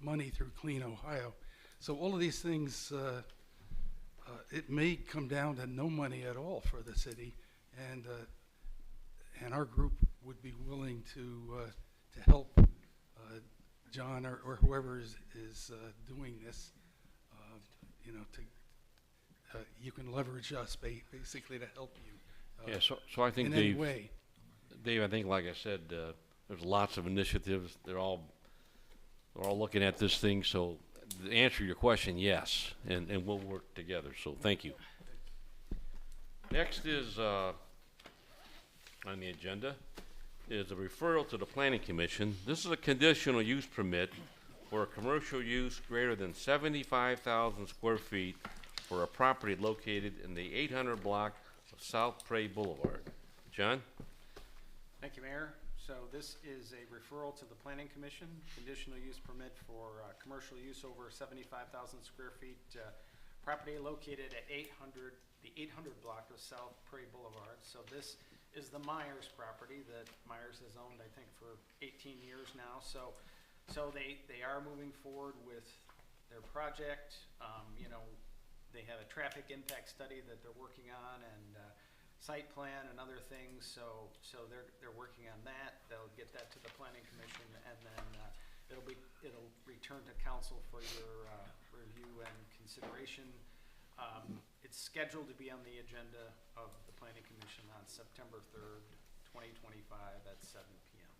money through Clean Ohio. So all of these things, it may come down to no money at all for the city, and our group would be willing to help John or whoever is doing this. You can leverage us basically to help you. Yeah, so I think in any way. Dave, I think, like I said, there's lots of initiatives. They're all looking at this thing. So to answer your question, yes, and we'll work together. So thank you. Next is on the agenda is a referral to the Planning Commission. This is a conditional use permit for a commercial use greater than 75,000 square feet for a property located in the 800 block of South Prairie Boulevard. John? Thank you, Mayor. So this is a referral to the Planning Commission, conditional use permit for commercial use over 75,000 square feet, property located at the 800 block of South Prairie Boulevard. So this is the Myers property that Myers has owned, I think, for 18 years now. So they are moving forward with their project. They have a traffic impact study that they're working on, and site plan and other things. So they're working on that. They'll get that to the Planning Commission, and then it'll return to council for your review and consideration. It's scheduled to be on the agenda of the Planning Commission on September 3rd, 2025 at 7 p.m.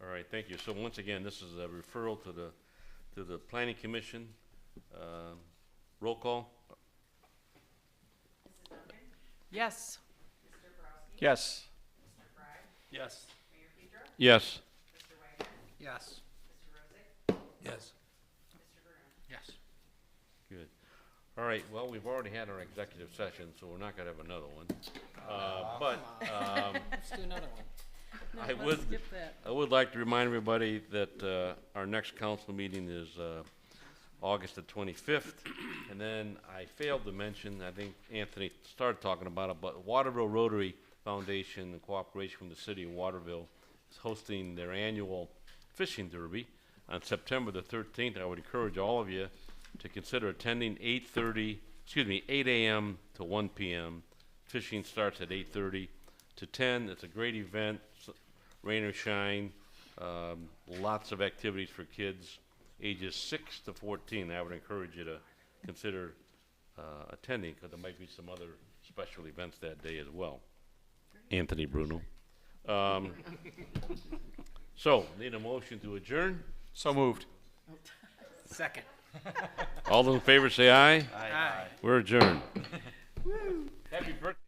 All right, thank you. So once again, this is a referral to the Planning Commission. Roll call. Mrs. Duncan? Yes. Mr. Borowski? Yes. Mr. Fry? Yes. Mayor Pedro? Yes. Mr. Wagner? Yes. Mr. Rosick? Yes. Mr. Bruno? Yes. Good. All right, well, we've already had our executive session, so we're not gonna have another one. Let's do another one. No, I let's would, skip that. I would like to remind everybody that our next council meeting is August the 25th. And then I failed to mention, I think Anthony started talking about it, but Waterville Rotary Foundation, in cooperation with the city of Waterville, is hosting their annual fishing derby on September the 13th. I would encourage all of you to consider attending 8 a.m. to 1 p.m. Fishing starts at 8:30 to 10. It's a great event, rain or shine, lots of activities for kids ages 6 to 14. I would encourage you to consider attending, because there might be some other special events that day as well. Anthony Bruno. So, need a motion to adjourn? So moved. Second. All those in favor say aye. Aye. We're adjourned. Happy birthday.